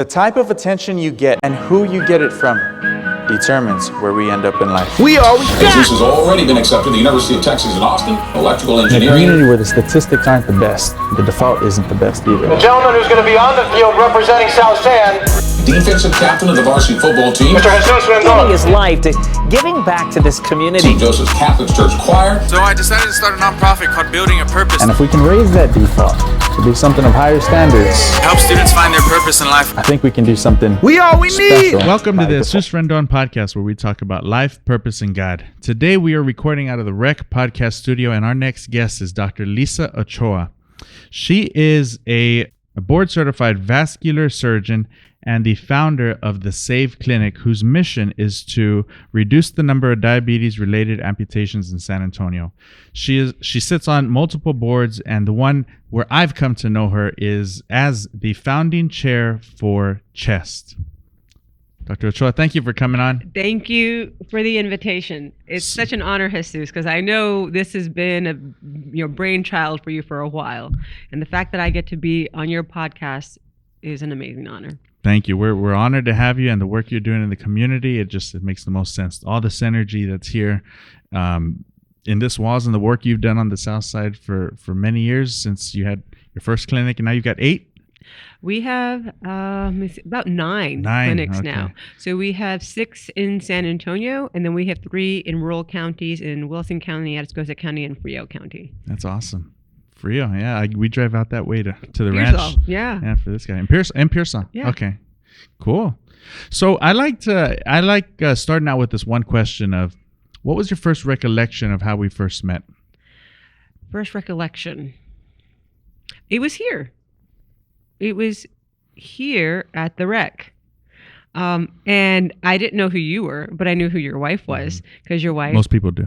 The type of attention you get and who you get it from determines where we end up in life. We got. Jesus has already been accepted at the University of Texas in Austin, electrical In a engineering. community where the statistics aren't the best, the default isn't the best either. The gentleman who's going to be on the field representing Southside, Defensive captain of the varsity football team. Mr. Jesus Rendon. His life to giving back to this community. St. Joseph's Catholic Church Choir. So I decided to start a nonprofit called Building a Purpose. And if we can raise that default to be something of higher standards, Help students find their purpose in life. I think we can do something We need. special. Welcome to by the default. Sus Rendon podcast, where we talk about life, purpose, and God. Today, we are recording out of the Rec Podcast Studio, and our next guest is Dr. Lyssa Ochoa. She is a board-certified vascular surgeon and the founder of the SAVE Clinic, whose mission is to reduce the number of diabetes-related amputations in San Antonio. She sits on multiple boards, and the one where I've come to know her is as the founding chair for CHEST. Dr. Ochoa, thank you for coming on. Thank you for the invitation. It's such an honor, Jesus, because I know this has been a brainchild for you for a while, and the fact that I get to be on your podcast is an amazing honor. Thank you. We're honored to have you, and the work you're doing in the community. It makes the most sense. All the synergy that's here in this walls, and the work you've done on the Southside for many years since you had your first clinic, and now you've got 8. We have about nine clinics okay. now. So we have 6 in San Antonio, and then we have 3 in rural counties in Wilson County, Atascosa County, and Frio County. That's awesome. Frio, yeah. We drive out that way to the Pearsall, ranch. yeah. Yeah, for this guy. In Pearsall. Yeah. Okay. Cool. So I like starting out with this one question of, what was your first recollection of how we first met? First recollection. It was here. It was here at the Rec. And I didn't know who you were, but I knew who your wife was, because your wife... Most people do.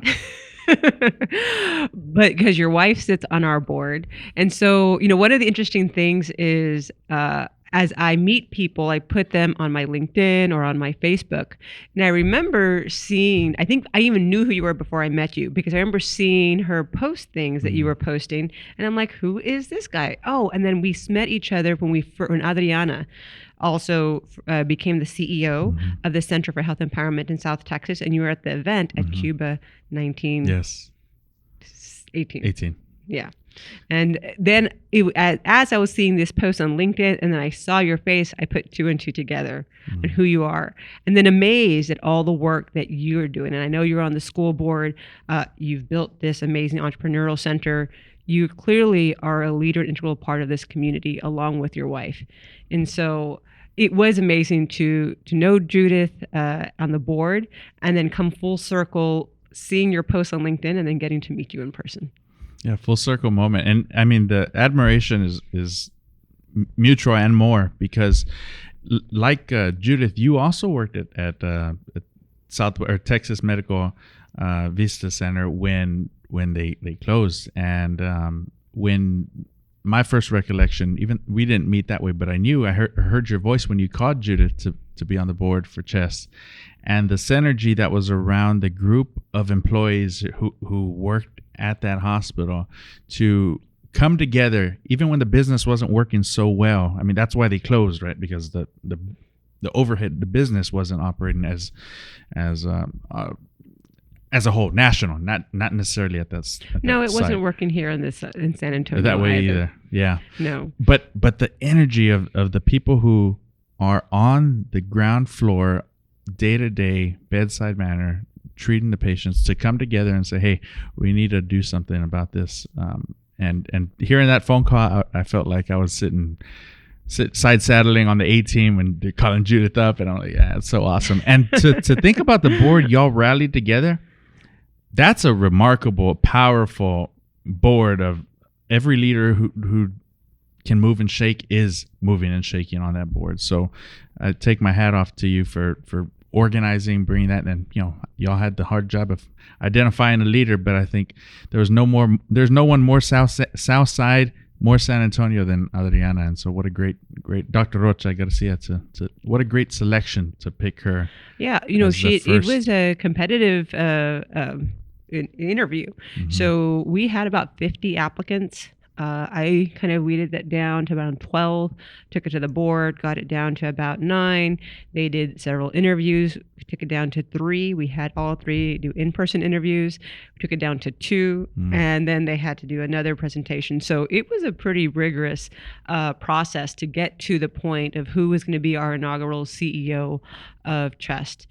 But because your wife sits on our board. And so, one of the interesting things is as I meet people, I put them on my LinkedIn or on my Facebook. And I remember seeing, I think I even knew who you were before I met you, because I remember seeing her post things that you were posting. And I'm like, who is this guy? Oh, and then we met each other when Adriana also became the CEO of the Center for Health Empowerment in South Texas, and you were at the event at Cuba 18. Yes. 18. Yeah. And then as I was seeing this post on LinkedIn, and then I saw your face, I put 2 and 2 together and who you are. And then amazed at all the work that you're doing. And I know you're on the school board. You've built this amazing entrepreneurial center. You clearly are a leader and integral part of this community, along with your wife. And so it was amazing to know Judith on the board, and then come full circle, seeing your posts on LinkedIn, and then getting to meet you in person. Yeah, full circle moment. And I mean, the admiration is mutual and more, because like Judith, you also worked at Texas Medical Vista Center when they closed. And when my first recollection, even we didn't meet that way, but I heard your voice when you called Judith to be on the board for CHEST, and the synergy that was around the group of employees who worked at that hospital to come together, even when the business wasn't working so well. I mean, that's why they closed, right? Because the overhead, the business wasn't operating as a whole, national, not necessarily at that. No, it site. wasn't working here in San Antonio that way either. Yeah. No. But the energy of the people who are on the ground floor, day-to-day, bedside manner, treating the patients, to come together and say, hey, we need to do something about this. And hearing that phone call, I felt like I was side saddling on the A team when they're calling Judith up, and I'm like, yeah, it's so awesome. And to think about the board, y'all rallied together. That's a remarkable, powerful board of every leader who can move and shake is moving and shaking on that board. So I take my hat off to you for organizing, bringing that, and y'all had the hard job of identifying a leader. But I think there's no one more Southside, more San Antonio than Adriana. And so what a great Dr. Rocha, I got to see it. What a great selection to pick her. Yeah, it was a competitive interview. So we had about 50 applicants. I kind of weeded that down to around 12, took it to the board, got it down to about 9. They did several interviews. We took it down to 3. We had all 3 do in-person interviews. We took it down to 2, and then they had to do another presentation. So it was a pretty rigorous process to get to the point of who was going to be our inaugural CEO of CHEST.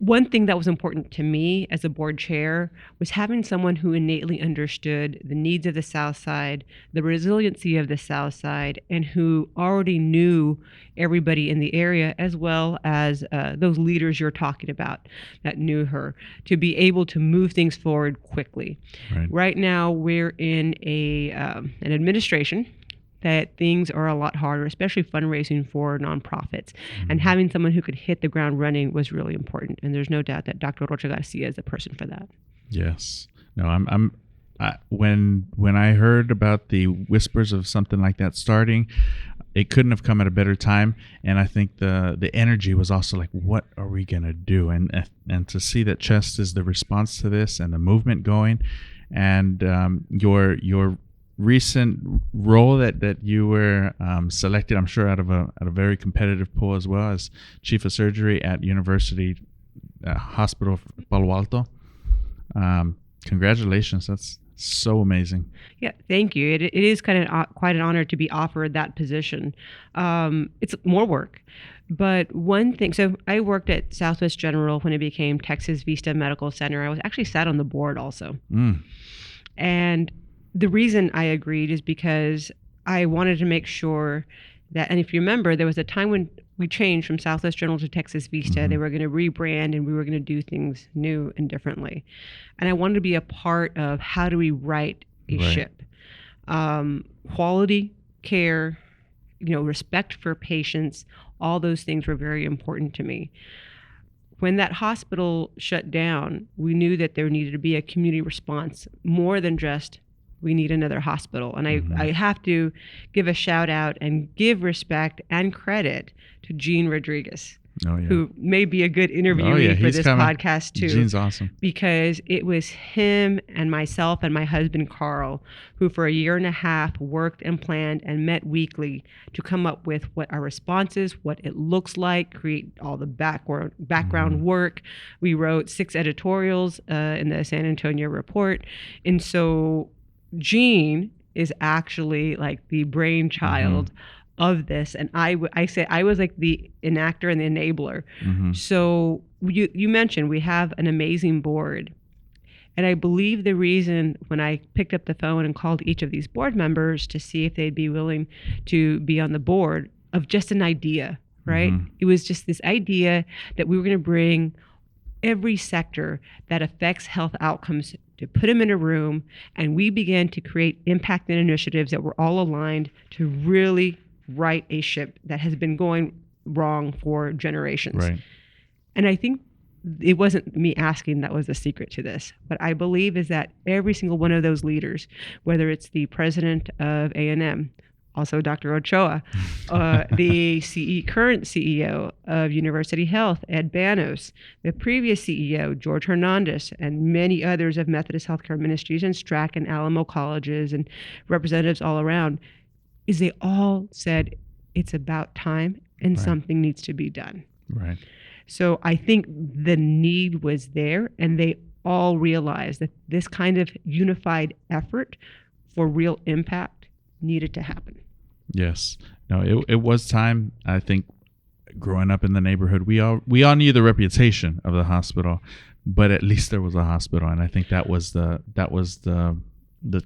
One thing that was important to me as a board chair was having someone who innately understood the needs of the Southside, the resiliency of the Southside, and who already knew everybody in the area, as well as those leaders you're talking about that knew her, to be able to move things forward quickly. Right now, we're in an administration that things are a lot harder, especially fundraising for nonprofits. And having someone who could hit the ground running was really important. And there's no doubt that Dr. Rocha Garcia is the person for that. Yes. No, when I heard about the whispers of something like that starting, it couldn't have come at a better time. And I think the energy was also like, what are we going to do? And to see that CHEST is the response to this and the movement going, and your recent role that you were selected, I'm sure, out of a very competitive pool as well, as chief of surgery at University Hospital Palo Alto. Congratulations. That's so amazing. Yeah, thank you. It is kind of quite an honor to be offered that position. It's more work. But one thing, so I worked at Southwest General when it became Texas Vista Medical Center. I was actually sat on the board also. And the reason I agreed is because I wanted to make sure that, and if you remember, there was a time when we changed from Southwest General to Texas Vista. They were going to rebrand and we were going to do things new and differently. And I wanted to be a part of how do we right a ship. Quality care, respect for patients, all those things were very important to me. When that hospital shut down, we knew that there needed to be a community response more than just we need another hospital. And I have to give a shout out and give respect and credit to Gene Rodriguez, who may be a good interviewee for this podcast too. Gene's awesome. Because it was him and myself and my husband, Carl, who for a year and a half worked and planned and met weekly to come up with what our response is, what it looks like, create all the background work. We wrote 6 editorials in the San Antonio Report. And so Gene is actually like the brainchild of this, and I say I was like the enactor and the enabler. So you mentioned we have an amazing board, and I believe the reason when I picked up the phone and called each of these board members to see if they'd be willing to be on the board of just an idea, right? It was just this idea that we were going to bring every sector that affects health outcomes, to put them in a room, and we began to create impact and initiatives that were all aligned to really right a ship that has been going wrong for generations. And I think it wasn't me asking that was the secret to this, but I believe is that every single one of those leaders, whether it's the president of A&M, also Dr. Ochoa, the current CEO of University Health, Ed Banos, the previous CEO, George Hernandez, and many others of Methodist Healthcare Ministries and STRAC and Alamo colleges and representatives all around, is they all said it's about time and something needs to be done. So I think the need was there, and they all realized that this kind of unified effort for real impact needed to happen. Yes. No, it was time. I think growing up in the neighborhood, we all knew the reputation of the hospital, but at least there was a hospital, and I think that was the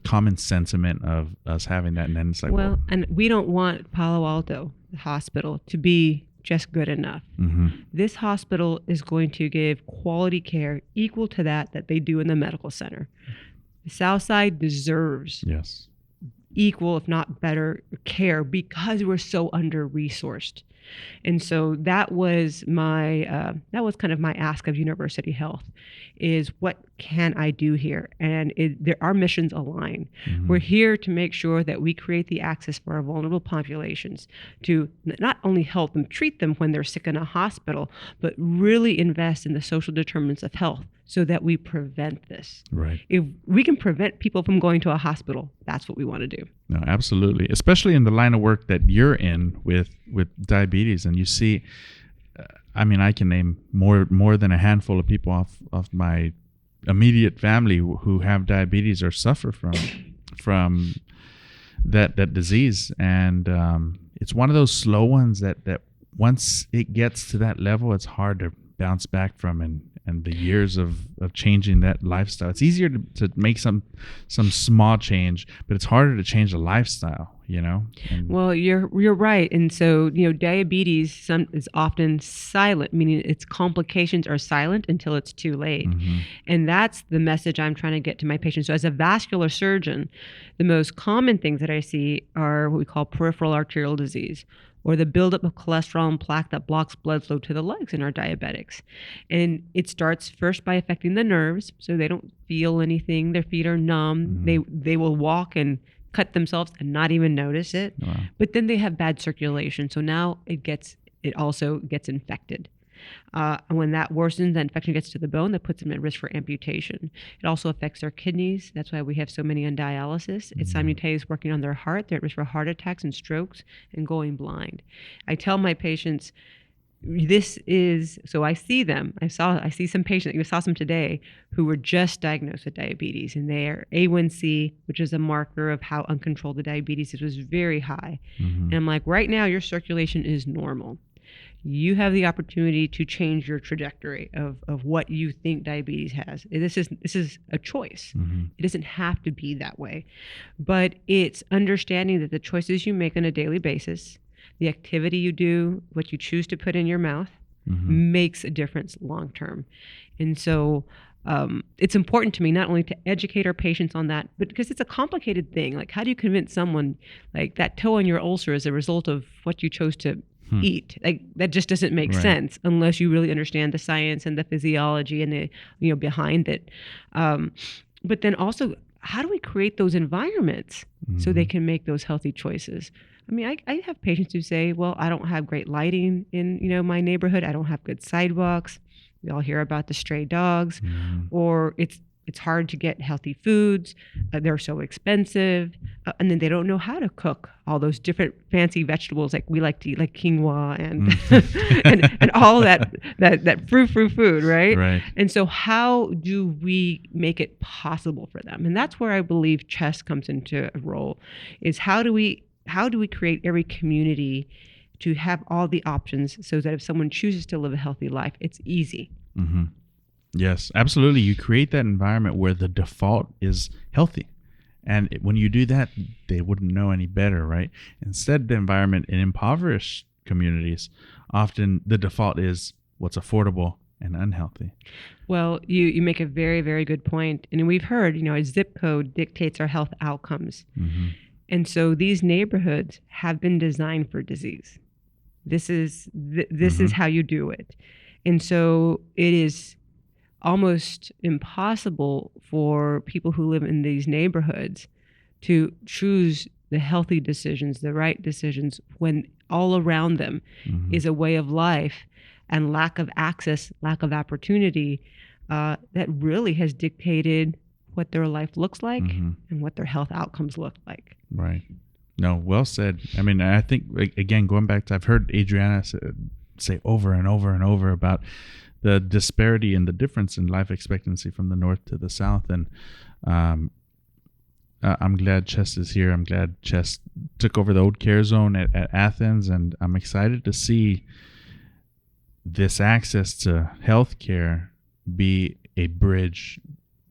common sentiment of us having that. And then it's like, well, and we don't want Palo Alto, the hospital, to be just good enough. This hospital is going to give quality care equal to that they do in the medical center. The Southside deserves equal, if not better, care because we're so under-resourced. And so that was kind of my ask of University Health, is what can I do here? And our missions align. We're here to make sure that we create the access for our vulnerable populations to not only help them treat them when they're sick in a hospital, but really invest in the social determinants of health so that we prevent this. Right. If we can prevent people from going to a hospital, that's what we want to do. No, absolutely. Especially in the line of work that you're in with diabetes, and you see, I can name more than a handful of people off my immediate family who have diabetes or suffer from that disease, and it's one of those slow ones that once it gets to that level, it's hard to bounce back from, and the years of changing that lifestyle. It's easier to make some small change, but it's harder to change the lifestyle, Well, you're right. And so, diabetes is often silent, meaning its complications are silent until it's too late. And that's the message I'm trying to get to my patients. So as a vascular surgeon, the most common things that I see are what we call peripheral arterial disease, or the buildup of cholesterol and plaque that blocks blood flow to the legs in our diabetics. And it starts first by affecting the nerves, so they don't feel anything. Their feet are numb. They will walk and cut themselves and not even notice it. Wow. But then they have bad circulation, so now it also gets infected. And when that worsens, that infection gets to the bone, that puts them at risk for amputation. It also affects their kidneys. That's why we have so many on dialysis. It's simultaneously working on their heart. They're at risk for heart attacks and strokes and going blind. I tell my patients, so I see them. I see some patients, I saw some today who were just diagnosed with diabetes, and their A1C, which is a marker of how uncontrolled the diabetes is, was very high. And I'm like, right now your circulation is normal. You have the opportunity to change your trajectory of what you think diabetes has. This is a choice. It doesn't have to be that way. But it's understanding that the choices you make on a daily basis, the activity you do, what you choose to put in your mouth, makes a difference long term. And so it's important to me not only to educate our patients on that, but because it's a complicated thing. Like, how do you convince someone, like, that toe on your ulcer is a result of what you chose to eat? Like, that just doesn't make sense unless you really understand the science and the physiology and the behind it. But then also, how do we create those environments so they can make those healthy choices? I have patients who say, well, I don't have great lighting in my neighborhood. I don't have good sidewalks. We all hear about the stray dogs, or it's hard to get healthy foods. They're so expensive. And then they don't know how to cook all those different fancy vegetables like we like to eat, like quinoa and all that fruit food, right? Right. And so how do we make it possible for them? And that's where I believe CHEST comes into a role, is how do we create every community to have all the options so that if someone chooses to live a healthy life, it's easy. Yes, absolutely. You create that environment where the default is healthy. And when you do that, they wouldn't know any better, right? Instead, the environment in impoverished communities, often the default is what's affordable and unhealthy. Well, you make a very, very good point. And we've heard, a zip code dictates our health outcomes. And so these neighborhoods have been designed for disease. This is how you do it. And so it is almost impossible for people who live in these neighborhoods to choose the healthy decisions, the right decisions, when all around them is a way of life and lack of access, lack of opportunity that really has dictated what their life looks like and what their health outcomes look like. Right. No, well said. I think, again, going back to, I've heard Adriana say over and over and over about the disparity and the difference in life expectancy from the north to the south. And I'm glad CHEST is here. I'm glad CHEST took over the old care zone at Athens, and I'm excited to see this access to healthcare be a bridge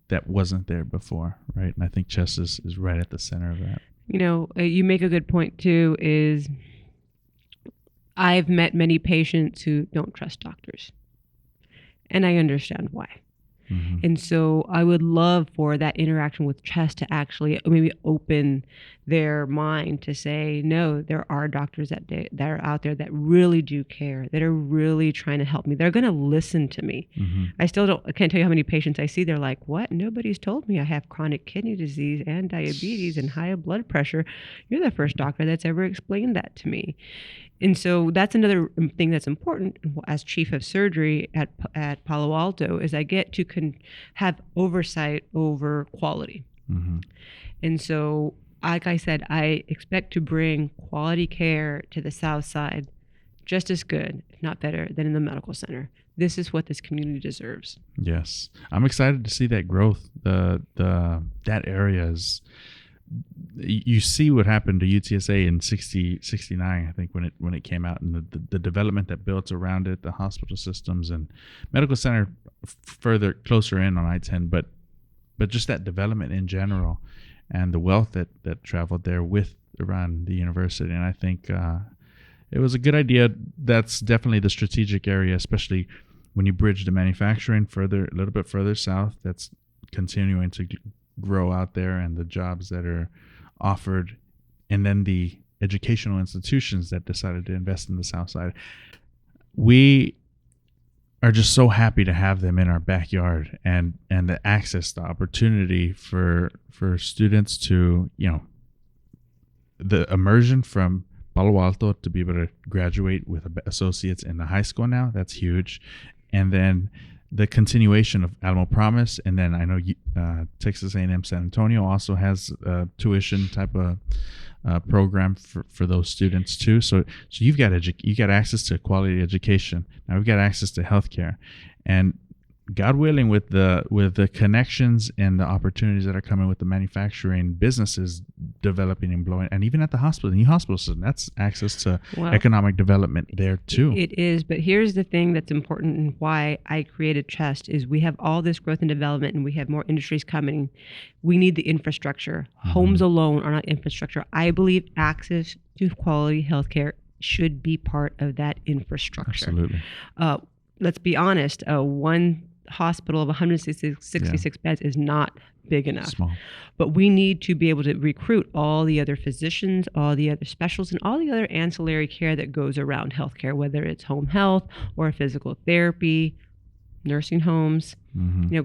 that wasn't there before, right? And I think CHEST is right at the center of that. You make a good point too, is I've met many patients who don't trust doctors. And I understand why. And so I would love for that interaction with CHEST to actually maybe open their mind to say, no, there are doctors that are out there that really do care, that are really trying to help me. They're going to listen to me. I can't tell you how many patients I see. They're like, what? Nobody's told me I have chronic kidney disease and diabetes and high blood pressure. You're the first doctor that's ever explained that to me. And so that's another thing that's important as chief of surgery at Palo Alto is I get to have oversight over quality. And so, like I said, I expect to bring quality care to the Southside just as good, if not better, than in the medical center. This is what this community deserves. Yes. I'm excited to see that growth. That area is... You see what happened to UTSA in 69, I think, when it came out, and the development that built around it, the hospital systems and medical center further closer in on I-10, but just that development in general and the wealth that traveled there with around the university. And I think it was a good idea. That's definitely the strategic area, especially when you bridge the manufacturing a little bit further south. That's continuing to grow out there, and the jobs that are offered, and then the educational institutions that decided to invest in the Southside. We are just so happy to have them in our backyard, and the access, the opportunity for students to, the immersion from Palo Alto to be able to graduate with associates in the high school now, that's huge. And then the continuation of Alamo Promise, and then I know Texas A&M San Antonio also has a tuition type of program for those students too. So you've got access to quality education. Now we've got access to healthcare, and God willing, with the connections and the opportunities that are coming with the manufacturing businesses developing and blowing, and even at the new hospital system, that's access to economic development there too. It is, but here's the thing that's important, and why I created CHEST is we have all this growth and development, and we have more industries coming. We need the infrastructure. Homes alone are not infrastructure. I believe access to quality healthcare should be part of that infrastructure. Absolutely. Let's be honest. One hospital of 166 beds is not big enough. Small. But we need to be able to recruit all the other physicians, all the other specialists, and all the other ancillary care that goes around healthcare, whether it's home health or physical therapy, nursing homes,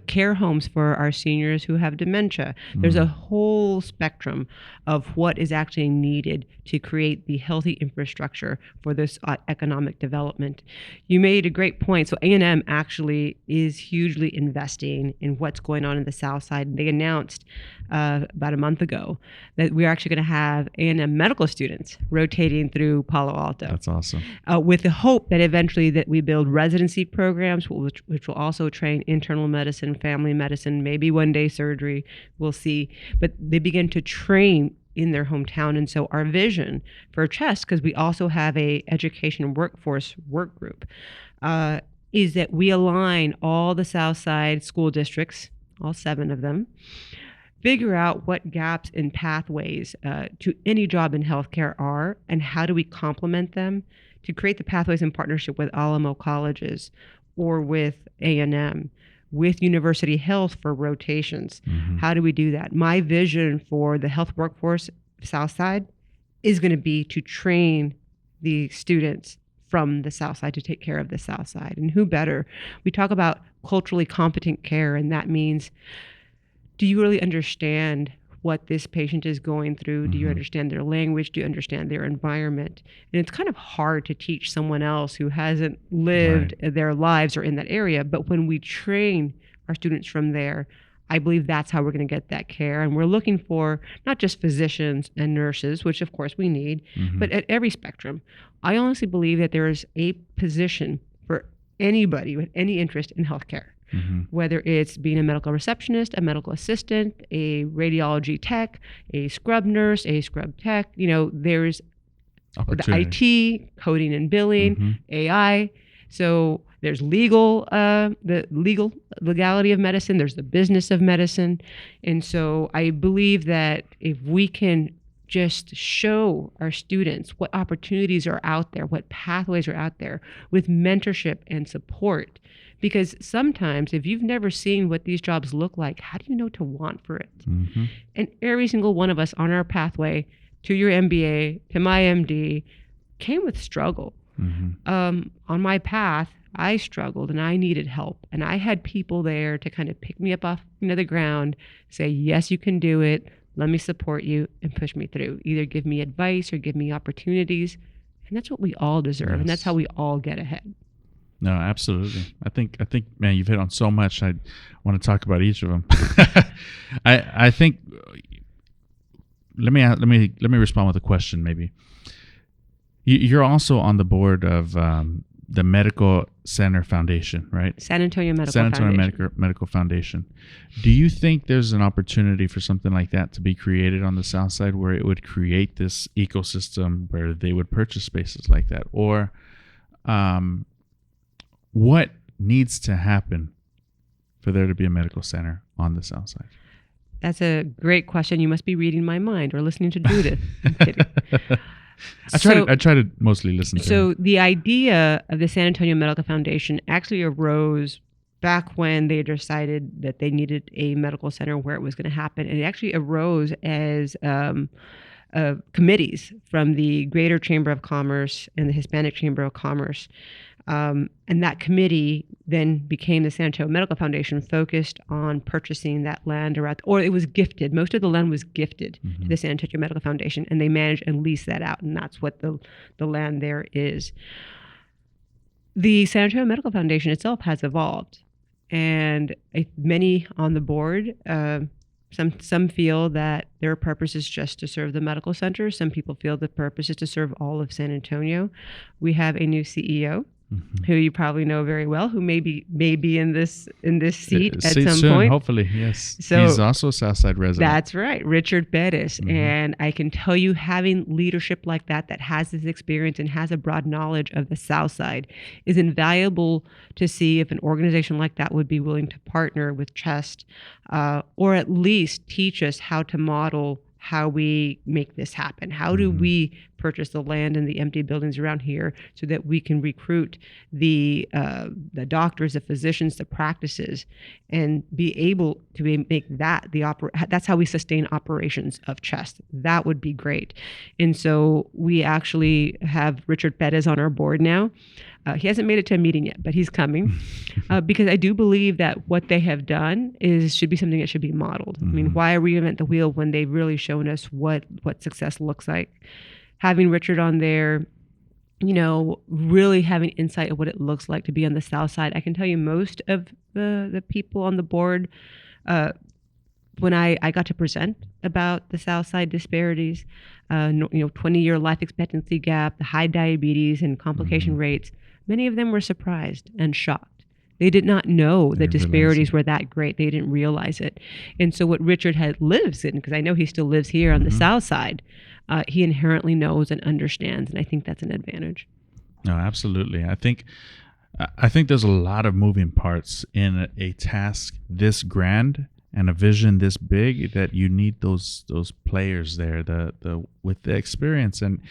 care homes for our seniors who have dementia. There's a whole spectrum of what is actually needed to create the healthy infrastructure for this economic development. You made a great point. So A&M actually is hugely investing in what's going on in the South Side. They announced about a month ago that we're actually going to have A&M medical students rotating through Palo Alto. That's awesome. With the hope that eventually that we build residency programs, which will also train internal medicine, family medicine, maybe one day surgery, we'll see. But they begin to train in their hometown. And so our vision for CHEST, because we also have a education and workforce work group, is that we align all the Southside school districts, all 7 of them, figure out what gaps in pathways to any job in healthcare are, and how do we complement them to create the pathways in partnership with Alamo colleges or with A&M, with University Health for rotations. How do we do that? My vision for the health workforce Southside is going to be to train the students from the Southside to take care of the Southside. And who better? We talk about culturally competent care, and that means, do you really understand what this patient is going through? Do you understand their language? Do you understand their environment? And it's kind of hard to teach someone else who hasn't lived their lives or in that area. But when we train our students from there, I believe that's how we're going to get that care. And we're looking for not just physicians and nurses, which of course we need, but at every spectrum. I honestly believe that there is a position for anybody with any interest in healthcare. Whether it's being a medical receptionist, a medical assistant, a radiology tech, a scrub nurse, a scrub tech, there's the IT, coding and billing, AI. So there's the legality of medicine, there's the business of medicine. And so I believe that if we can just show our students what opportunities are out there, what pathways are out there with mentorship and support. Because sometimes if you've never seen what these jobs look like, how do you know to want for it? And every single one of us on our pathway to your MBA, to my MD, came with struggle. On my path, I struggled and I needed help. And I had people there to kind of pick me up off the ground, say, yes, you can do it. Let me support you and push me through. Either give me advice or give me opportunities. And that's what we all deserve. Yes. And that's how we all get ahead. No, absolutely. I think, man, you've hit on so much. I want to talk about each of them. I think, let me respond with a question maybe. You're also on the board of the Medical Center Foundation, right? San Antonio Medical Foundation. Do you think there's an opportunity for something like that to be created on the South Side, where it would create this ecosystem where they would purchase spaces like that? Or what needs to happen for there to be a medical center on the South Side? That's a great question. You must be reading my mind or listening to Judith. I'm kidding. I try to mostly listen to her. So the idea of the San Antonio Medical Foundation actually arose back when they decided that they needed a medical center where it was going to happen. And it actually arose as committees from the Greater Chamber of Commerce and the Hispanic Chamber of Commerce. And that committee then became the San Antonio Medical Foundation, focused on purchasing that land or it was gifted. Most of the land was gifted to the San Antonio Medical Foundation, and they managed and leased that out, and that's what the land there is. The San Antonio Medical Foundation itself has evolved, and many on the board, some feel that their purpose is just to serve the medical center. Some people feel the purpose is to serve all of San Antonio. We have a new CEO. Who you probably know very well, who may be in this seat at some soon, point. Hopefully, yes. So he's also a Southside resident. That's right, Richard Bettis. And I can tell you, having leadership like that has this experience and has a broad knowledge of the Southside is invaluable to see if an organization like that would be willing to partner with CHEST, or at least teach us how to model how we make this happen. How do we purchase the land and the empty buildings around here so that we can recruit the doctors, the physicians, the practices, and be able to make that that's how we sustain operations of CHEST. That would be great. And so we actually have Richard Bettis on our board now. He hasn't made it to a meeting yet, but he's coming because I do believe that what they have done should be something that should be modeled. I mean, why reinvent the wheel when they've really shown us what success looks like? Having Richard on there, really having insight of what it looks like to be on the South Side. I can tell you most of the people on the board, when I got to present about the South Side disparities, 20-year life expectancy gap, the high diabetes and complication rates, many of them were surprised and shocked. They did not know the disparities were that great. They didn't realize it. And so what Richard lives in, because I know he still lives here on the South Side, he inherently knows and understands, and I think that's an advantage. No, absolutely. I think there's a lot of moving parts in a task this grand and a vision this big, that you need those players there, with the experience. And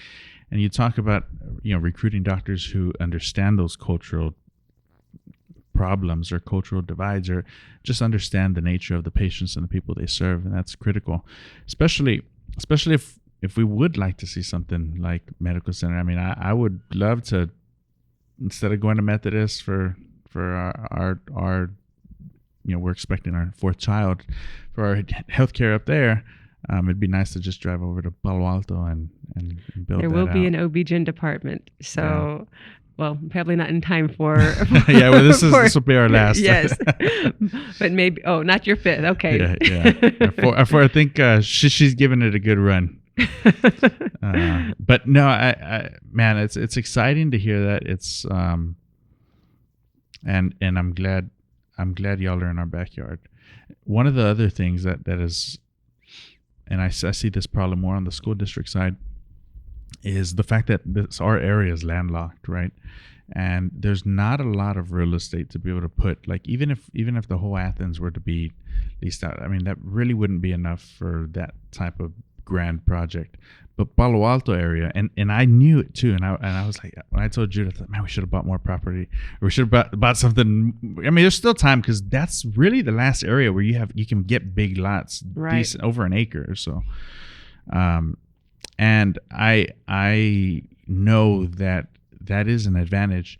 you talk about recruiting doctors who understand those cultural problems or cultural divides, or just understand the nature of the patients and the people they serve, and that's critical, especially if we would like to see something like medical center. I mean, I would love to, instead of going to Methodist for our we're expecting our fourth child, for our healthcare up there, it'd be nice to just drive over to Palo Alto and build there that will be out. an OB-GYN department, so well, probably not in time for yeah, well, this will be our last. Yes, but maybe not your fifth. Okay. Yeah. For I think she's given it a good run. But no, I man, it's exciting to hear that. It's and I'm glad y'all are in our backyard. One of the other things that is, and I see this problem more on the school district side, is the fact that our area is landlocked, right? And there's not a lot of real estate to be able to put, like, even if the whole Athens were to be leased out, I mean, that really wouldn't be enough for that type of grand project. But Palo Alto area, and I knew it too, and I was like, when I told Judith, man, we should have bought more property, or we should have bought something. I mean, there's still time, because that's really the last area where you can get big lots, Right. decent, over an acre or so. And I know that is an advantage,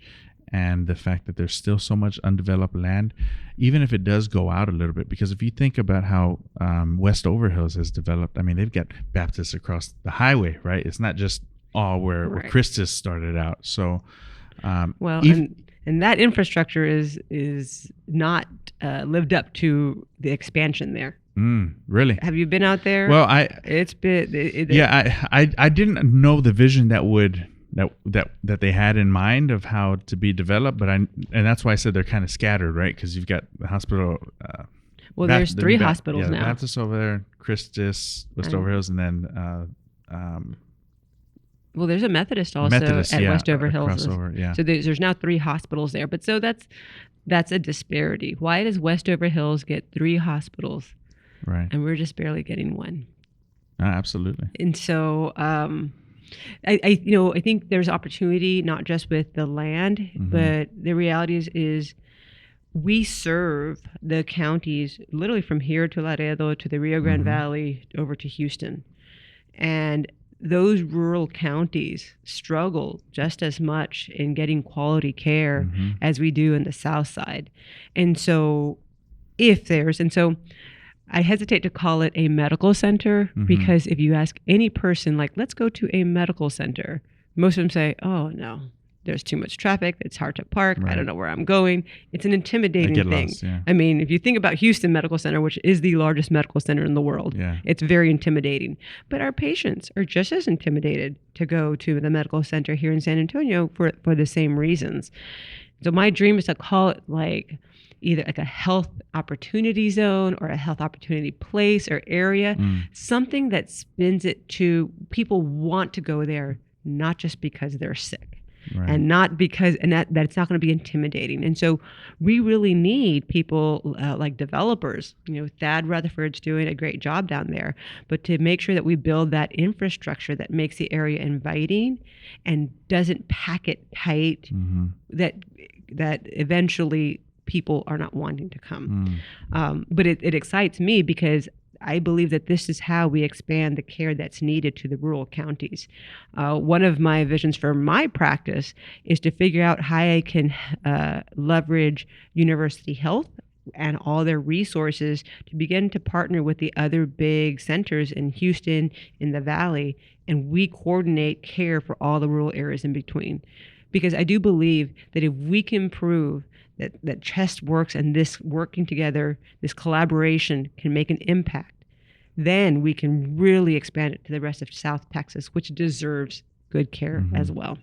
and the fact that there's still so much undeveloped land, even if it does go out a little bit, because if you think about how West Overhills has developed, I mean, they've got Baptists across the highway, right? It's not just all where Right. Christus started out. So, Well, even- and that infrastructure is not lived up to the expansion there. really? Have you been out there? Well, it's been I didn't know the vision that they had in mind of how to be developed, and that's why I said they're kind of scattered, right? Because you've got the hospital. Well, there's 3 hospitals now. Baptist over there, Christus, West Overhills, and then Well, there's a Methodist also Methodist, at yeah, West Overhills. crossover, yeah. So there's now 3 hospitals there. But so that's a disparity. Why does West Overhills get 3 hospitals right. and we're just barely getting 1? Absolutely. And so I think there's opportunity not just with the land, Mm-hmm. but the reality is we serve the counties literally from here to Laredo to the Rio Grande Mm-hmm. Valley over to Houston. And those rural counties struggle just as much in getting quality care Mm-hmm. as we do in the Southside. And so I hesitate to call it a medical center, Mm-hmm. because if you ask any person, like, let's go to a medical center, most of them say, oh, no, there's too much traffic. It's hard to park. I Right. don't know where I'm going. It's an intimidating get thing. lost, yeah. I mean, if you think about Houston Medical Center, which is the largest medical center in the world, Yeah. it's very intimidating. But our patients are just as intimidated to go to the medical center here in San Antonio for the same reasons. So my dream is to call it like either like a health opportunity zone or a health opportunity place or area, something that spins it to people want to go there, not just because they're sick. Right. And not because, and that it's not going to be intimidating. And so we really need people like developers. Thad Rutherford's doing a great job down there, but to make sure that we build that infrastructure that makes the area inviting and doesn't pack it tight, Mm-hmm. that eventually people are not wanting to come. But it excites me because I believe that this is how we expand the care that's needed to the rural counties. One of my visions for my practice is to figure out how I can leverage University Health and all their resources to begin to partner with the other big centers in Houston, in the Valley, and we coordinate care for all the rural areas in between. Because I do believe that if we can prove that CHEST works and this working together, this collaboration can make an impact, then we can really expand it to the rest of South Texas, which deserves good care as well.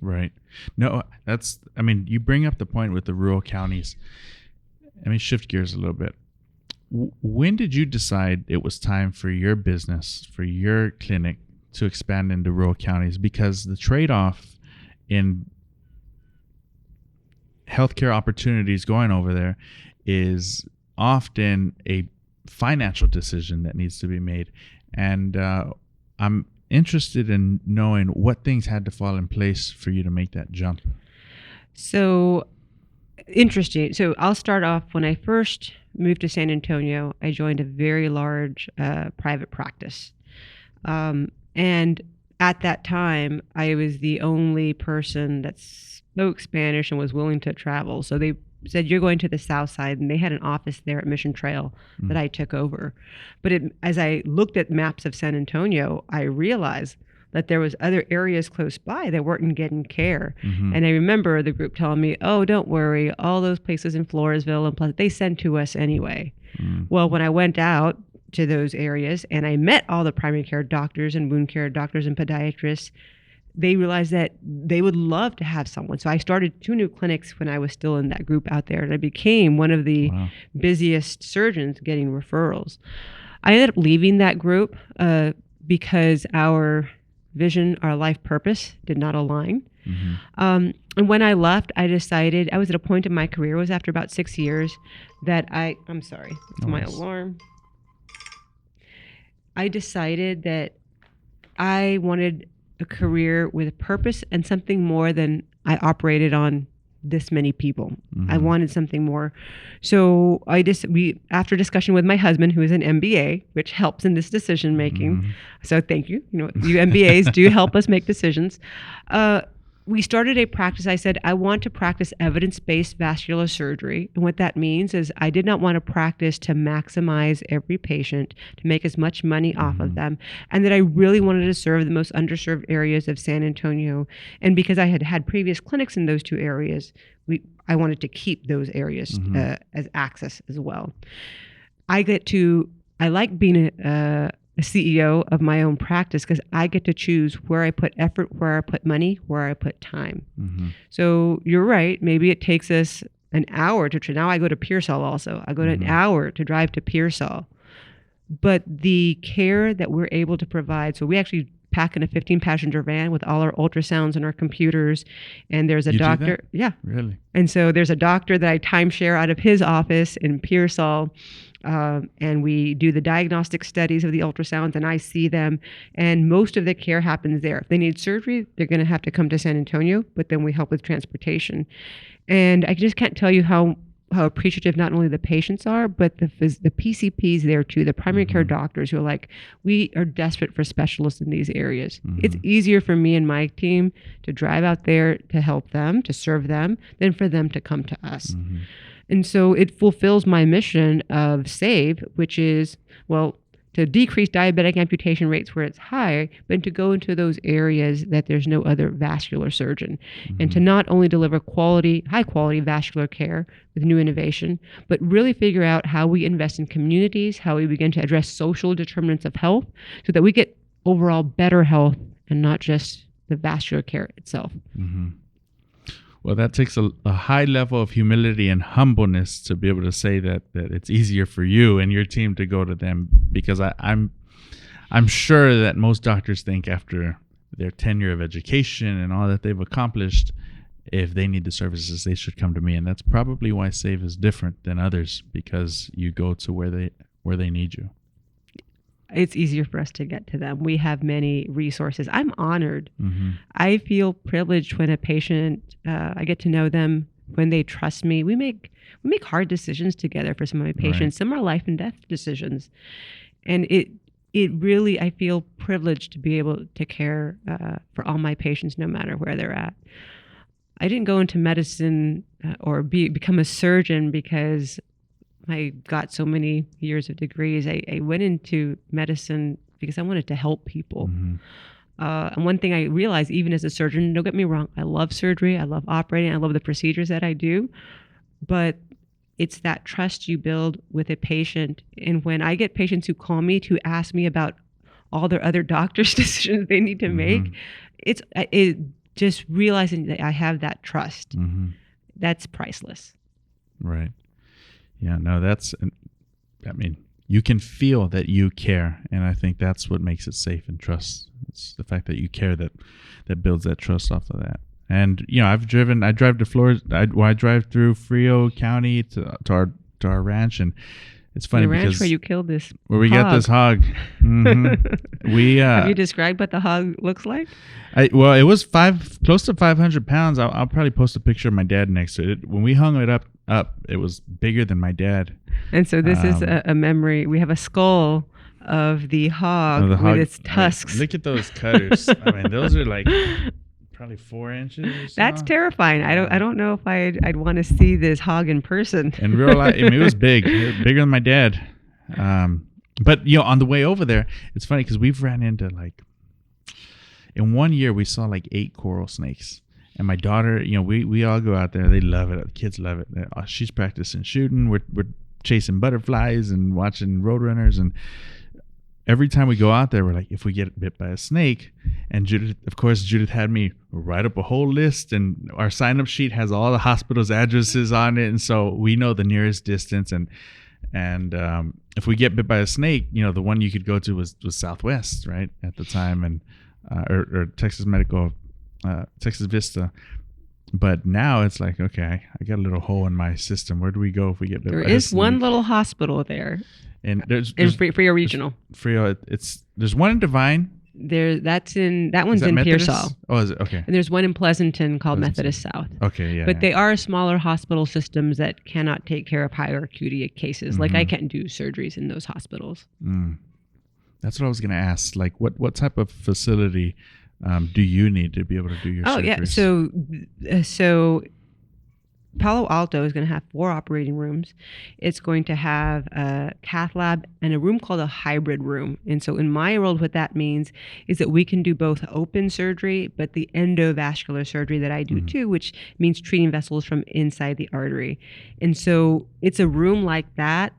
Right. No, you bring up the point with the rural counties. Let me shift gears a little bit. When did you decide it was time for your business, for your clinic to expand into rural counties? Because the trade-off in healthcare opportunities going over there is often a financial decision that needs to be made. And I'm interested in knowing what things had to fall in place for you to make that jump. So interesting. So I'll start off. When I first moved to San Antonio, I joined a very large private practice. And at that time, I was the only person that spoke Spanish and was willing to travel. So they said, you're going to the Southside, and they had an office there at Mission Trail that I took over. But as I looked at maps of San Antonio, I realized that there was other areas close by that weren't getting care. And I remember the group telling me, oh, don't worry, all those places in Floresville and Pleasant, they send to us anyway. Well, when I went out to those areas and I met all the primary care doctors and wound care doctors and podiatrists, they realized that they would love to have someone. So I started 2 new clinics when I was still in that group out there, and I became one of the busiest surgeons getting referrals. I ended up leaving that group because our vision, our life purpose did not align. And when I left, I decided, I was at a point in my career, it was after about 6 years, that I'm sorry, it's my alarm. I decided that I wanted a career with a purpose and something more than I operated on this many people. I wanted something more. So after discussion with my husband, who is an MBA, which helps in this decision making. So thank you. You MBAs do help us make decisions. We started a practice. I said, I want to practice evidence-based vascular surgery. And what that means is I did not want to practice to maximize every patient, to make as much money off of them, and that I really wanted to serve the most underserved areas of San Antonio. And because I had had previous clinics in those two areas, I wanted to keep those areas as access as well. I like being a CEO of my own practice because I get to choose where I put effort, where I put money, where I put time. So you're right. Maybe it takes us an hour to now I go to Pearsall also. I go to an hour to drive to Pearsall. But the care that we're able to provide, so we actually pack in a 15-passenger van with all our ultrasounds and our computers, and there's a doctor. Yeah. Really? And so there's a doctor that I timeshare out of his office in Pearsall. And we do the diagnostic studies of the ultrasounds, and I see them, and most of the care happens there. If they need surgery, they're going to have to come to San Antonio, but then we help with transportation. And I just can't tell you how appreciative not only the patients are, but the PCPs there too, the primary care doctors who are like, we are desperate for specialists in these areas. It's easier for me and my team to drive out there to help them, to serve them, than for them to come to us. And so it fulfills my mission of SAVE, which is, well, to decrease diabetic amputation rates where it's high, but to go into those areas that there's no other vascular surgeon. And to not only deliver high quality vascular care with new innovation, but really figure out how we invest in communities, how we begin to address social determinants of health so that we get overall better health and not just the vascular care itself. Well, that takes a high level of humility and humbleness to be able to say that it's easier for you and your team to go to them, because I'm sure that most doctors think after their tenure of education and all that they've accomplished, if they need the services, they should come to me. And that's probably why SAVE is different than others, because you go to where they need you. It's easier for us to get to them. We have many resources. I'm honored. I feel privileged when a patient, I get to know them, when they trust me. We make hard decisions together for some of my patients. Right. Some are life and death decisions. And it really, I feel privileged to be able to care for all my patients, no matter where they're at. I didn't go into medicine or become a surgeon because I got so many years of degrees. I went into medicine because I wanted to help people. And one thing I realized, even as a surgeon, don't get me wrong, I love surgery, I love operating, I love the procedures that I do, but it's that trust you build with a patient. And when I get patients who call me to ask me about all their other doctor's decisions they need to make, it just realizing that I have that trust. That's priceless. Right. Yeah, no, you can feel that you care. And I think that's what makes it safe and trust. It's the fact that you care that builds that trust off of that. And, I drive to Florida. I drive through Frio County to our ranch. And it's funny the ranch because where you killed this where we hog. got this hog. Have you described what the hog looks like? It was close to 500 pounds. I'll probably post a picture of my dad next to it. When we hung it up, it was bigger than my dad. And so this is a memory. We have a skull of the hog with its tusks. Right. Look at those cutters. I mean, those are like probably 4 inches or so. That's terrifying. I don't know if I'd want to see this hog in person. In real life, it was big. It was bigger than my dad. But on the way over there, it's funny because we've ran into in 1 year we saw 8 coral snakes. And my daughter, we all go out there. They love it. The kids love it. She's practicing shooting. We're chasing butterflies and watching roadrunners. And every time we go out there, we're like, if we get bit by a snake, and Judith had me write up a whole list, and our sign-up sheet has all the hospitals' addresses on it, and so we know the nearest distance. And if we get bit by a snake, the one you could go to was Southwest, right, at the time, and or Texas Vista. But now it's like, okay, I got a little hole in my system. Where do we go if we get bit by a snake? There is one little hospital there. And there's Frio Regional. Frio. There's one in Divine. That one's in Methodist? Pearsall. Oh, is it? Okay. And there's one in Pleasanton called Methodist South. Okay, yeah. But they are smaller hospital systems that cannot take care of higher acuity cases. Like I can't do surgeries in those hospitals. That's what I was going to ask. Like, what type of facility do you need to be able to do your surgeries? Yeah. So Palo Alto is going to have 4 operating rooms. It's going to have a cath lab and a room called a hybrid room. And so in my world, what that means is that we can do both open surgery, but the endovascular surgery that I do too, which means treating vessels from inside the artery. And so it's a room like that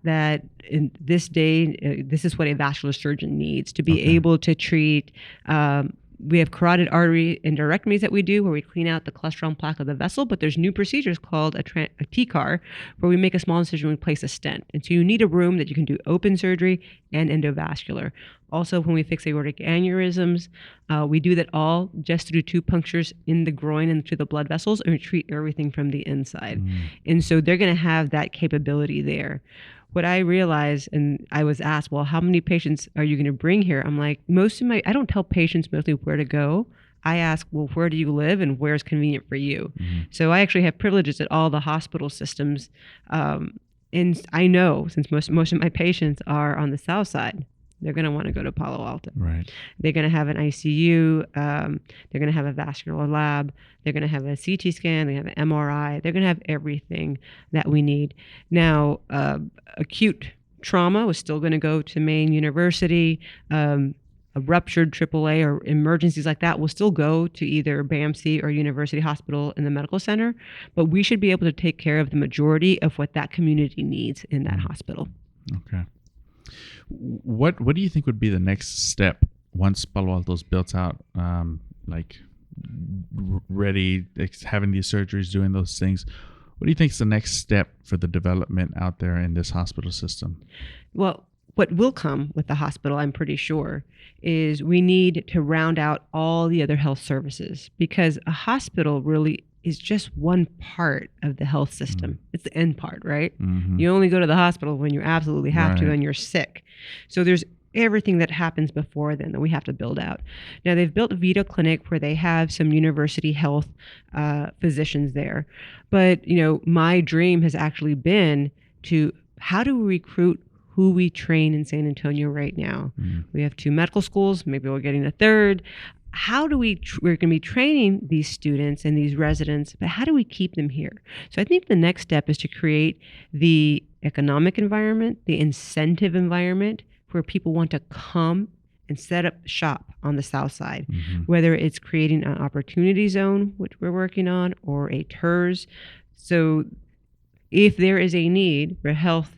in this day, this is what a vascular surgeon needs to be able to treat. We have carotid artery endarterectomies that we do where we clean out the cholesterol and plaque of the vessel, but there's new procedures called a TCAR where we make a small incision and we place a stent. And so you need a room that you can do open surgery and endovascular. Also, when we fix aortic aneurysms, we do that all just through 2 punctures in the groin and through the blood vessels, and we treat everything from the inside. And so they're going to have that capability there. What I realized, and I was asked, well, how many patients are you going to bring here? I'm like, I don't tell patients mostly where to go. I ask, well, where do you live and where's convenient for you? So I actually have privileges at all the hospital systems. And I know since most of my patients are on the Southside, they're going to want to go to Palo Alto. Right. They're going to have an ICU. They're going to have a vascular lab. They're going to have a CT scan. They have an MRI. They're going to have everything that we need. Now, acute trauma was still going to go to Maine University. A ruptured AAA or emergencies like that will still go to either BAMC or University Hospital in the medical center. But we should be able to take care of the majority of what that community needs in that hospital. Okay. What do you think would be the next step once Palo Alto's built out, ready, having these surgeries, doing those things? What do you think is the next step for the development out there in this hospital system? Well, what will come with the hospital, I'm pretty sure, is we need to round out all the other health services, because a hospital really is just one part of the health system. It's the end part, right? You only go to the hospital when you absolutely have to and you're sick. So there's everything that happens before then that we have to build out. Now, they've built a Vita clinic where they have some university health physicians there. But, my dream has actually been to, how do we recruit who we train in San Antonio right now? We have 2 medical schools, maybe we're getting a 3rd. How do we're going to be training these students and these residents, but how do we keep them here? So I think the next step is to create the economic environment, the incentive environment where people want to come and set up shop on the South Side, whether it's creating an opportunity zone, which we're working on, or a TERS. So if there is a need for health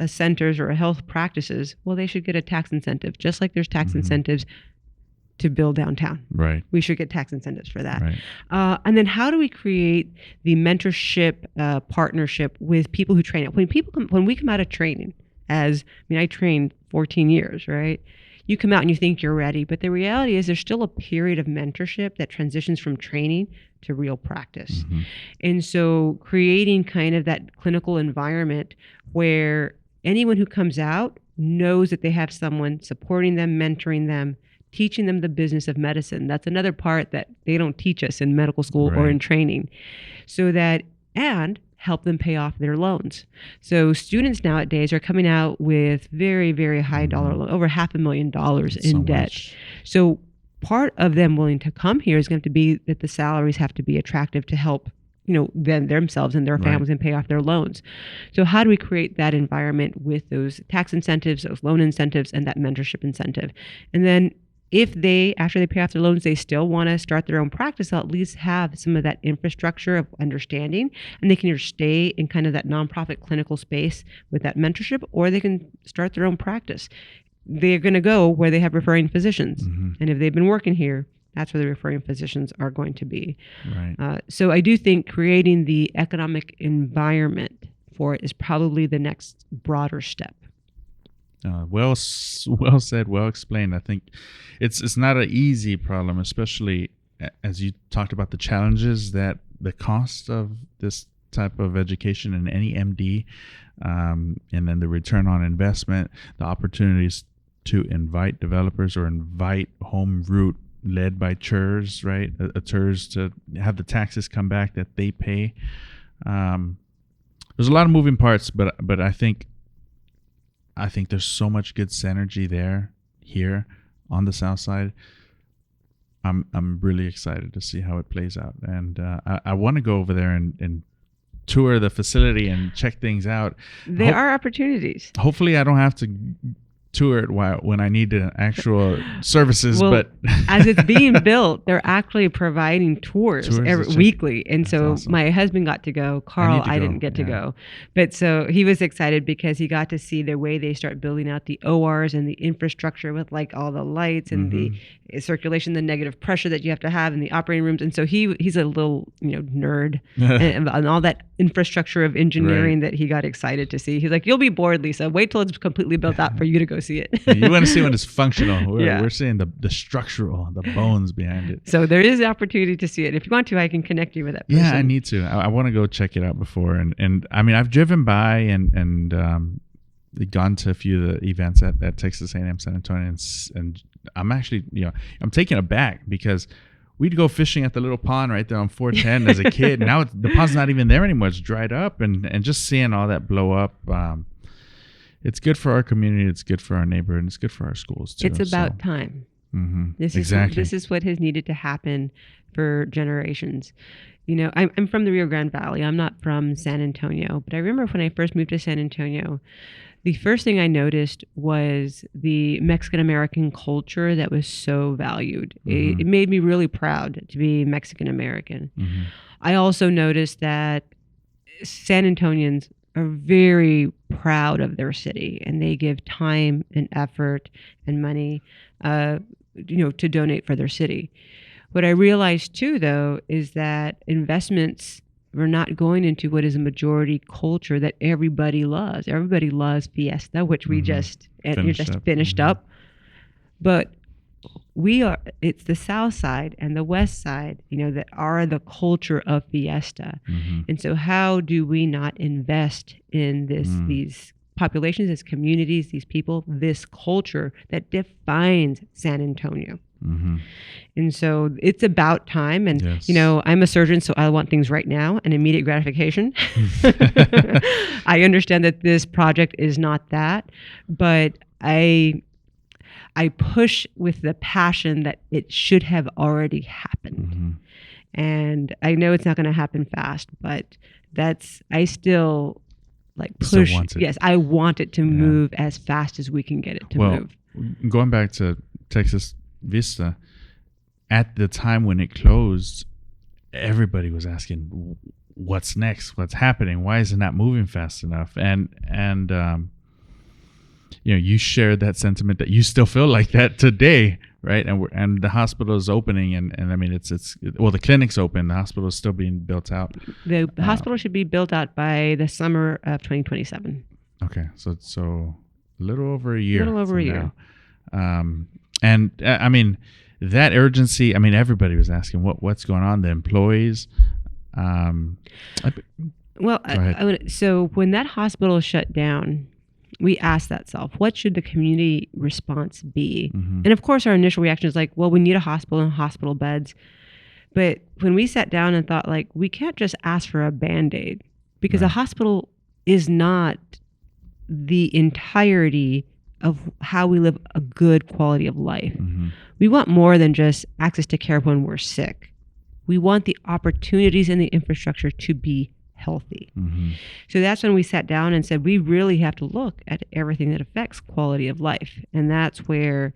centers or health practices, well, they should get a tax incentive, just like there's tax incentives to build downtown. Right. We should get tax incentives for that. Right. And then how do we create the mentorship partnership with people who train? When we come out of training, I trained 14 years, right? You come out and you think you're ready, but the reality is there's still a period of mentorship that transitions from training to real practice. And so creating kind of that clinical environment where anyone who comes out knows that they have someone supporting them, mentoring them, teaching them the business of medicine. That's another part that they don't teach us in medical school or in training. And help them pay off their loans. So students nowadays are coming out with very, very high dollar loans, over $500,000 in debt. Much. So part of them willing to come here is going to be that the salaries have to be attractive to help them themselves and their families and pay off their loans. So how do we create that environment with those tax incentives, those loan incentives, and that mentorship incentive? And then if after they pay off their loans, they still want to start their own practice, they'll at least have some of that infrastructure of understanding, and they can either stay in kind of that nonprofit clinical space with that mentorship, or they can start their own practice. They're going to go where they have referring physicians. And if they've been working here, that's where the referring physicians are going to be. Right. So I do think creating the economic environment for it is probably the next broader step. Well said, well explained. I think it's not an easy problem, especially as you talked about the challenges that the cost of this type of education in any MD, and then the return on investment, the opportunities to invite developers or invite home root led by CHRs, right? A CHRs to have the taxes come back that they pay. There's a lot of moving parts, but I think there's so much good synergy here on the South Side. I'm really excited to see how it plays out, and I want to go over there and tour the facility and check things out. There are opportunities. Hopefully, I don't have to tour it when I need actual services. Well, but as it's being built, they're actually providing tours weekly. And so awesome. My husband got to go. Carl, I didn't get to go. But so he was excited because he got to see the way they start building out the ORs and the infrastructure with like all the lights and the circulation, the negative pressure that you have to have in the operating rooms. And so he's a little, nerd and all that infrastructure of engineering that he got excited to see. He's like, you'll be bored, Lyssa. Wait till it's completely built out for you to go see it. You want to see when it's functional. We're seeing the structural, the bones behind it. So there is opportunity to see it. If you want to, I can connect you with that person. Yeah, I need to. I want to go check it out before. And I mean, I've driven by and gone to a few of the events at Texas A&M San Antonio, and I'm actually, I'm taken aback because we'd go fishing at the little pond right there on 410 as a kid. Now the pond's not even there anymore. It's dried up, and just seeing all that blow up, it's good for our community. It's good for our neighborhood, and it's good for our schools too. It's about time. This is what has needed to happen for generations. I'm from the Rio Grande Valley. I'm not from San Antonio, but I remember when I first moved to San Antonio, the first thing I noticed was the Mexican American culture that was so valued. It made me really proud to be Mexican American. I also noticed that San Antonians are very proud of their city, and they give time and effort and money, to donate for their city. What I realized too, though, is that investments were not going into what is a majority culture that everybody loves. Everybody loves Fiesta, which we just finished up. But it's the South Side and the West Side, that are the culture of Fiesta. And so how do we not invest in these populations, these communities, these people, this culture that defines San Antonio? And so it's about time. And, I'm a surgeon, so I want things right now and immediate gratification. I understand that this project is not that, but I push with the passion that it should have already happened. And I know it's not going to happen fast, but I still push. Still want it. Yes, I want it to move as fast as we can get it to move. Going back to Texas Vista, at the time when it closed, everybody was asking, what's next? What's happening? Why isn't that moving fast enough? And you shared that sentiment that you still feel like that today, right? And the hospital is opening, and I mean it's the clinic's open, the hospital is still being built out. The hospital should be built out by the summer of 2027. Okay, so a little over a year. Now. And I mean that urgency. I mean everybody was asking what's going on. The employees. So when that hospital shut down, we asked that self, what should the community response be? And of course, our initial reaction is we need a hospital and hospital beds. But when we sat down and thought, we can't just ask for a Band-Aid, because a hospital is not the entirety of how we live a good quality of life. We want more than just access to care when we're sick. We want the opportunities and the infrastructure to be healthy. So that's when we sat down and said, we really have to look at everything that affects quality of life. And that's where,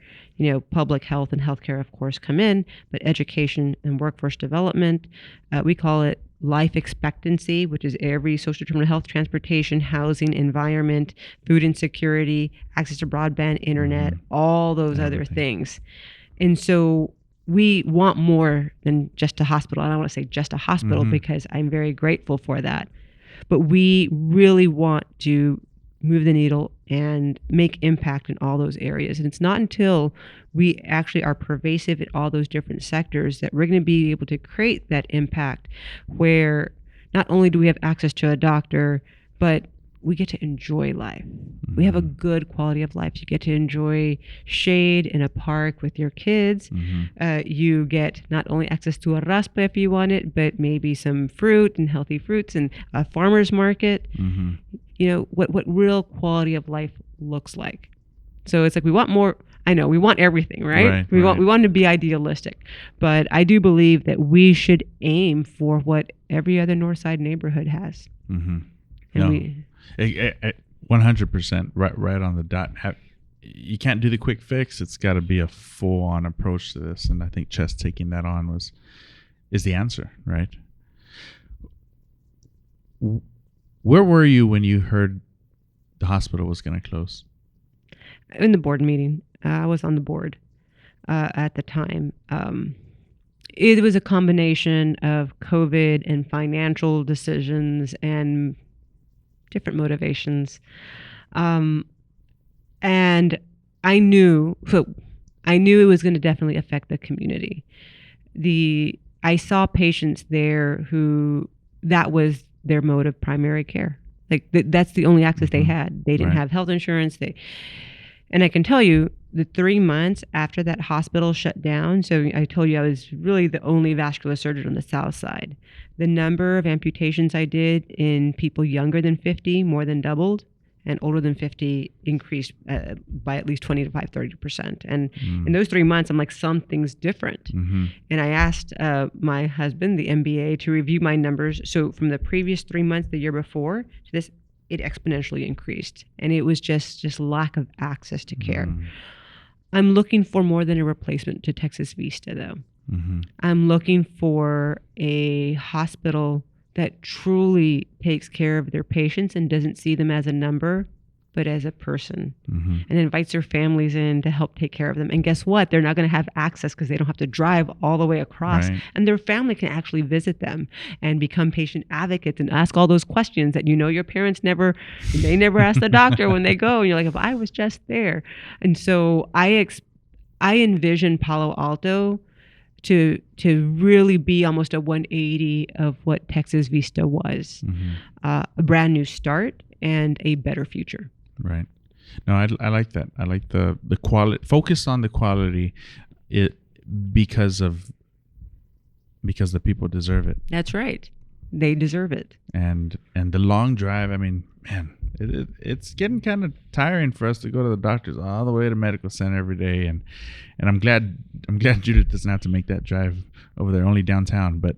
public health and healthcare, of course, come in, but education and workforce development, we call it life expectancy, which is every social determinant of health, transportation, housing, environment, food insecurity, access to broadband, internet, all those other things. And so we want more than just a hospital. I don't want to say just a hospital because I'm very grateful for that. But we really want to move the needle and make impact in all those areas. And it's not until we actually are pervasive in all those different sectors that we're going to be able to create that impact where not only do we have access to a doctor, but we get to enjoy life. We have a good quality of life. You get to enjoy shade in a park with your kids. You get not only access to a raspa if you want it, but maybe some fruit and healthy fruits and a farmer's market. You know, what real quality of life looks like. So it's like we want more. I know we want everything, right? We want to be idealistic, but I do believe that we should aim for what every other Northside neighborhood has. And we 100% right on the dot. You can't do the quick fix. It's got to be a full-on approach to this, and I think Chess taking that on is the answer, right? Where were you when you heard the hospital was going to close? In the board meeting. I was on the board at the time. It was a combination of COVID and financial decisions and different motivations. And I knew it was going to definitely affect the community. I saw patients there who that was their mode of primary care. Like that's the only access they had. They didn't have health insurance. And I can tell you, the 3 months after that hospital shut down, so I told you I was really the only vascular surgeon on the Southside. The number of amputations I did in people younger than 50 more than doubled, and older than 50 increased by at least 30%. And in those 3 months, I'm like, something's different. And I asked my husband, the MBA, to review my numbers. So from the previous 3 months, the year before, to this, it exponentially increased. And it was just lack of access to care. I'm looking for more than a replacement to Texas Vista, though. I'm looking for a hospital that truly takes care of their patients and doesn't see them as a number, but as a person, and invites their families in to help take care of them. And guess what? They're not going to have access because they don't have to drive all the way across. And their family can actually visit them and become patient advocates and ask all those questions that your parents never ask the doctor when they go. And you're like, if I was just there. And so I envision Palo Alto to really be almost a 180 of what Texas Vista was, a brand new start and a better future. Right. No, I like that. I like the quality. Focus on the quality, because the people deserve it. That's right. They deserve it. And the long drive. I mean, man, it's getting kind of tiring for us to go to the doctors all the way to medical center every day. And I'm glad Judith doesn't have to make that drive over there, only downtown. But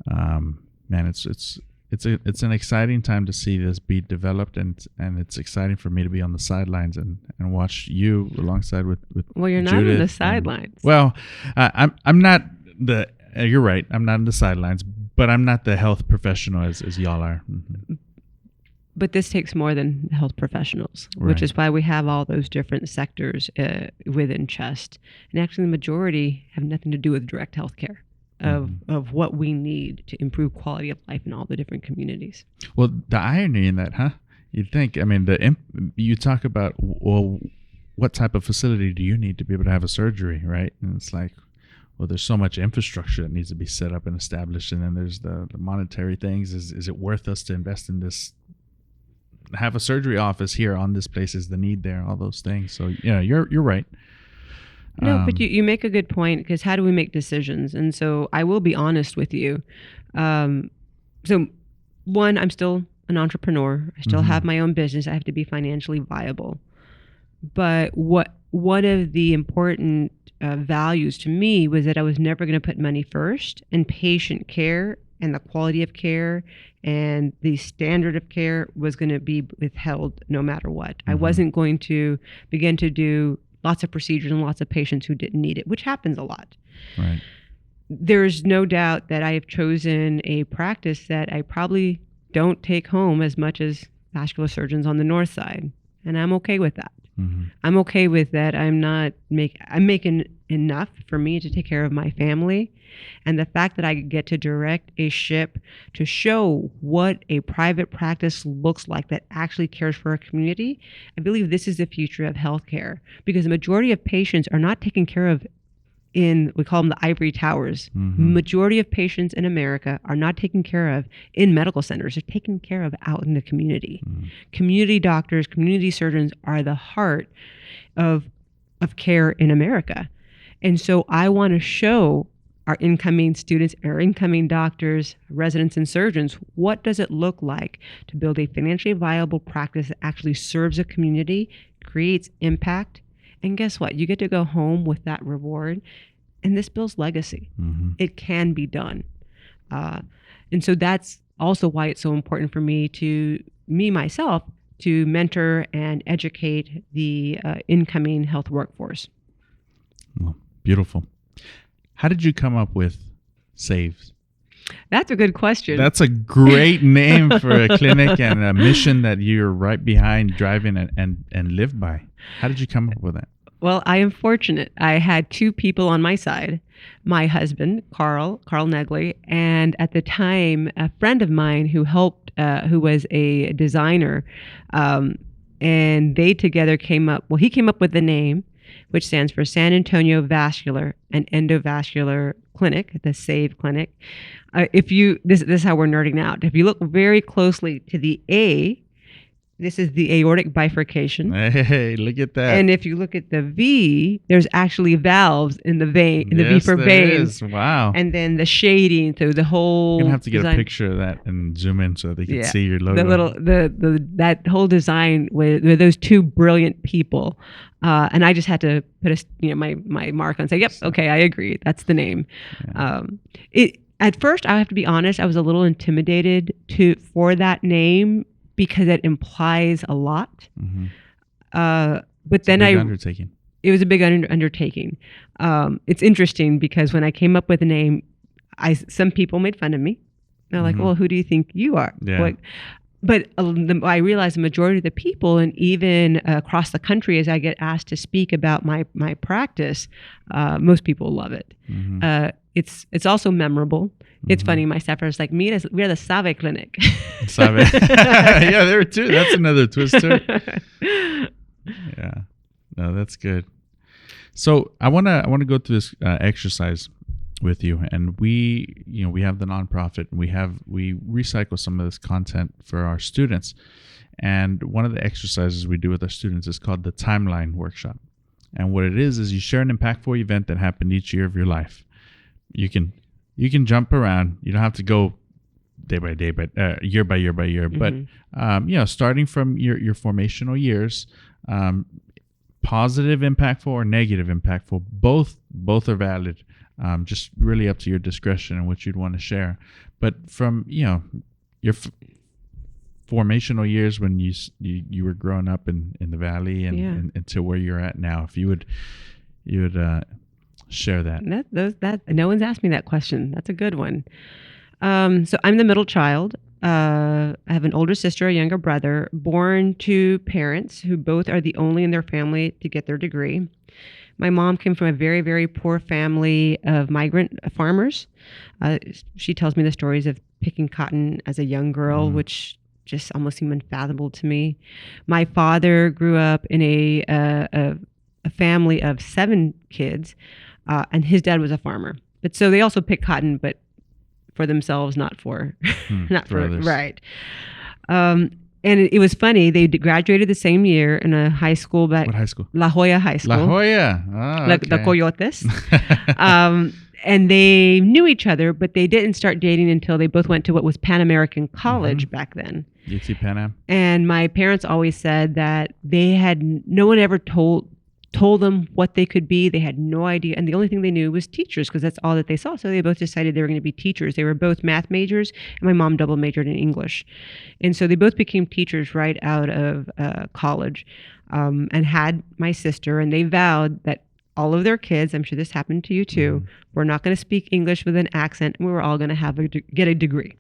man, it's an exciting time to see this be developed, and it's exciting for me to be on the sidelines and watch you alongside with well, you're not Judith on the sidelines. I'm not the. You're right. I'm not on the sidelines, but I'm not the health professional as y'all are. But this takes more than health professionals, which is why we have all those different sectors within CHEST. And actually, the majority have nothing to do with direct health care. Of what we need to improve quality of life in all the different communities. Well, the irony in that, huh? You'd think, I mean, you talk about, well, what type of facility do you need to be able to have a surgery, right? And it's like, well, there's so much infrastructure that needs to be set up and established, and then there's the monetary things. Is it worth us to invest in this? Have a surgery office here on this place? Is the need there? All those things. So, you're right. No, but you make a good point, because how do we make decisions? And so I will be honest with you. So one, I'm still an entrepreneur. I still have my own business. I have to be financially viable. But one of the important values to me was that I was never going to put money first, and patient care and the quality of care and the standard of care was going to be withheld no matter what. I wasn't going to begin to do lots of procedures and lots of patients who didn't need it, which happens a lot. Right. There's no doubt that I have chosen a practice that I probably don't take home as much as vascular surgeons on the north side. And I'm okay with that. I'm okay with that. I'm making enough for me to take care of my family. And the fact that I get to direct a ship to show what a private practice looks like that actually cares for a community, I believe this is the future of healthcare, because the majority of patients are not taken care of we call them the ivory towers. Majority of patients in America are not taken care of in medical centers. They're taken care of out in the community. Community doctors, community surgeons are the heart of care in America. And so I want to show our incoming students, our incoming doctors, residents, and surgeons, what does it look like to build a financially viable practice that actually serves a community, creates impact, and guess what? You get to go home with that reward, and this builds legacy. It can be done. And so that's also why it's so important for myself, to mentor and educate the incoming health workforce. Well, beautiful. How did you come up with SAVES? That's a good question. That's a great name for a clinic and a mission that you're right behind driving and live by. How did you come up with that? Well, I am fortunate. I had two people on my side, my husband, Carl Negley, and at the time, a friend of mine who was a designer, and they together he came up with the name, which stands for San Antonio Vascular and Endovascular Clinic, the SAVE Clinic. This is how we're nerding out. If you look very closely to the A, this is the aortic bifurcation. Hey, look at that. And if you look at the V, there's actually valves in the vein, in the V for veins. Wow. And then the shading, so the whole. You're gonna have to get design. a picture of that and zoom in so they can see your logo. That whole design with those two brilliant people, and I just had to put my mark on, say, yep, okay, I agree, that's the name. Yeah. At first, I have to be honest, I was a little intimidated for that name, because it implies a lot. But then undertaking. It was a big undertaking. It's interesting because when I came up with the name, some people made fun of me. They're like, well, who do you think you are? Yeah. But I realized the majority of the people, and even across the country, as I get asked to speak about my practice, most people love it. It's also memorable. It's funny. My staffer was like, we're the Save Clinic. Save. Yeah, there too. That's another twister. Yeah. No, that's good. So I wanna go through this exercise with you, and we have the nonprofit, and we recycle some of this content for our students. And one of the exercises we do with our students is called the Timeline Workshop. And what it is you share an impactful event that happened each year of your life. You can jump around. You don't have to go day by day, but year by year by year. But starting from your formational years, positive impactful or negative impactful, both are valid. Just really up to your discretion and what you'd want to share. But from your formational years when you were growing up in the valley and until where you're at now, if you would share that. That no one's asked me that question. That's a good one. So I'm the middle child. I have an older sister, a younger brother, born to parents who both are the only in their family to get their degree. My mom came from a very, very poor family of migrant farmers. She tells me the stories of picking cotton as a young girl, which just almost seemed unfathomable to me. My father grew up in a family of 7 kids, and his dad was a farmer. But so they also picked cotton, but for themselves, not for others. Right. And it was funny. They graduated the same year in a high school. What high school? La Jolla High School. La Jolla. Oh, okay. The Coyotes. And they knew each other, but they didn't start dating until they both went to what was Pan American College back then. UT Pan Am. And my parents always said that no one ever told them what they could be. They had no idea. And the only thing they knew was teachers, because that's all that they saw. So they both decided they were going to be teachers. They were both math majors, and my mom double majored in English. And so they both became teachers right out of college, and had my sister, and they vowed that all of their kids, I'm sure this happened to you too, were not going to speak English with an accent, and we were all going to get a degree.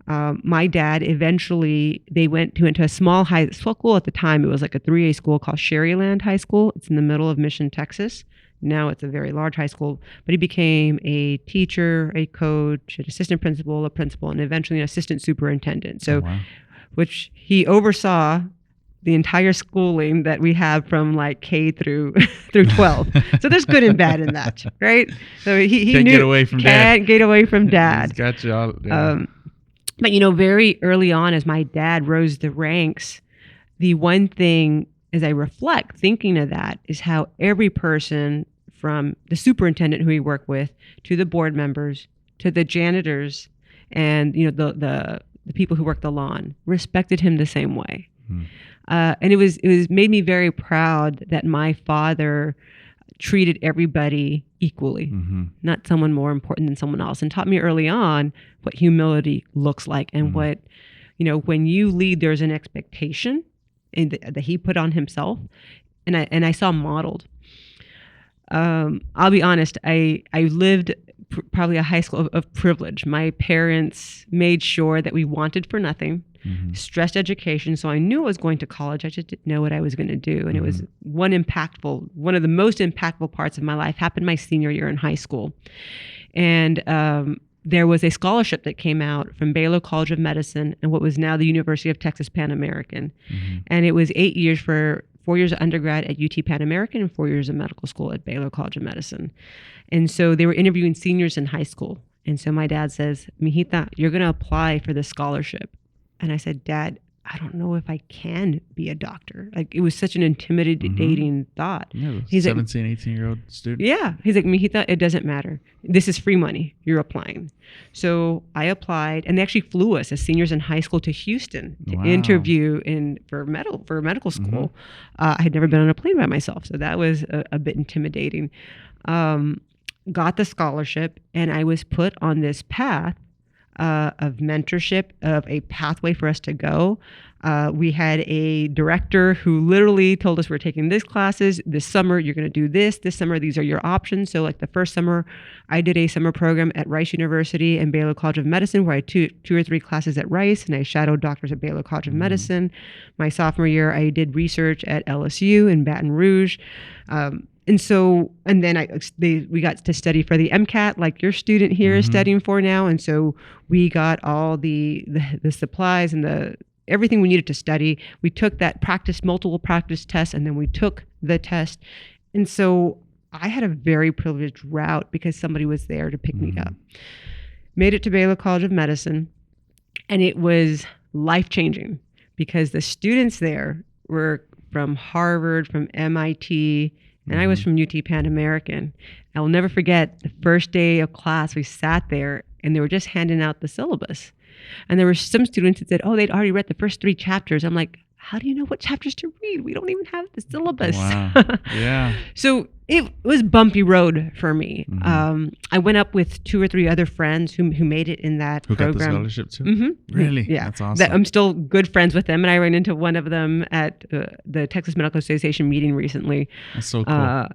My dad eventually, he went to a small high school at the time. It was like a 3A school called Sherryland High School. It's in the middle of Mission, Texas. Now it's a very large high school, but he became a teacher, a coach, an assistant principal, a principal, and eventually an assistant superintendent. So, which he oversaw the entire schooling that we have from like K through 12. So there's good and bad in that, right? So he Can't knew get away from dad. Can't get away from dad. He's got you all. Yeah. But very early on, as my dad rose the ranks, the one thing as I reflect, thinking of that, is how every person, from the superintendent who he worked with, to the board members, to the janitors, and the people who worked the lawn, respected him the same way. And it was made me very proud that my father treated everybody equally, not someone more important than someone else, and taught me early on what humility looks like, and what, when you lead, there's an expectation that he put on himself, and I saw modeled. I'll be honest, I lived probably a high school of privilege. My parents made sure that we wanted for nothing, stressed education. So I knew I was going to college. I just didn't know what I was going to do. And it was one of the most impactful parts of my life happened my senior year in high school. And there was a scholarship that came out from Baylor College of Medicine and what was now the University of Texas Pan American. And it was 8 years for 4 years of undergrad at UT Pan American and 4 years of medical school at Baylor College of Medicine. And so they were interviewing seniors in high school. And so my dad says, "Mijita, you're going to apply for this scholarship." And I said, "Dad, I don't know if I can be a doctor." Like, it was such an intimidating thought. Yeah, He's 17, 18-year-old student. Yeah. He's like, "Mijita, it doesn't matter. This is free money. You're applying." So I applied, and they actually flew us as seniors in high school to Houston to interview for medical school. I had never been on a plane by myself, so that was a bit intimidating. Got the scholarship, and I was put on this path of mentorship, of a pathway for us to go. We had a director who literally told us, "We're taking these classes this summer. You're going to do this summer. These are your options." So like the first summer, I did a summer program at Rice University and Baylor College of Medicine, where I had two or three classes at Rice, and I shadowed doctors at Baylor College of Medicine. My sophomore year, I did research at LSU in Baton Rouge. And then we got to study for the MCAT, like your student here is studying for now. And so we got all the supplies and everything we needed to study. We took that multiple practice tests, and then we took the test. And so I had a very privileged route because somebody was there to pick me up. Made it to Baylor College of Medicine, and it was life-changing because the students there were from Harvard, from MIT, and I was from UT Pan American. I will never forget the first day of class, we sat there and they were just handing out the syllabus. And there were some students that said, "Oh, they'd already read the first 3 chapters." I'm like, "How do you know what chapters to read? We don't even have the syllabus." Wow. Yeah. So it was bumpy road for me. I went up with 2 or 3 other friends who made it in that program. Who got the scholarship too? Really? Yeah. That's awesome. I'm still good friends with them, and I ran into one of them at the Texas Medical Association meeting recently. That's so cool.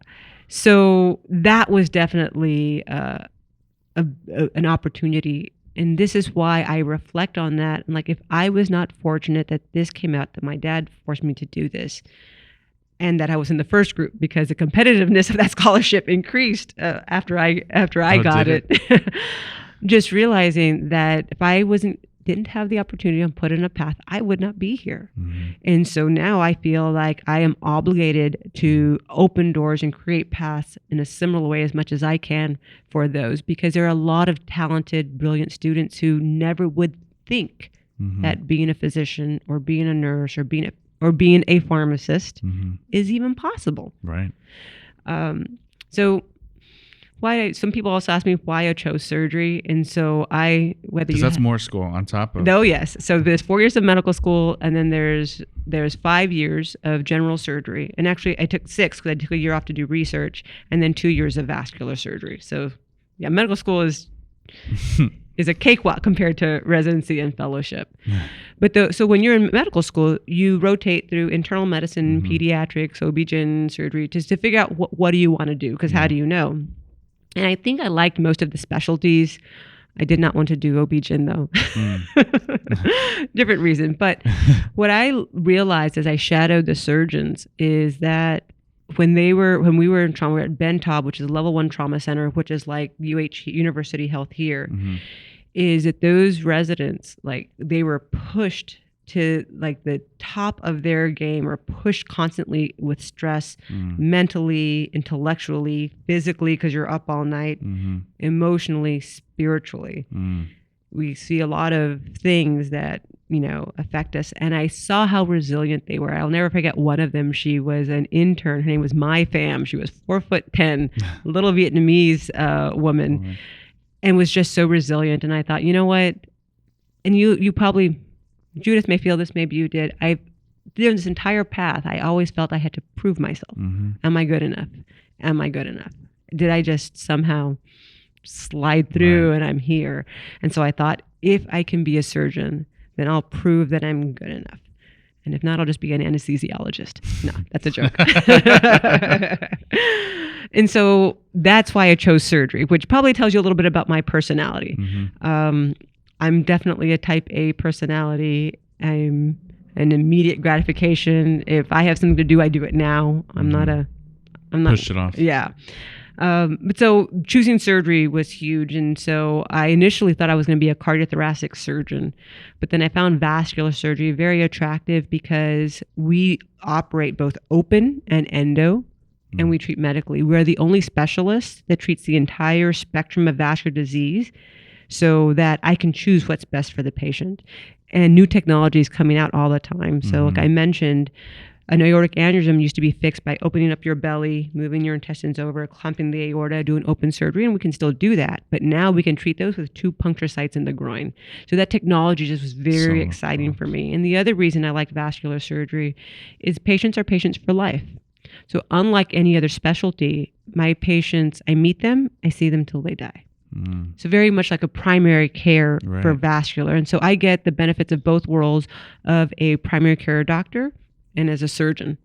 So that was definitely an opportunity. And this is why I reflect on that. And like, if I was not fortunate that this came out, that my dad forced me to do this, and that I was in the first group, because the competitiveness of that scholarship increased after I got it. Just realizing that if I didn't have the opportunity to put in a path, I would not be here. And so now I feel like I am obligated to open doors and create paths in a similar way as much as I can for those, because there are a lot of talented, brilliant students who never would think that being a physician or being a nurse or being a pharmacist is even possible. Right. So some people also ask me why I chose surgery, and so because that's more school on top of. Oh yes, so there's 4 years of medical school, and then there's 5 years of general surgery, and actually I took 6 because I took a year off to do research, and then 2 years of vascular surgery. So yeah, medical school is a cakewalk compared to residency and fellowship. But so when you're in medical school, you rotate through internal medicine, pediatrics, OB-GYN, surgery, just to figure out what do you want to do, because how do you know? And I think I liked most of the specialties. I did not want to do OB-GYN though. Different reason. But what I realized as I shadowed the surgeons is that when we were in trauma, we were at Ben Taub, which is a level 1 trauma center, which is like University Health here, is that those residents, like, they were pushed to like the top of their game or pushed constantly with stress, mentally, intellectually, physically, because you're up all night, emotionally, spiritually. We see a lot of things that, affect us. And I saw how resilient they were. I'll never forget one of them. She was an intern. Her name was Mai Pham. She was 4'10", little Vietnamese woman, and was just so resilient. And I thought, you know what? And you probably, Judith may feel this, maybe you did. During this entire path, I always felt I had to prove myself. Am I good enough? Am I good enough? Did I just somehow slide through and I'm here? And so I thought, if I can be a surgeon, then I'll prove that I'm good enough. And if not, I'll just be an anesthesiologist. No, that's a joke. And so that's why I chose surgery, which probably tells you a little bit about my personality. I'm definitely a type A personality. I'm an immediate gratification. If I have something to do, I do it now. I'm not push it off. Yeah. But so choosing surgery was huge. And so I initially thought I was going to be a cardiothoracic surgeon, but then I found vascular surgery very attractive because we operate both open and endo, and we treat medically. We're the only specialist that treats the entire spectrum of vascular disease, so that I can choose what's best for the patient. And new technology is coming out all the time. So like I mentioned, an aortic aneurysm used to be fixed by opening up your belly, moving your intestines over, clumping the aorta, doing open surgery, and we can still do that. But now we can treat those with 2 puncture sites in the groin. So that technology just was very exciting for me. And the other reason I like vascular surgery is patients are patients for life. So unlike any other specialty, my patients, I meet them, I see them till they die. So very much like a primary care for vascular. And so I get the benefits of both worlds of a primary care doctor and as a surgeon.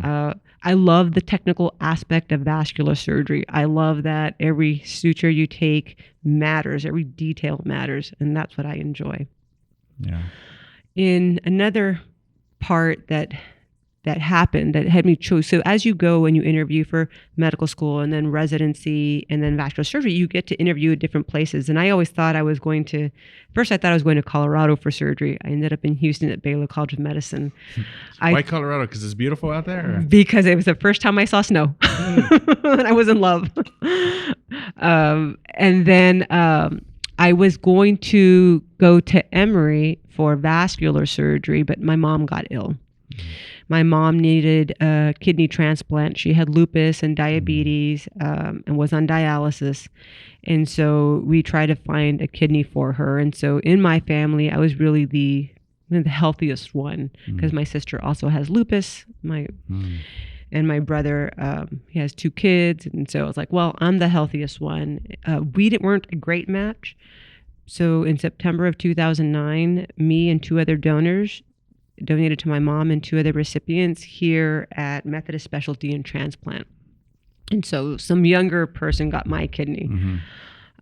I love the technical aspect of vascular surgery. I love that every suture you take matters, every detail matters, and that's what I enjoy. Yeah. In another part that happened that had me choose. So as you go and you interview for medical school and then residency and then vascular surgery, you get to interview at different places. And I always thought I was going to Colorado for surgery. I ended up in Houston at Baylor College of Medicine. Why Colorado? Because it's beautiful out there? Because it was the first time I saw snow. And I was in love. And then I was going to go to Emory for vascular surgery, but my mom got ill. My mom needed a kidney transplant. She had lupus and diabetes and was on dialysis. And so we tried to find a kidney for her. And so in my family, I was really the healthiest one because my sister also has lupus. And my brother, he has 2 kids. And so I was like, well, I'm the healthiest one. We weren't a great match. So in September of 2009, me and 2 other donors donated to my mom and 2 other recipients here at Methodist Specialty and Transplant. And so some younger person got my kidney.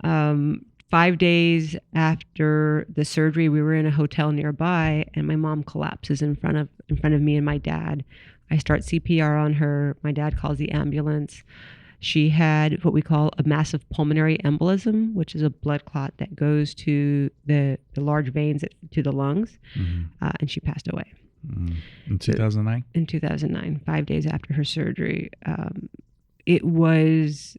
5 days after the surgery, we were in a hotel nearby and my mom collapses in front of me and my dad. I start CPR on her. My dad calls the ambulance. She had what we call a massive pulmonary embolism, which is a blood clot that goes to the large veins to the lungs, and she passed away. In 2009? In 2009, 5 days after her surgery. It was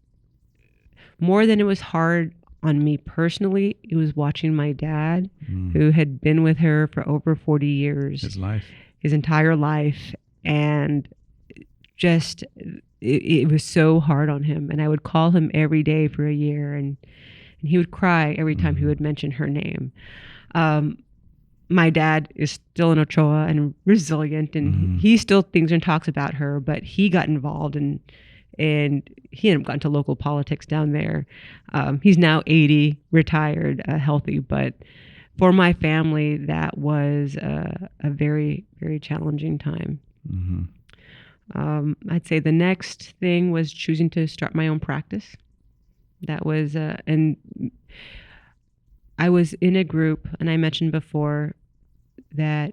more than it was hard on me personally. It was watching my dad, who had been with her for over 40 years. His entire life. And just... It was so hard on him, and I would call him every day for a year, and he would cry every time he would mention her name. My dad is still in Ochoa and resilient, and he still thinks and talks about her, but he got involved, and he ended up going to local politics down there. He's now 80, retired, healthy, but for my family, that was a very, very challenging time. I'd say the next thing was choosing to start my own practice. That was, and I was in a group, and I mentioned before that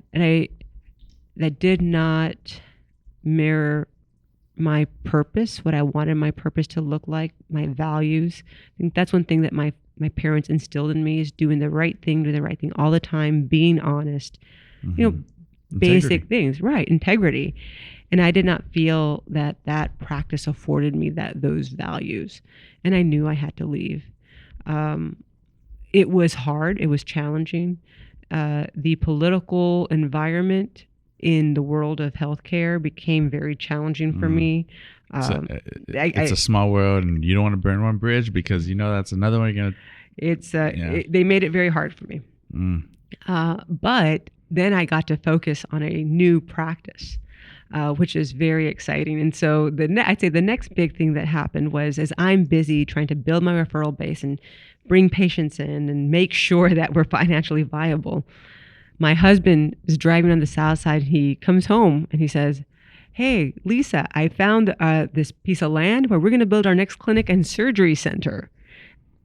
did not mirror my purpose, what I wanted my purpose to look like, my values. I think that's one thing that my parents instilled in me is doing the right thing all the time, being honest, basic things, right? Integrity. And I did not feel that practice afforded me those values. And I knew I had to leave. It was hard. It was challenging. The political environment in the world of healthcare became very challenging for me. It's a small world, and you don't want to burn one bridge because that's another one you're gonna. They made it very hard for me. But then I got to focus on a new practice, which is very exciting. And so I'd say the next big thing that happened was, as I'm busy trying to build my referral base and bring patients in and make sure that we're financially viable, my husband is driving on the Southside. He comes home and he says, "Hey, Lyssa, I found this piece of land where we're going to build our next clinic and surgery center."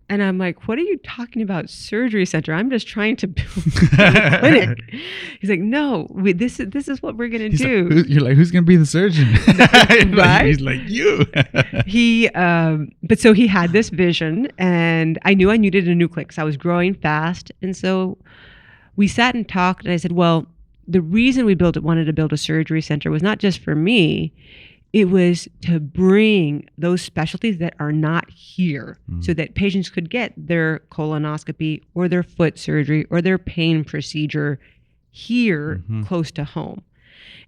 And I'm like, "What are you talking about, surgery center? I'm just trying to build a clinic." He's like, "No, this is what we're going to do." Like, you're like, "Who's going to be the surgeon?" Right? He's like, "You." But so he had this vision, and I knew I needed a new clinic. So I was growing fast. And so we sat and talked, and I said, well, the reason we wanted to build a surgery center was not just for me. It was to bring those specialties that are not here so that patients could get their colonoscopy or their foot surgery or their pain procedure here close to home.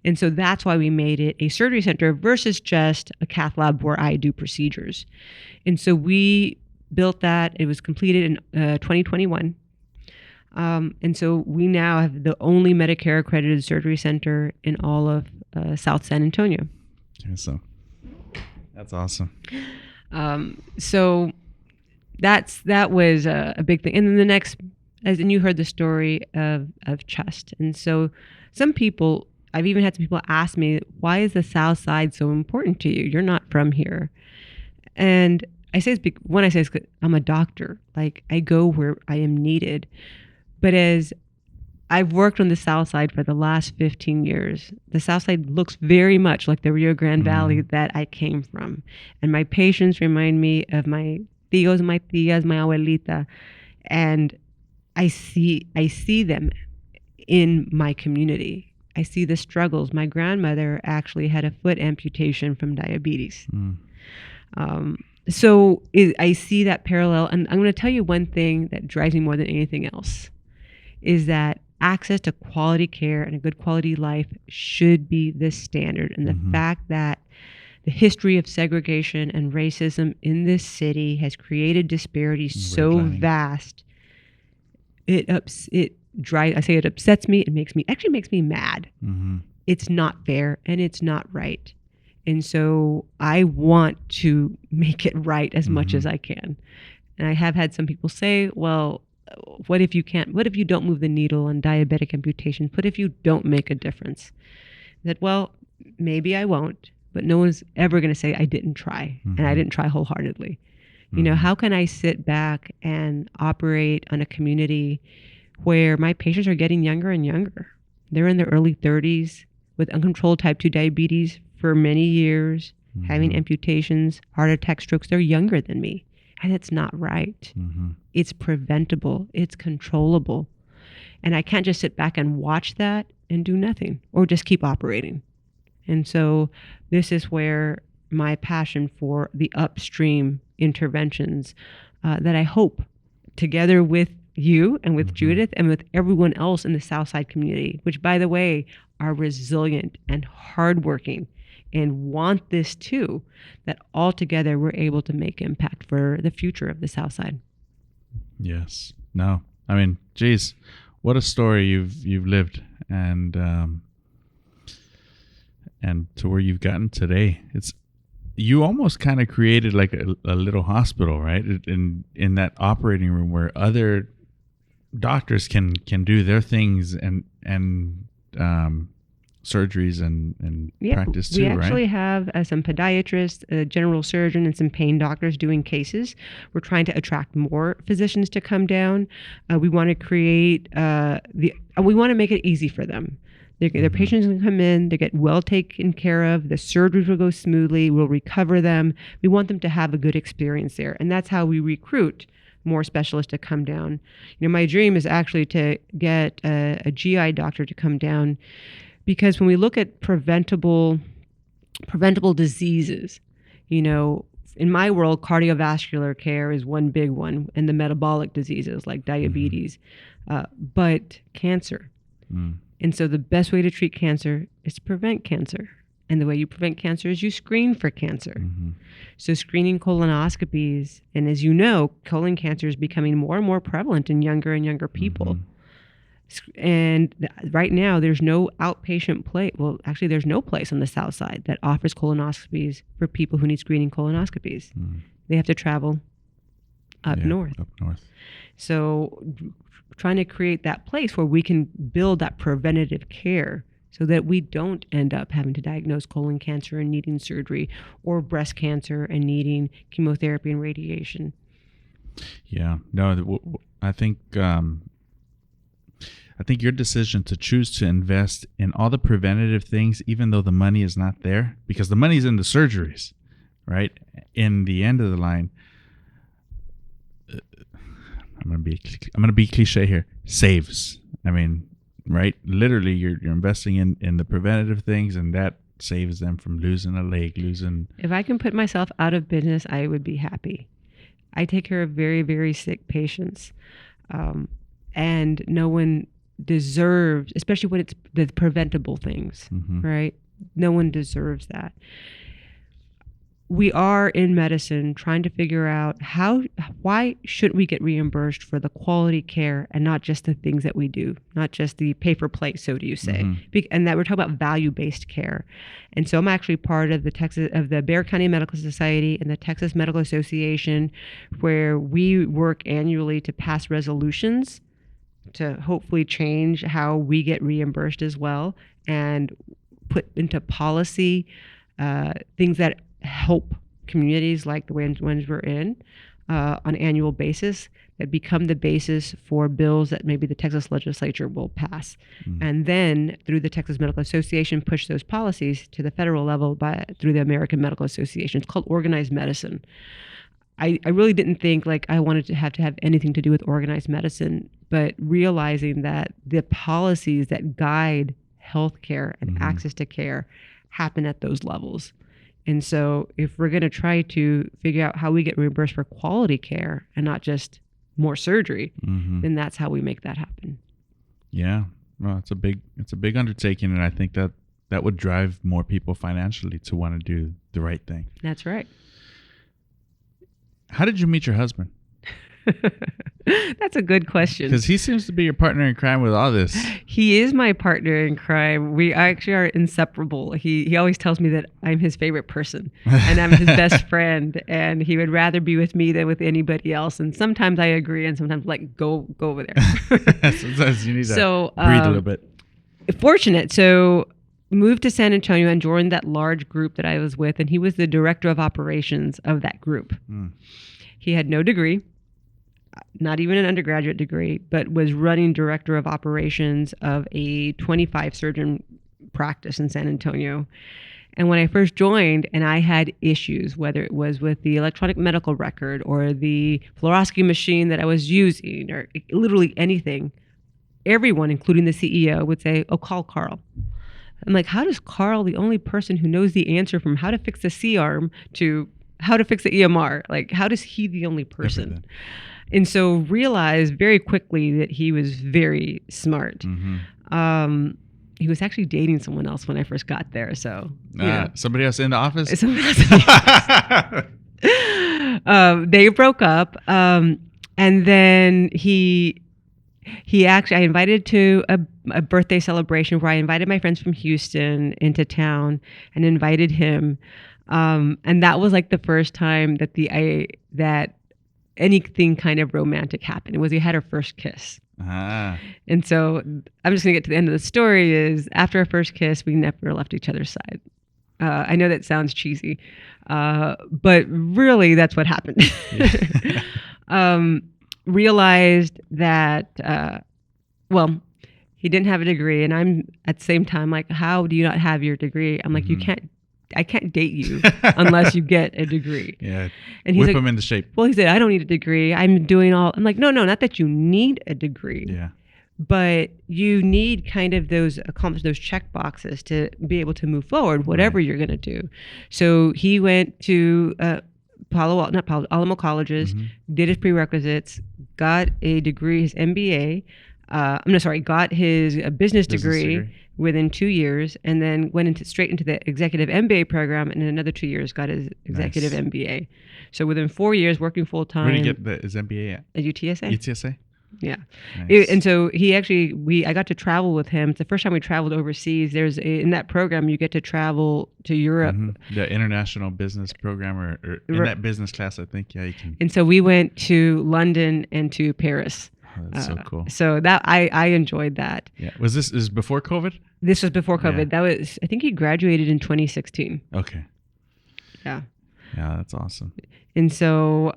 And so that's why we made it a surgery center versus just a cath lab where I do procedures. And so we built that. It was completed in 2021. And so we now have the only Medicare accredited surgery center in all of South San Antonio. So that's awesome. So that was a big thing. And then the next, and you heard the story of trust. And so some people, I've even had some people ask me, why is the South Side so important to you? You're not from here. And I say, it's 'cause I'm a doctor. Like, I go where I am needed. But as I've worked on the South Side for the last 15 years, the South Side looks very much like the Rio Grande Valley that I came from. And my patients remind me of my tíos, my tías, my abuelita. And I see them in my community. I see the struggles. My grandmother actually had a foot amputation from diabetes. So I see that parallel. And I'm going to tell you one thing that drives me more than anything else is that access to quality care and a good quality life should be the standard. And the fact that the history of segregation and racism in this city has created disparities so vast, it upsets me. It makes me mad. It's not fair and it's not right. And so I want to make it right as much as I can. And I have had some people say, well, what if you don't move the needle on diabetic amputations? What if you don't make a difference? That, well, maybe I won't, but no one's ever going to say I didn't try, and I didn't try wholeheartedly. How can I sit back and operate on a community where my patients are getting younger and younger? They're in their early 30s with uncontrolled type 2 diabetes for many years, having amputations, heart attacks, strokes. They're younger than me. And it's not right. It's preventable. It's controllable. And I can't just sit back and watch that and do nothing or just keep operating. And so this is where my passion for the upstream interventions that I hope, together with you and with Judith and with everyone else in the Southside community, which, by the way, are resilient and hardworking and want this too, that all together we're able to make impact for the future of the South Side. Yes. No. I mean, geez, what a story you've lived, and to where you've gotten today. You almost kind of created like a little hospital, right? In that operating room where other doctors can do their things and surgeries and practice too, right? We actually have some podiatrists, a general surgeon, and some pain doctors doing cases. We're trying to attract more physicians to come down. We want to create we want to make it easy for them. Their patients can come in, they get well taken care of, the surgeries will go smoothly, we'll recover them. We want them to have a good experience there. And that's how we recruit more specialists to come down. My dream is actually to get a GI doctor to come down, because when we look at preventable diseases, in my world, cardiovascular care is one big one, and the metabolic diseases like diabetes, but cancer. And so the best way to treat cancer is to prevent cancer. And the way you prevent cancer is you screen for cancer. So screening colonoscopies, and as you know, colon cancer is becoming more and more prevalent in younger and younger people. And right now, there's no outpatient place. Well, actually, there's no place on the Southside that offers colonoscopies for people who need screening colonoscopies. They have to travel up north. So trying to create that place where we can build that preventative care so that we don't end up having to diagnose colon cancer and needing surgery, or breast cancer and needing chemotherapy and radiation. Yeah, no, I think your decision to choose to invest in all the preventative things, even though the money is not there, because the money's in the surgeries, right? In the end of the line, I'm gonna be cliche here. Saves. I mean, right? Literally, you're investing in the preventative things, and that saves them from losing a leg, If I can put myself out of business, I would be happy. I take care of very, very sick patients, and no one deserves, especially when it's the preventable things, right? No one deserves that. We are in medicine trying to figure out why shouldn't we get reimbursed for the quality care and not just the things that we do, not just the pay for play, so do you say? And that we're talking about value-based care. And so I'm actually part of the Baylor County Medical Society and the Texas Medical Association, where we work annually to pass resolutions to hopefully change how we get reimbursed as well, and put into policy things that help communities like the ones we're in on an annual basis, that become the basis for bills that maybe the Texas legislature will pass. And then through the Texas Medical Association, push those policies to the federal level through the American Medical Association. It's called organized medicine. I really didn't think like I wanted to have anything to do with organized medicine, but realizing that the policies that guide healthcare and access to care happen at those levels. And so if we're going to try to figure out how we get reimbursed for quality care and not just more surgery, then that's how we make that happen. Yeah. Well, it's a big undertaking, and I think that would drive more people financially to want to do the right thing. That's right. How did you meet your husband? That's a good question. Because he seems to be your partner in crime with all this. He is my partner in crime. We actually are inseparable. He always tells me that I'm his favorite person and I'm his best friend, and he would rather be with me than with anybody else. And sometimes I agree, and sometimes like go over there. Sometimes you need to breathe a little bit. Fortunate. So moved to San Antonio and joined that large group that I was with, and he was the director of operations of that group. He had no degree, not even an undergraduate degree, but was running director of operations of a 25 surgeon practice in San Antonio. And when I first joined and I had issues, whether it was with the electronic medical record or the fluoroscopy machine that I was using or literally anything, everyone, including the CEO, would say, "Oh, call Carl." I'm like, how does Carl, the only person who knows the answer from how to fix a C-arm to how to fix the EMR, like how does he the only person? Everything. And so realized very quickly that he was very smart. He was actually dating someone else when I first got there. So somebody else in the office? They broke up. And then he actually, I invited to a birthday celebration where I invited my friends from Houston into town and invited him. And that was like the first time that that anything kind of romantic happened. It was we had our first kiss. And so I'm just gonna get to the end of the story is after our first kiss, we never left each other's side. I know that sounds cheesy, but really that's what happened. Realized that, he didn't have a degree, and I'm at the same time like, how do you not have your degree? I'm like, you can't I can't date you unless you get a degree. Yeah. And he's Whip like, him into shape. well, he said, I don't need a degree. I'm like, no, not that you need a degree. Yeah. But you need kind of those check boxes to be able to move forward, whatever you're going to do. So he went to Alamo colleges, did his prerequisites, got a degree, his MBA. Got his business degree within 2 years, and then went straight into the executive MBA program, and in another 2 years got his executive MBA. So within 4 years, working full time. Where did he get his MBA at? At UTSA. UTSA? Yeah. Nice. And so I got to travel with him. It's the first time we traveled overseas. In that program, you get to travel to Europe. The international business program or in that business class, I think. Yeah, you can. And so we went to London and to Paris. Oh, that's so cool. So that I enjoyed that. Yeah. Was this before COVID? This was before COVID. Yeah. That was, I think he graduated in 2016. Okay. Yeah. Yeah, that's awesome. And so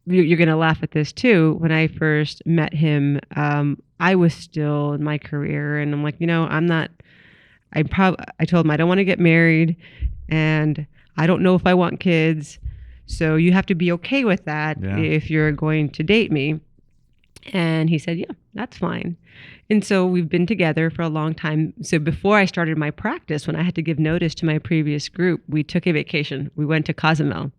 you're going to laugh at this too. When I first met him, I was still in my career, and I'm like, I told him I don't want to get married, and I don't know if I want kids. So you have to be okay with that if you're going to date me. And he said, yeah, that's fine. And so we've been together for a long time. So before I started my practice, when I had to give notice to my previous group, we took a vacation. We went to Cozumel.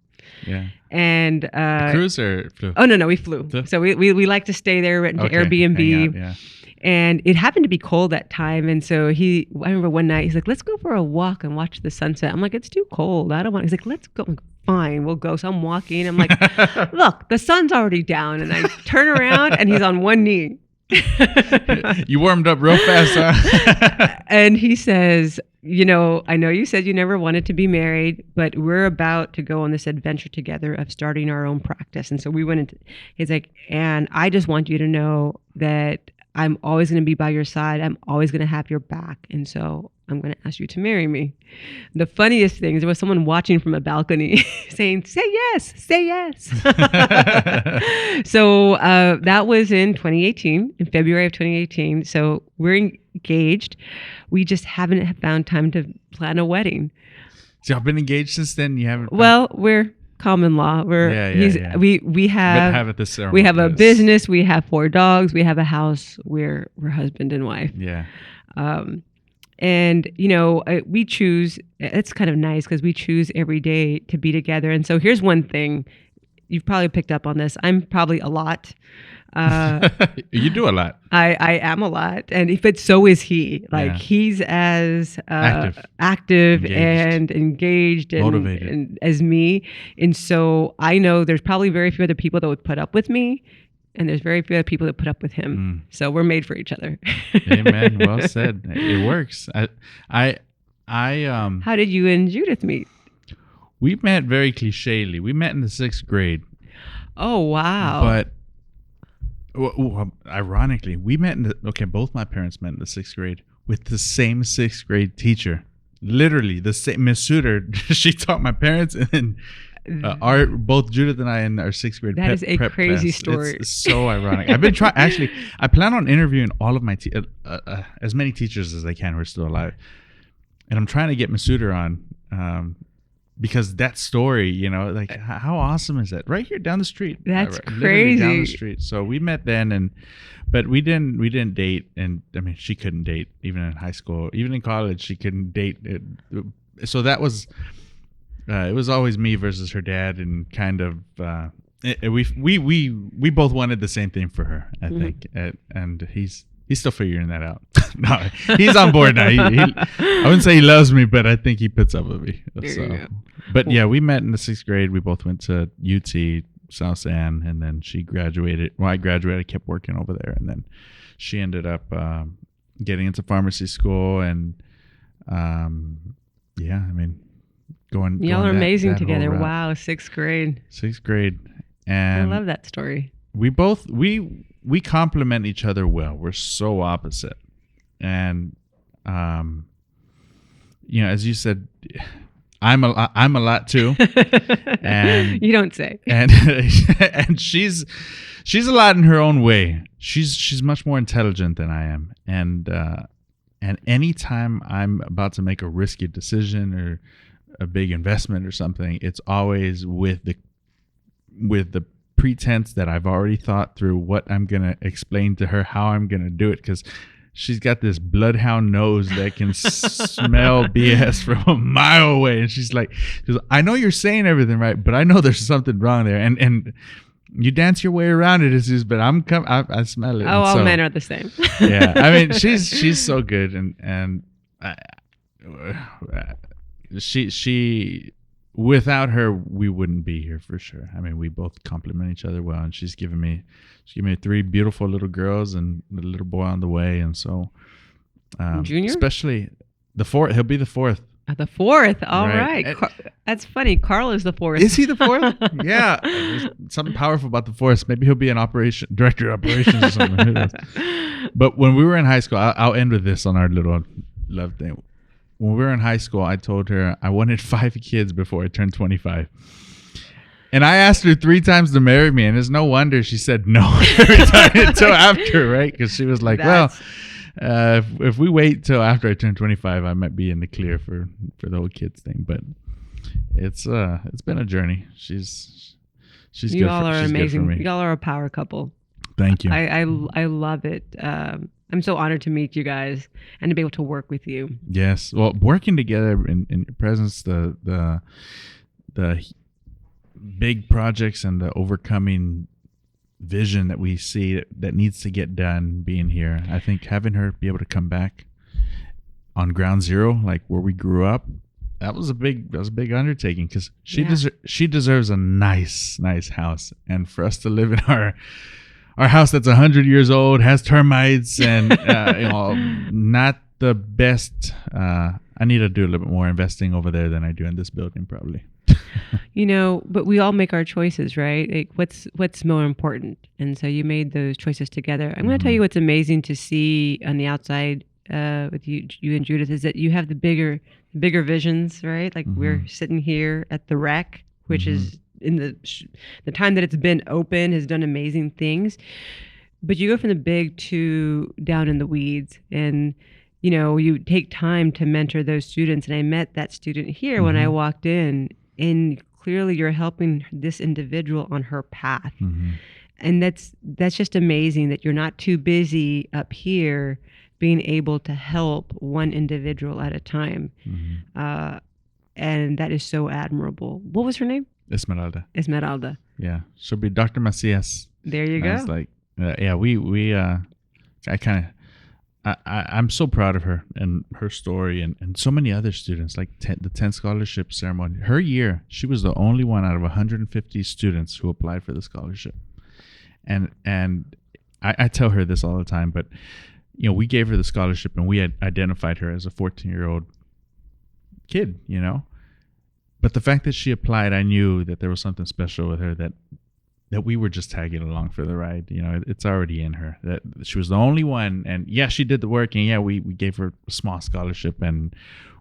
Yeah. And cruise or flew? Oh no, we flew. So we like to stay there, rent an Airbnb. Yeah. And it happened to be cold that time. And so I remember one night he's like, let's go for a walk and watch the sunset. I'm like, it's too cold. I don't want. He's like, let's go. I'm like, fine, we'll go. So I'm walking. I'm like, look, the sun's already down. And I turn around and he's on one knee. You warmed up real fast, huh? And he says, I know you said you never wanted to be married, but we're about to go on this adventure together of starting our own practice. And so we went into, he's like, and I just want you to know that I'm always going to be by your side. I'm always going to have your back. And so I'm going to ask you to marry me. The funniest thing is there was someone watching from a balcony saying, say yes, say yes. So that was in 2018, in February of 2018. So we're engaged. We just haven't found time to plan a wedding. So y'all been engaged since then? You haven't? Well, we're common law. We have a business. We have 4 dogs. We have a house. We're husband and wife. Yeah. And we choose. It's kind of nice because we choose every day to be together. And so here's one thing. You've probably picked up on this. I'm probably a lot. You do a lot. I am a lot, but so is he. He's as active and engaged and motivated and as me. And so I know there's probably very few other people that would put up with me, and there's very few other people that put up with him. So we're made for each other. Amen. Well said. It works. How did you and Judith meet? We met very clichély. We met in the 6th grade. Oh wow! But ironically, we met both my parents met in the 6th grade with the same 6th grade teacher. Literally the same, Miss Suter. She taught my parents, and both Judith and I in our 6th grade. That is a crazy class. story. It's so ironic. I've been trying. Actually, I plan on interviewing all of my as many teachers as I can who are still alive, and I'm trying to get Miss Suter on. Because that story, how awesome is that? Right here down the street. That's literally crazy. Down the street. So we met then, but we didn't date, and I mean she couldn't date even in high school, even in college she couldn't date. So that was, it was always me versus her dad, and kind of we both wanted the same thing for her, I think, and he's still figuring that out. No, he's on board now. I wouldn't say he loves me, but I think he puts up with me. So. But yeah, we met in the 6th grade. We both went to UT, Southside, and then she graduated. Well, I graduated, kept working over there, and then she ended up getting into pharmacy school. And going. Y'all are amazing that together. Wow, 6th grade. 6th grade, and I love that story. We both we complement each other well. We're so opposite, and as you said, I'm a lot too, and you don't say. And and she's a lot in her own way. She's much more intelligent than I am, and And anytime I'm about to make a risky decision or a big investment or something, it's always with the pretense that I've already thought through what I'm going to explain to her, how I'm going to do it, because she's got this bloodhound nose that can smell BS from a mile away. And she's like, I know you're saying everything right, but I know there's something wrong there. And you dance your way around it, but I smell it. Oh, all men are the same. Yeah. I mean, she's so good. And she, without her, we wouldn't be here for sure. I mean, we both complement each other well, and she's given me 3 beautiful little girls and a little boy on the way. And so, Junior, especially the 4th, he'll be the 4th. The 4th. All right. That's funny. Carl is the 4th. Is he the 4th? Yeah. There's something powerful about the 4th. Maybe he'll be an director of operations or something. Who knows? But when we were in high school, I'll end with this on our little love thing. When we were in high school, I told her I wanted 5 kids before I turned 25. And I asked her 3 times to marry me, and it's no wonder she said no every time until after, right? Because she was like, if we wait till after I turn 25, I might be in the clear for the whole kids thing. But it's been a journey. She's you good. All are she's amazing. Good for me. You all are a power couple. Thank you. I love it. I'm so honored to meet you guys and to be able to work with you. Yes. Well, working together in your presence, the big projects and the overcoming vision that we see that needs to get done being here. I think having her be able to come back on ground zero, like where we grew up, that was a big undertaking, because she deserves a nice house, and for us to live in our house that's 100 years old, has termites, and not the best. I need to do a little bit more investing over there than I do in this building, probably. But we all make our choices, right? Like what's more important? And so you made those choices together. I'm going to tell you what's amazing to see on the outside with you and Judith is that you have the bigger visions, right? Like we're sitting here at the rec, which is in the time that it's been open has done amazing things. But you go from the big to down in the weeds, and you take time to mentor those students. And I met that student here when I walked in, and clearly you're helping this individual on her path. And that's just amazing that you're not too busy up here being able to help one individual at a time. And that is so admirable. What was her name? Esmeralda. Yeah. She'll be Dr. Macias. There you go. I was like, I'm so proud of her and her story and so many other students, like the 10 scholarship ceremony. Her year, she was the only one out of 150 students who applied for the scholarship. And I tell her this all the time, but we gave her the scholarship and we had identified her as a 14-year-old kid, But the fact that she applied, I knew that there was something special with her, that we were just tagging along for the ride. It's already in her. That she was the only one, and she did the work, and we gave her a small scholarship, and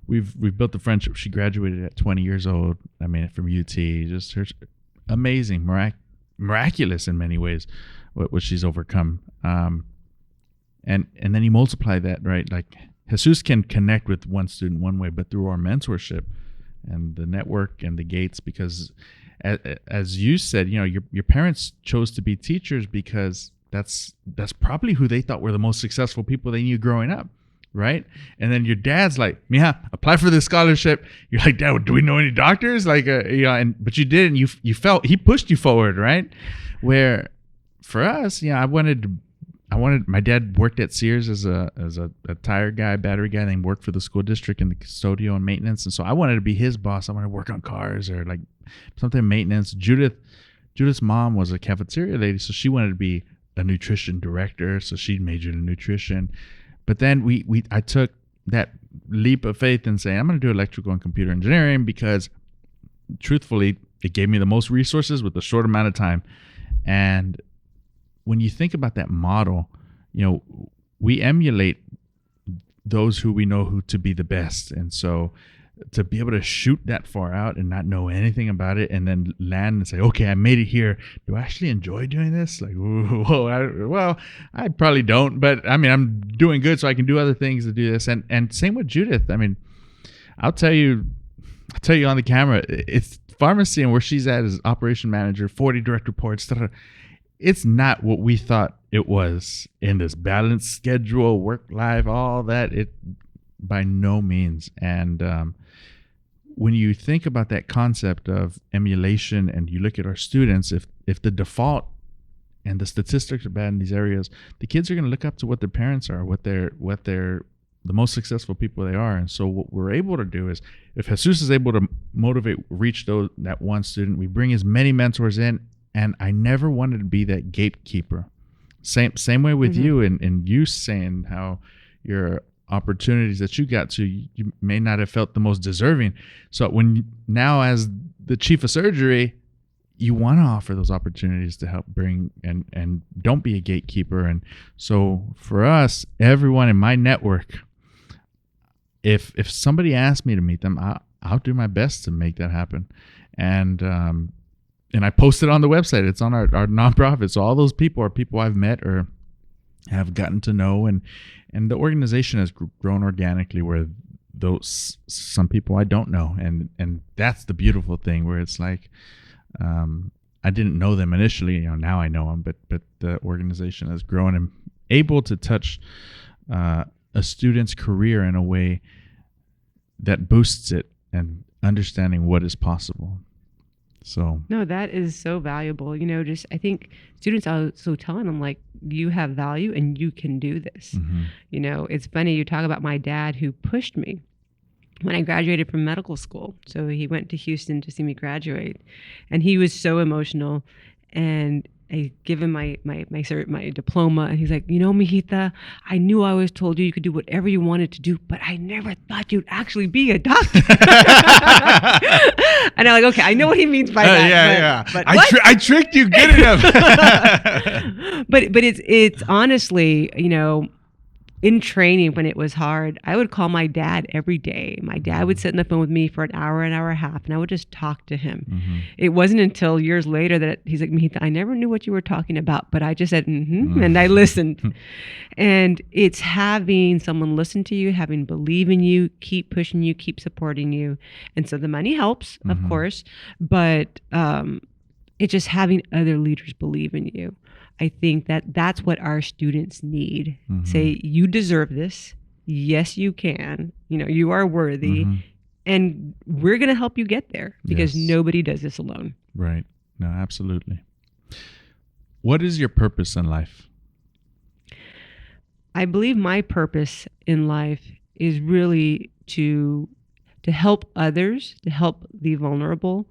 we've built the friendship. She graduated at 20 years old. I mean, from UT. Just her amazing, miraculous in many ways, what she's overcome. And then you multiply that, right? Like Jesus can connect with one student one way, but through our mentorship and the network and the gates, because as you said, your parents chose to be teachers because that's probably who they thought were the most successful people they knew growing up, right? And then your dad's like, "Mija, apply for this scholarship." You're like, "Dad, do we know any doctors?" Like, but you did, and you felt he pushed you forward, right? Where for us, I wanted. My dad worked at Sears as a tire guy, battery guy, then worked for the school district in the custodial and maintenance. And so I wanted to be his boss. I wanted to work on cars or like something maintenance. Judith's mom was a cafeteria lady, so she wanted to be a nutrition director. So she majored in nutrition. But then I took that leap of faith and saying, I'm going to do electrical and computer engineering because truthfully, it gave me the most resources with a short amount of time. And when you think about that model, we emulate those who we know who to be the best. And so to be able to shoot that far out and not know anything about it, and then land and say, okay, I made it here. Do I actually enjoy doing this? Like, I probably don't, but I mean, I'm doing good, so I can do other things to do this. And same with Judith. I mean, I'll tell you on the camera, it's pharmacy, and where she's at is operation manager, 40 direct reports. It's not what we thought it was in this balanced schedule, work life, all that. It by no means. And when you think about that concept of emulation, and you look at our students, if the default and the statistics are bad in these areas, the kids are going to look up to what their parents are, what they're the most successful people they are. And so what we're able to do is, if Jesus is able to reach that one student, we bring as many mentors in. And I never wanted to be that gatekeeper. Same way with you, and you saying how your opportunities that you got to, you may not have felt the most deserving. So now as the chief of surgery, you want to offer those opportunities to help bring and don't be a gatekeeper. And so for us, everyone in my network, if somebody asks me to meet them, I'll do my best to make that happen. And I post it on the website. It's on our nonprofit. So all those people are people I've met or have gotten to know, and the organization has grown organically, where some people I don't know, and that's the beautiful thing, where it's like I didn't know them initially, now I know them, but the organization has grown and able to touch a student's career in a way that boosts it and understanding what is possible. So no, that is so valuable. I think students are also telling them, like, you have value and you can do this. It's funny, you talk about my dad, who pushed me when I graduated from medical school. So he went to Houston to see me graduate, and he was so emotional. And I give him my diploma, and he's like, Mijita, I knew I always told you could do whatever you wanted to do, but I never thought you'd actually be a doctor. And I'm like, okay, I know what he means by that. But I tricked you good enough. but it's honestly, in training, when it was hard, I would call my dad every day. My dad would sit on the phone with me for an hour and a half, and I would just talk to him. It wasn't until years later that he's like, Mijita, I never knew what you were talking about, but I just said, and I listened. And it's having someone listen to you, having believe in you, keep pushing you, keep supporting you. And so the money helps, of course, but it's just having other leaders believe in you. I think that's what our students need. Say, you deserve this. Yes, you can. You are worthy. And we're going to help you get there, because nobody does this alone. Right. No, absolutely. What is your purpose in life? I believe my purpose in life is really to help others, to help the vulnerable.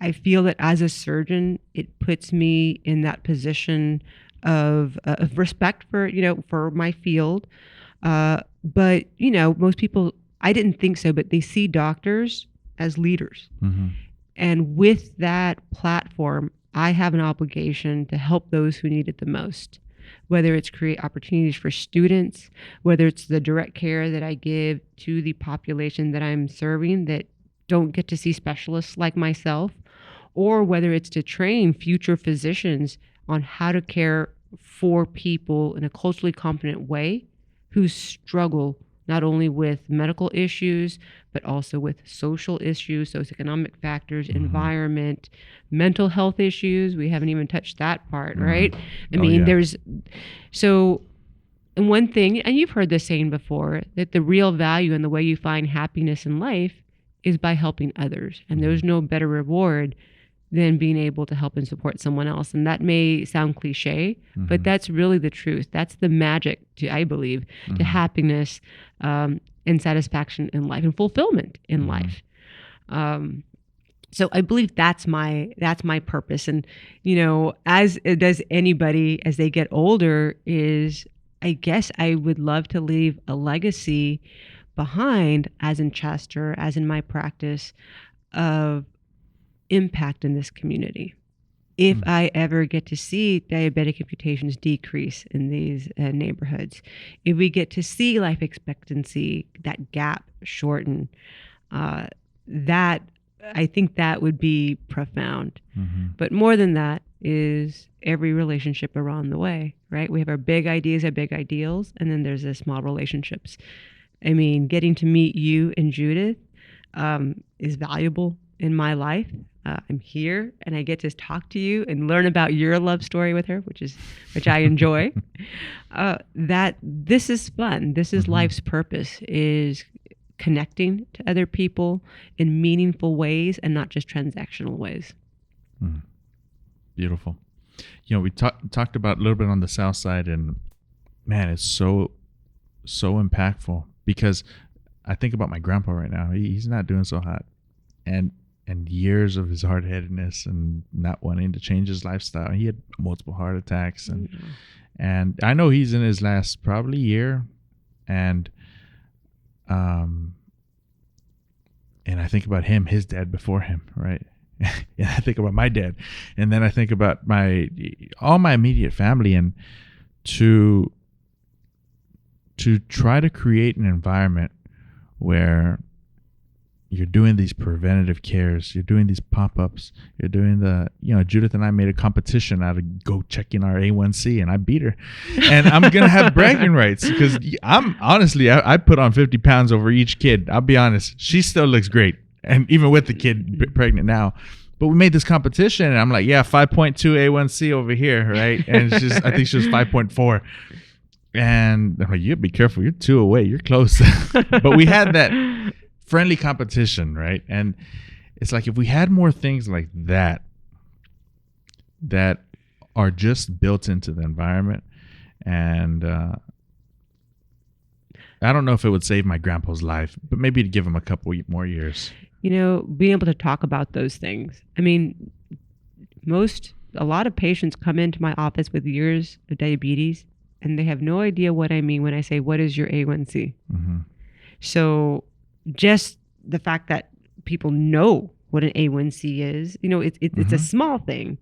I feel that as a surgeon, it puts me in that position of respect for my field. But most people, I didn't think so, but they see doctors as leaders. And with that platform, I have an obligation to help those who need it the most, whether it's create opportunities for students, whether it's the direct care that I give to the population that I'm serving that don't get to see specialists like myself, or whether it's to train future physicians on how to care for people in a culturally competent way who struggle not only with medical issues, but also with social issues, socioeconomic factors, environment, mental health issues. We haven't even touched that part, right? I mean, and one thing, and you've heard this saying before, that the real value and the way you find happiness in life is by helping others. And there's no better reward than being able to help and support someone else. And that may sound cliche, but that's really the truth. That's the magic, I believe, to happiness and satisfaction in life and fulfillment in life. So I believe that's my purpose. And, as does anybody as they get older, is I guess I would love to leave a legacy behind, as in Chester, as in my practice, of impact in this community. if I ever get to see diabetic amputations decrease in these neighborhoods, if we get to see life expectancy, that gap shorten, that I think that would be profound. But more than that is every relationship around the way, right? We have our big ideas, our big ideals, and then there's the small relationships. I mean, getting to meet you and Judith is valuable in my life. I'm here and I get to talk to you and learn about your love story with her, which I enjoy. That this is fun. This is life's purpose, is connecting to other people in meaningful ways and not just transactional ways. Beautiful. You know, we talked about a little bit on the Southside, and man, it's so impactful, because I think about my grandpa right now. He's not doing so hot, and years of his hard-headedness and not wanting to change his lifestyle. He had multiple heart attacks, and I know he's in his last probably year, and I think about him, his dad before him, right? And I think about my dad, and then I think about all my immediate family, and to try to create an environment where you're doing these preventative cares, you're doing these pop-ups, you're doing Judith and I made a competition out of go checking our A1C, and I beat her, and I'm gonna have bragging rights, because I'm honestly, I put on 50 pounds over each kid. I'll be honest, she still looks great, and even with the kid pregnant now. But we made this competition, and I'm like, yeah, 5.2 A1C over here, right? And I think she was 5.4. And I'm like, you be careful, you're 2 away, you're close. But we had that friendly competition, right? And it's like, if we had more things like that are just built into the environment, and I don't know if it would save my grandpa's life, but maybe it'd give him a couple more years. You know, being able to talk about those things. I mean, a lot of patients come into my office with years of diabetes, and they have no idea what I mean when I say, what is your A1C? So just the fact that people know what an A1C is, it's a small thing,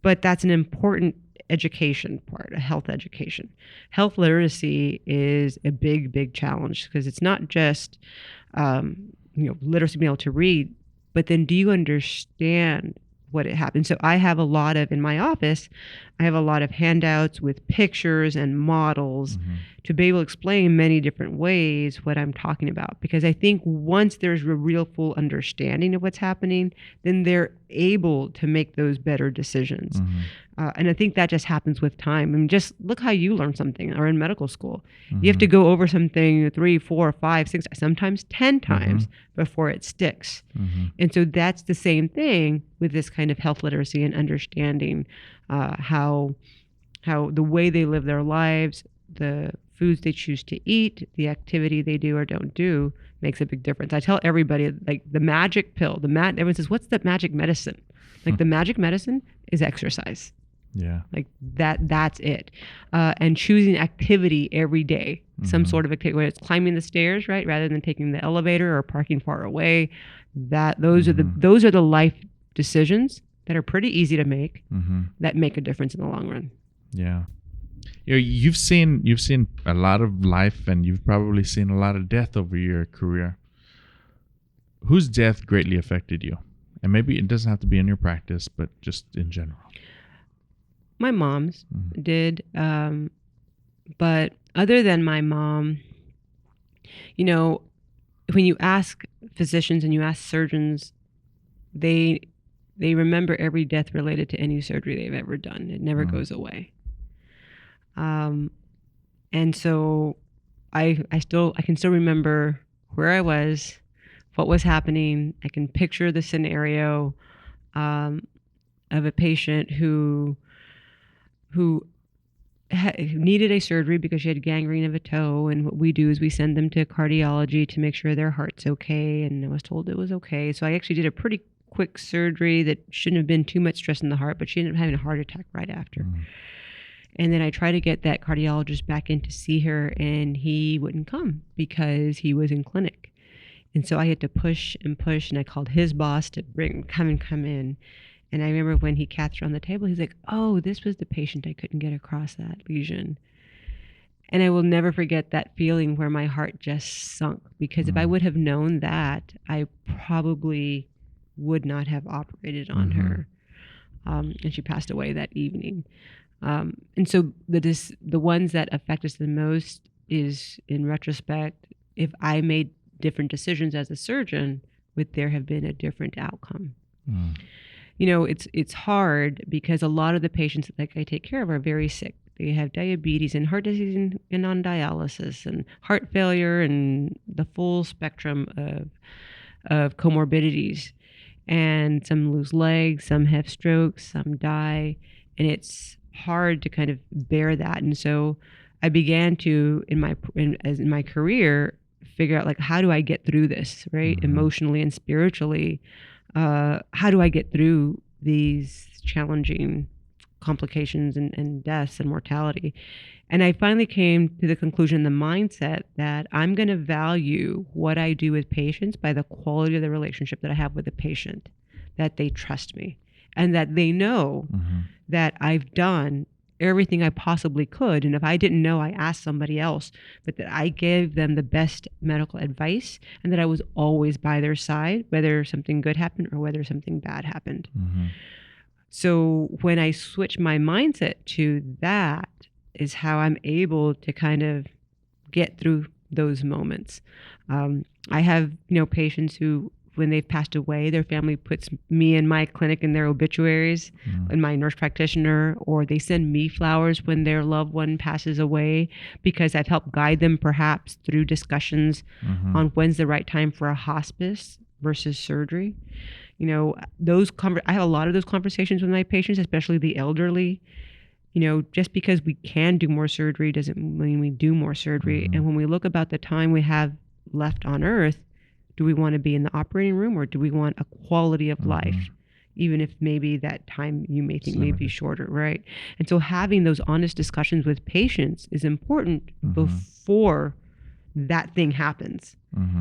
but that's an important education part, a health education. Health literacy is a big, big challenge, because it's not just, literacy, being able to read, but then do you understand what it happens? So I have in my office, I have a lot of handouts with pictures and models to be able to explain many different ways what I'm talking about. Because I think once there's a real full understanding of what's happening, then they're able to make those better decisions. And I think that just happens with time. I mean, just look how you learn something, or in medical school. You have to go over something 3, 4, 5, 6, sometimes 10 times before it sticks. And so that's the same thing with this kind of health literacy and understanding how the way they live their lives, the foods they choose to eat, the activity they do or don't do makes a big difference. I tell everybody, like, the magic pill, everyone says, what's the magic medicine? Like, the magic medicine is exercise. Yeah. Like that's it. And choosing activity every day, some sort of activity, whether it's climbing the stairs, right, rather than taking the elevator or parking far away. Those are the life decisions that are pretty easy to make, that make a difference in the long run. Yeah. You've seen a lot of life, and you've probably seen a lot of death over your career. Whose death greatly affected you? And maybe it doesn't have to be in your practice, but just in general. My mom's did, but other than my mom, when you ask physicians and you ask surgeons, they remember every death related to any surgery they've ever done. It never goes away. And so I can still remember where I was, what was happening. I can picture the scenario of a patient who needed a surgery because she had gangrene of a toe, and what we do is we send them to cardiology to make sure their heart's okay, and I was told it was okay. So I actually did a pretty quick surgery that shouldn't have been too much stress in the heart, but she ended up having a heart attack right after. And then I tried to get that cardiologist back in to see her, and he wouldn't come because he was in clinic. And so I had to push and push, and I called his boss to come in. And I remember when he cathetered on the table, he's like, oh, this was the patient I couldn't get across that lesion. And I will never forget that feeling where my heart just sunk, because if I would have known that, I probably would not have operated on her. And she passed away that evening. And so the ones that affect us the most is, in retrospect, if I made different decisions as a surgeon, would there have been a different outcome? You know, it's hard because a lot of the patients that I take care of are very sick. They have diabetes and heart disease and on dialysis and heart failure and the full spectrum of comorbidities. And some lose legs, some have strokes, some die. And it's hard to kind of bear that. And so I began to, in my career, figure out, like, how do I get through this, right? Emotionally and spiritually. How do I get through these challenging complications and deaths and mortality? And I finally came to the conclusion, the mindset, that I'm going to value what I do with patients by the quality of the relationship that I have with the patient, that they trust me and that they know that I've done everything I possibly could. And if I didn't know, I asked somebody else, but that I gave them the best medical advice and that I was always by their side, whether something good happened or whether something bad happened. So when I switch my mindset to that is how I'm able to kind of get through those moments. I have, patients who, when they've passed away, their family puts me in my clinic in their obituaries, and my nurse practitioner, or they send me flowers when their loved one passes away, because I've helped guide them perhaps through discussions on when's the right time for a hospice versus surgery. I have a lot of those conversations with my patients, especially the elderly. Just because we can do more surgery doesn't mean we do more surgery. And when we look about the time we have left on earth, do we want to be in the operating room, or do we want a quality of life, even if maybe that time you may think may be shorter, right? And so having those honest discussions with patients is important before that thing happens,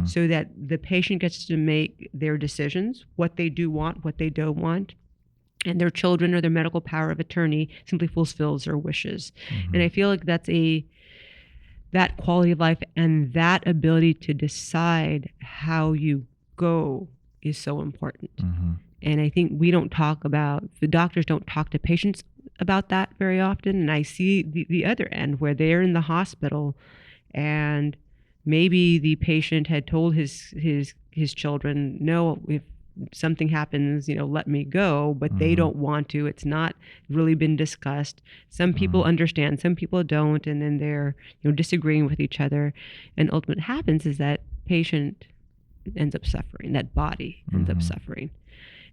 so that the patient gets to make their decisions, what they do want, what they don't want, and their children or their medical power of attorney simply fulfills their wishes. And I feel like that quality of life and that ability to decide how you go is so important. And I think the doctors don't talk to patients about that very often. And I see the other end, where they're in the hospital and maybe the patient had told his children, no, if something happens, let me go, but they don't want to. It's not really been discussed. Some people understand, some people don't, and then they're disagreeing with each other. And ultimately what happens is that patient ends up suffering, that body ends up suffering.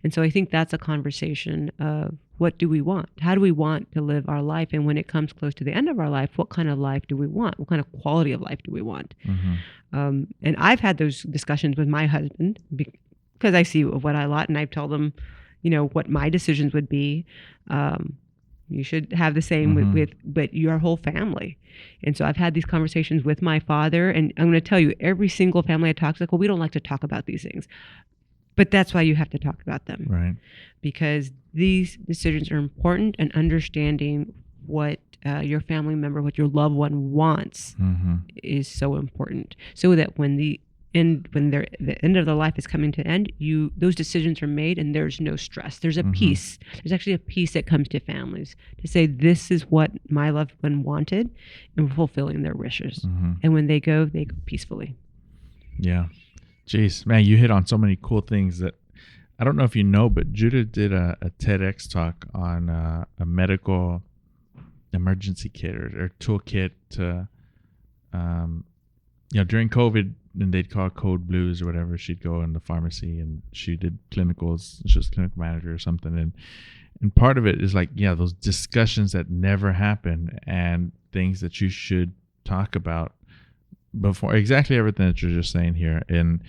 And so I think that's a conversation of, what do we want? How do we want to live our life? And when it comes close to the end of our life, what kind of life do we want? What kind of quality of life do we want? And I've had those discussions with my husband, because I see what I want, and I've told them, what my decisions would be. You should have the same but your whole family. And so I've had these conversations with my father, and I'm going to tell you, every single family I talk to, well, we don't like to talk about these things. But that's why you have to talk about them. Right. Because these decisions are important, and understanding what your family member, what your loved one wants is so important. So that when the end of their life is coming to an end, those decisions are made and there's no stress. There's a peace. There's actually a peace that comes to families to say, this is what my loved one wanted, and we're fulfilling their wishes. And when they go peacefully. Yeah. Jeez, man, you hit on so many cool things that I don't know if you know, but Judah did a TEDx talk on a medical emergency kit or toolkit to, during COVID, and they'd call it code blues or whatever. She'd go in the pharmacy and she did clinicals. She was clinical manager or something. And part of it is like, those discussions that never happen and things that you should talk about before, exactly everything that you're just saying here, and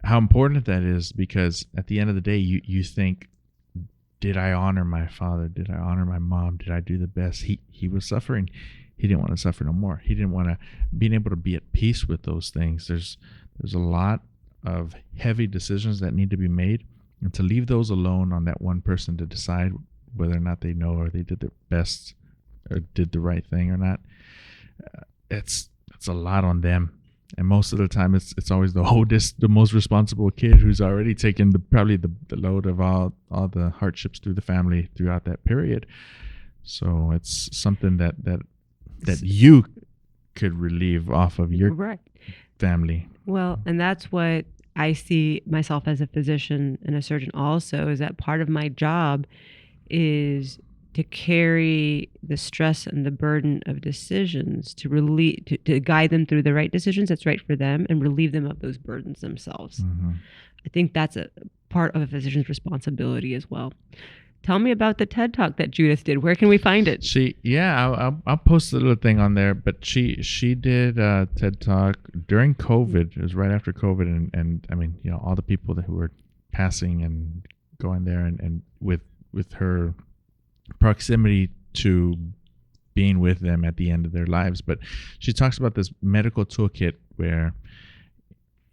how important that is, because at the end of the day, you think, did I honor my father? Did I honor my mom? Did I do the best? He was suffering. He didn't want to suffer no more. He didn't want to, being able to be at peace with those things. There's a lot of heavy decisions that need to be made, And to leave those alone on that one person to decide whether or not they know or they did their best or did the right thing or not, it's a lot on them. And most of the time, it's always the oldest, the most responsible kid who's already taken probably the load of all the hardships through the family throughout that period. So it's something that you could relieve off of your family. Well, and that's what I see myself as a physician and a surgeon also, is that part of my job is to carry the stress and the burden of decisions, to guide them through the right decisions that's right for them and relieve them of those burdens themselves. Mm-hmm. I think that's a part of a physician's responsibility as well. Tell me about the TED Talk that Judith did. Where can we find it? I'll post a little thing on there, but she did a TED Talk during COVID. It was right after COVID, and I mean, all the people who were passing and going there, and with her proximity to being with them at the end of their lives. But she talks about this medical toolkit where,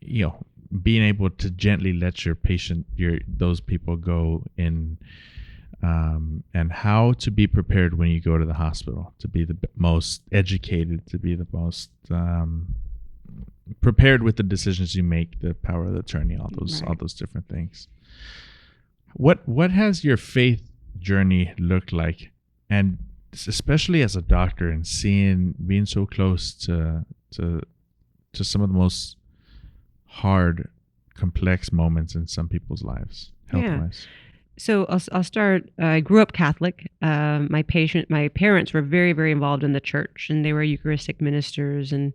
being able to gently let your patient, those people go in, and how to be prepared when you go to the hospital, to be the most educated, to be the most prepared with the decisions you make, the power of attorney, all those different things. What has your faith journey looked like, and especially as a doctor and being so close to some of the most hard, complex moments in some people's lives, health-wise? So I'll start. I grew up Catholic. My parents were very, very involved in the church, and they were Eucharistic ministers, and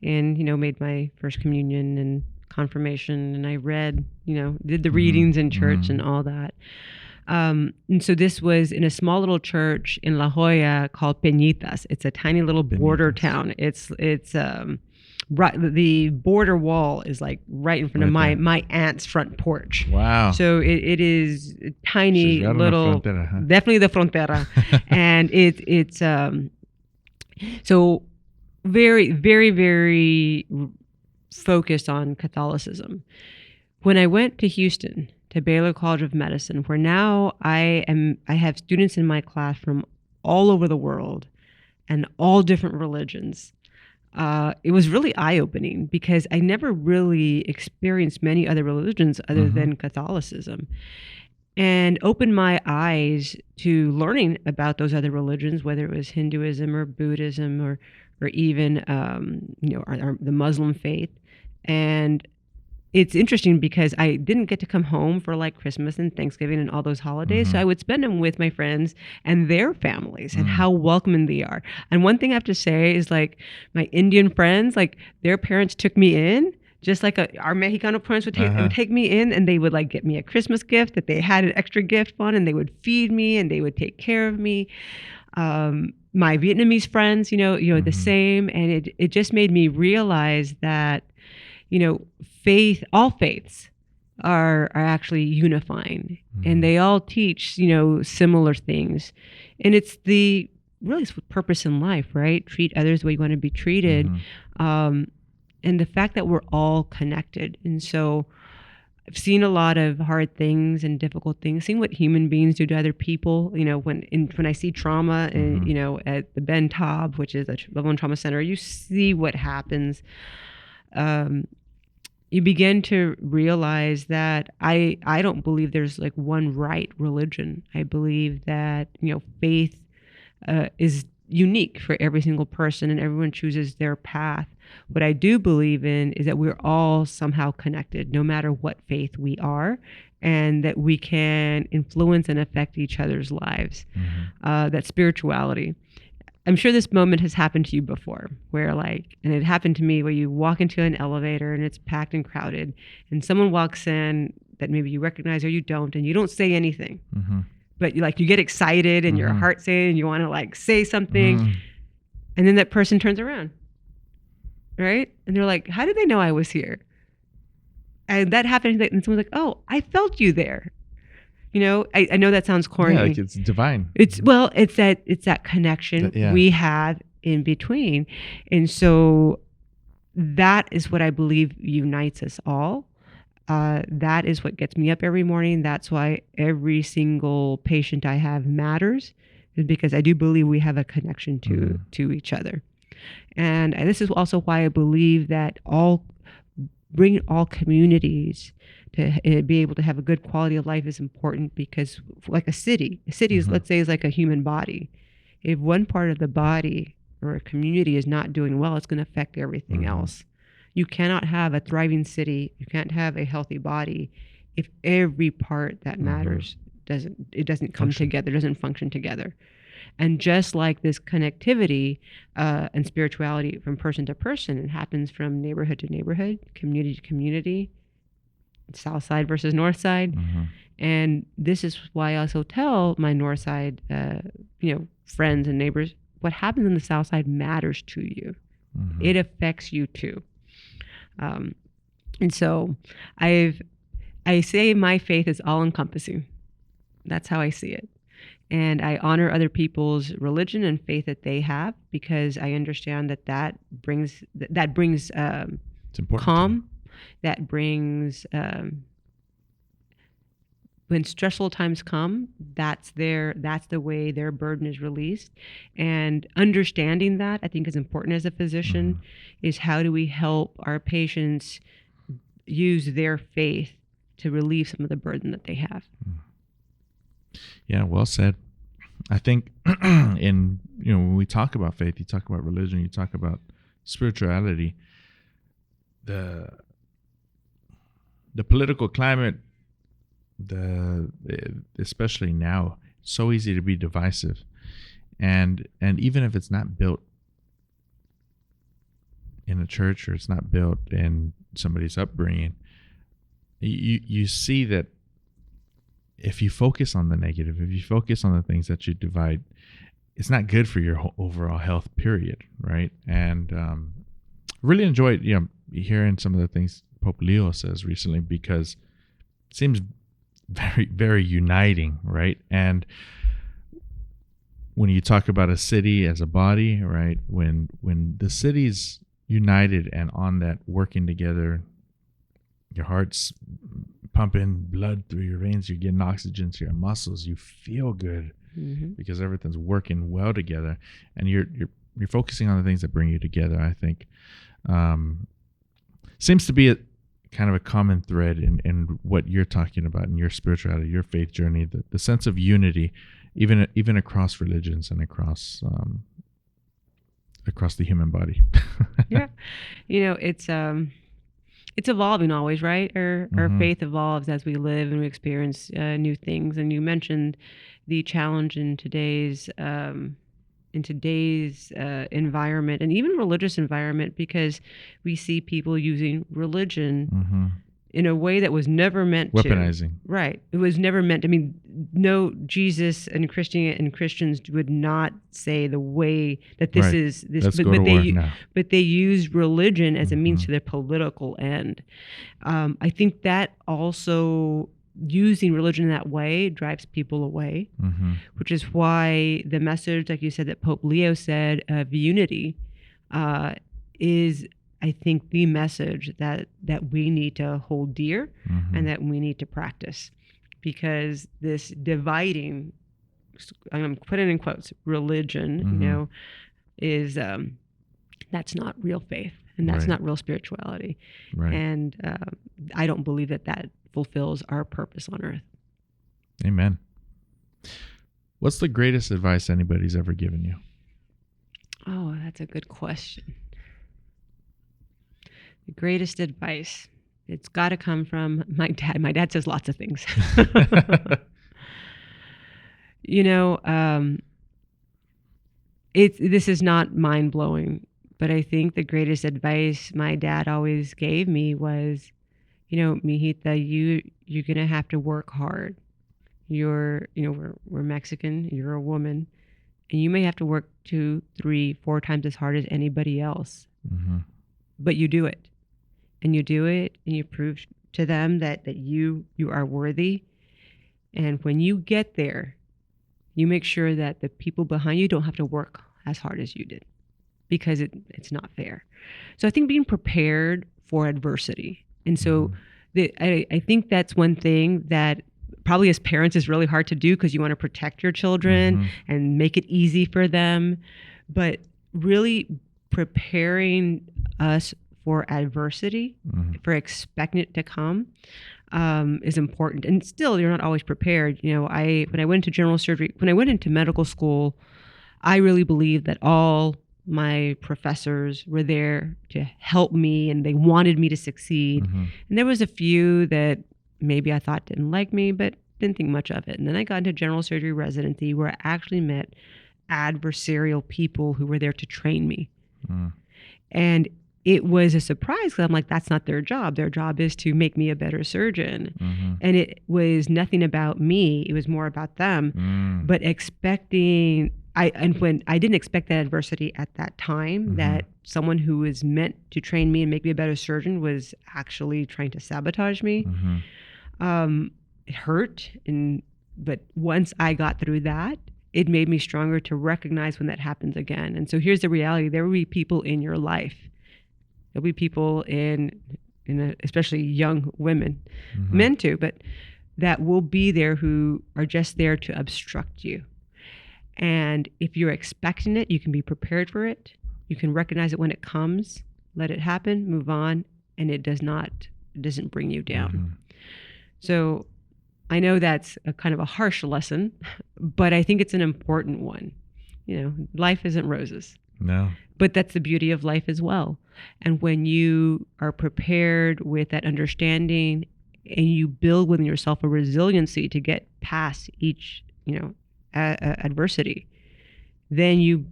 made my first communion and confirmation, and I read, did the readings in church and all that. And so this was in a small little church in La Jolla called Peñitas. It's a tiny little border town. It's right, the border wall is like right in front of my aunt's front porch. Wow. So it is a tiny little, frontera, huh? definitely the frontera. And it's so very, very, very focused on Catholicism. When I went to Houston, to Baylor College of Medicine, where now I have students in my class from all over the world and all different religions. It was really eye-opening because I never really experienced many other religions other than Catholicism, and opened my eyes to learning about those other religions, whether it was Hinduism or Buddhism or even the Muslim faith. And it's interesting because I didn't get to come home for like Christmas and Thanksgiving and all those holidays. So I would spend them with my friends and their families and how welcoming they are. And one thing I have to say is, like, my Indian friends, like, their parents took me in just like our Mexicano parents would take me in, and they would like get me a Christmas gift that they had an extra gift on, and they would feed me and they would take care of me. My Vietnamese friends, the same. And it just made me realize that, all faiths are actually unifying, and they all teach, similar things. And it's really purpose in life, right? Treat others the way you want to be treated. And the fact that we're all connected. And so I've seen a lot of hard things and difficult things, seen what human beings do to other people. When I see trauma and, at the Ben Taub, which is a level 1 trauma center, you see what happens. You begin to realize that I don't believe there's like one right religion. I believe that, faith is unique for every single person, and everyone chooses their path. What I do believe in is that we're all somehow connected, no matter what faith we are, and that we can influence and affect each other's lives. That spirituality. I'm sure this moment has happened to you before, where and it happened to me, where you walk into an elevator and it's packed and crowded, and someone walks in that maybe you recognize or you don't, and you don't say anything. But you get excited and your heart's saying, and you want to say something, and then that person turns around, right? And they're like, "How did they know I was here?" And that happened, and someone's like, "Oh, I felt you there." I know that sounds corny. Yeah, like it's divine. It's that connection we have in between, and so that is what I believe unites us all. That is what gets me up every morning. That's why every single patient I have matters, is because I do believe we have a connection to each other. And this is also why I believe that bringing all communities to be able to have a good quality of life is important, because like a city is, let's say, is like a human body. If one part of the body or a community is not doing well, it's going to affect everything else. You cannot have a thriving city, you can't have a healthy body if every part that matters doesn't come together, doesn't function together. And just like this connectivity and spirituality from person to person, it happens from neighborhood to neighborhood, community to community, Southside versus Northside. And this is why I also tell my Northside, friends and neighbors, what happens in the Southside matters to you. It affects you too. And so I say my faith is all encompassing. That's how I see it. And I honor other people's religion and faith that they have, because I understand that brings It's important. calm. That brings when stressful times come, that's the way their burden is released. And understanding that, I think, is important as a physician, is how do we help our patients use their faith to relieve some of the burden that they have. Yeah, well said. I think when we talk about faith, you talk about religion, you talk about spirituality, the political climate, especially now, it's so easy to be divisive, and even if it's not built in a church or it's not built in somebody's upbringing, you see that if you focus on the negative, if you focus on the things that you divide, it's not good for your overall health, period, right? And really enjoyed hearing some of the things Pope Leo says recently, because it seems very, very uniting, right? And when you talk about a city as a body, right, when the city's united and on that, working together, your heart's pumping blood through your veins, you're getting oxygen to your muscles, you feel good because everything's working well together, and you're focusing on the things that bring you together. I think seems to be a kind of a common thread in what you're talking about in your spirituality, your faith journey, the sense of unity, even across religions and across the human body. Yeah, it's evolving always, right? Our faith evolves as we live and we experience new things. And you mentioned the challenge in today's environment, and even religious environment, because we see people using religion in a way that was never meant weaponizing. Right. It was never meant. I mean, no, Jesus and Christians would not say the way that this is this, Let's go to war now. But they use religion as a means to their political end. I think that also, using religion in that way, drives people away, which is why the message, like you said, that Pope Leo said, of unity is, I think, the message that we need to hold dear and that we need to practice. Because this dividing, I'm going to put it in quotes, religion, is that's not real faith, and that's not real spirituality. Right. And I don't believe that fulfills our purpose on earth. Amen. What's the greatest advice anybody's ever given you? Oh, that's a good question. The greatest advice. It's got to come from my dad. My dad says lots of things. This is not mind-blowing, but I think the greatest advice my dad always gave me was, mijita, you're going to have to work hard. We're Mexican, you're a woman, and you may have to work 2, 3, 4 times as hard as anybody else. But you do it. And you do it, and you prove to them that you are worthy. And when you get there, you make sure that the people behind you don't have to work as hard as you did, because it's not fair. So I think being prepared for adversity. And so I think that's one thing that probably as parents is really hard to do because you want to protect your children and make it easy for them. But really preparing us for adversity, for expecting it to come, is important. And still, you're not always prepared. You know, when I went into general surgery, when I went into medical school, I really believed that all my professors were there to help me and they wanted me to succeed. And there was a few that maybe I thought didn't like me, but didn't think much of it. And then I got into general surgery residency where I actually met adversarial people who were there to train me. And it was a surprise because I'm like, that's not their job. Their job is to make me a better surgeon. And it was nothing about me. It was more about them. But when I didn't expect that adversity at that time, that someone who was meant to train me and make me a better surgeon was actually trying to sabotage me. It hurt. But once I got through that, it made me stronger to recognize when that happens again. And so here's the reality. There will be people in your life. There'll be people especially young women, men too, but that will be there who are just there to obstruct you. And if you're expecting it, you can be prepared for it. You can recognize it when it comes, let it happen, move on, and it doesn't bring you down. So I know that's a kind of a harsh lesson, but I think it's an important one. You know, life isn't roses. No. But that's the beauty of life as well. And when you are prepared with that understanding and you build within yourself a resiliency to get past each, adversity, then you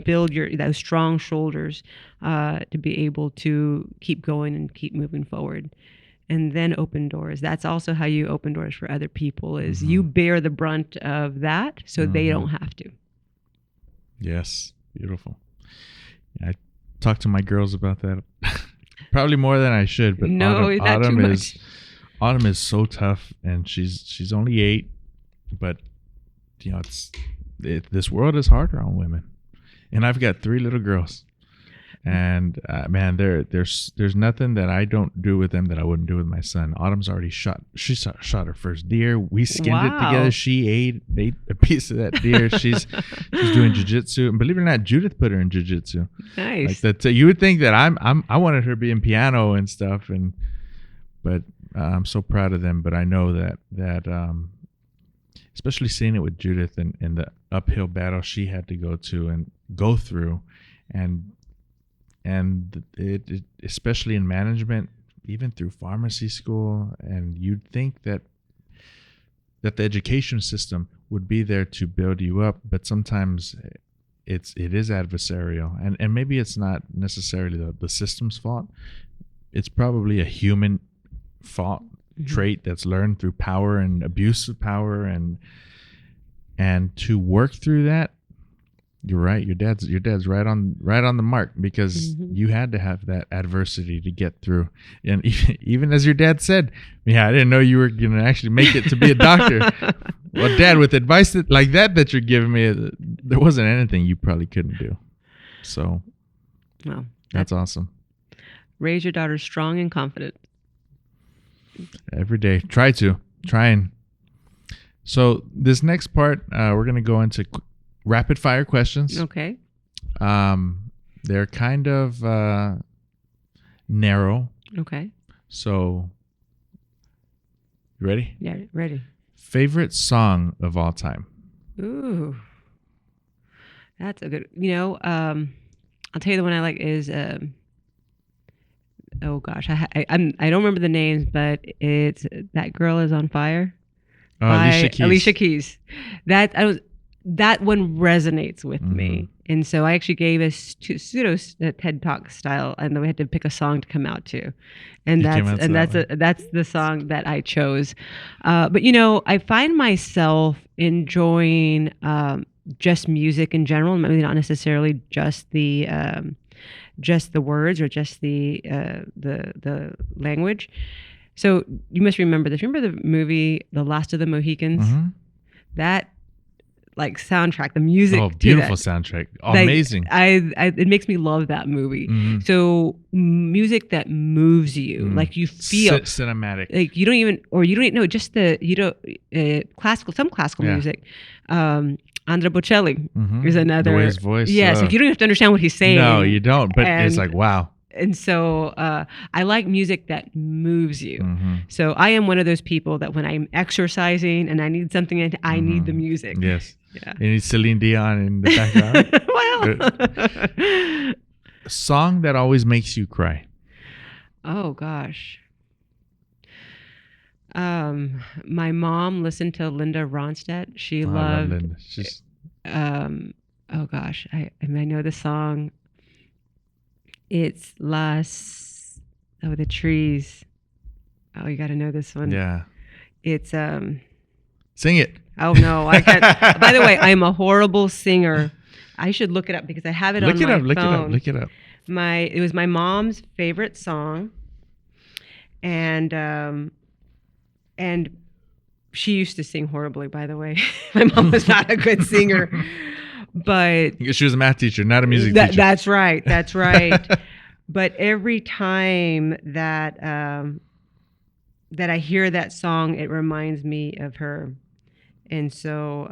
build those strong shoulders to be able to keep going and keep moving forward. And then open doors. That's also how you open doors for other people is you bear the brunt of that so they don't have to. Yes. Beautiful. I talk to my girls about that probably more than I should, but Autumn is so tough, and she's only 8, but this world is harder on women, and I've got 3 little girls, and man, there's nothing that I don't do with them that I wouldn't do with my son. Autumn's already shot her first deer. We skinned it together. She ate a piece of that deer. She's doing jiu-jitsu, and believe it or not, Judith put her in jiu-jitsu. Nice. Like that. You would think that I wanted her to be in piano and stuff, but I'm so proud of them. But I know that especially seeing it with Judith and the uphill battle she had to go through, and it especially in management, even through pharmacy school, and you'd think that the education system would be there to build you up, but sometimes it is adversarial, and maybe it's not necessarily the system's fault. It's probably a human fault trait that's learned through power and abuse of power, and to work through that. You're right. Your dad's right on the mark, because you had to have that adversity to get through. And even as your dad said, "Yeah, I didn't know you were going to actually make it to be a doctor." Well, Dad, with advice like that you're giving me, there wasn't anything you probably couldn't do. So, well, that's awesome. Raise your daughter strong and confident. Every day, trying. So this next part, we're going to go into rapid fire questions. Okay. They're kind of narrow. Okay. So, you ready? Yeah, ready. Favorite song of all time? Ooh. That's a good, I'll tell you the one I like is, oh gosh, I don't remember the names, but it's That Girl Is on Fire by Alicia Keys. That one resonates with me. And so I actually gave us pseudo TED Talk style, and then we had to pick a song to come out to. And that's the song that I chose. But I find myself enjoying just music in general, maybe not necessarily just the words or just the language. So you must remember this. Remember the movie The Last of the Mohicans? like soundtrack, the music. Oh, to beautiful that. soundtrack. Like, Amazing. It makes me love that movie. So music that moves you, like you feel cinematic. like you don't even know just some classical music. Andrea Bocelli is another. The way his voice. Yes, like you don't have to understand what he's saying. No, you don't. But it's like, wow. And so I like music that moves you. So I am one of those people that when I'm exercising and I need something, I need the music. Yes. Yeah. You need Celine Dion in the background. Well. A song that always makes you cry. Oh gosh. My mom listened to Linda Ronstadt. She I loved love Linda. She's oh gosh, I know the song. It's the trees. Oh, you got to know this one. yeah. It's Sing it. Oh no, I can't. By the way, I'm a horrible singer. I should look it up because I have it on my phone. Look it up. It was my mom's favorite song, and she used to sing horribly. By the way, my mom was not a good singer. But She was a math teacher, not a music teacher. That's right. That's right. But every time that I hear that song, it reminds me of her. And so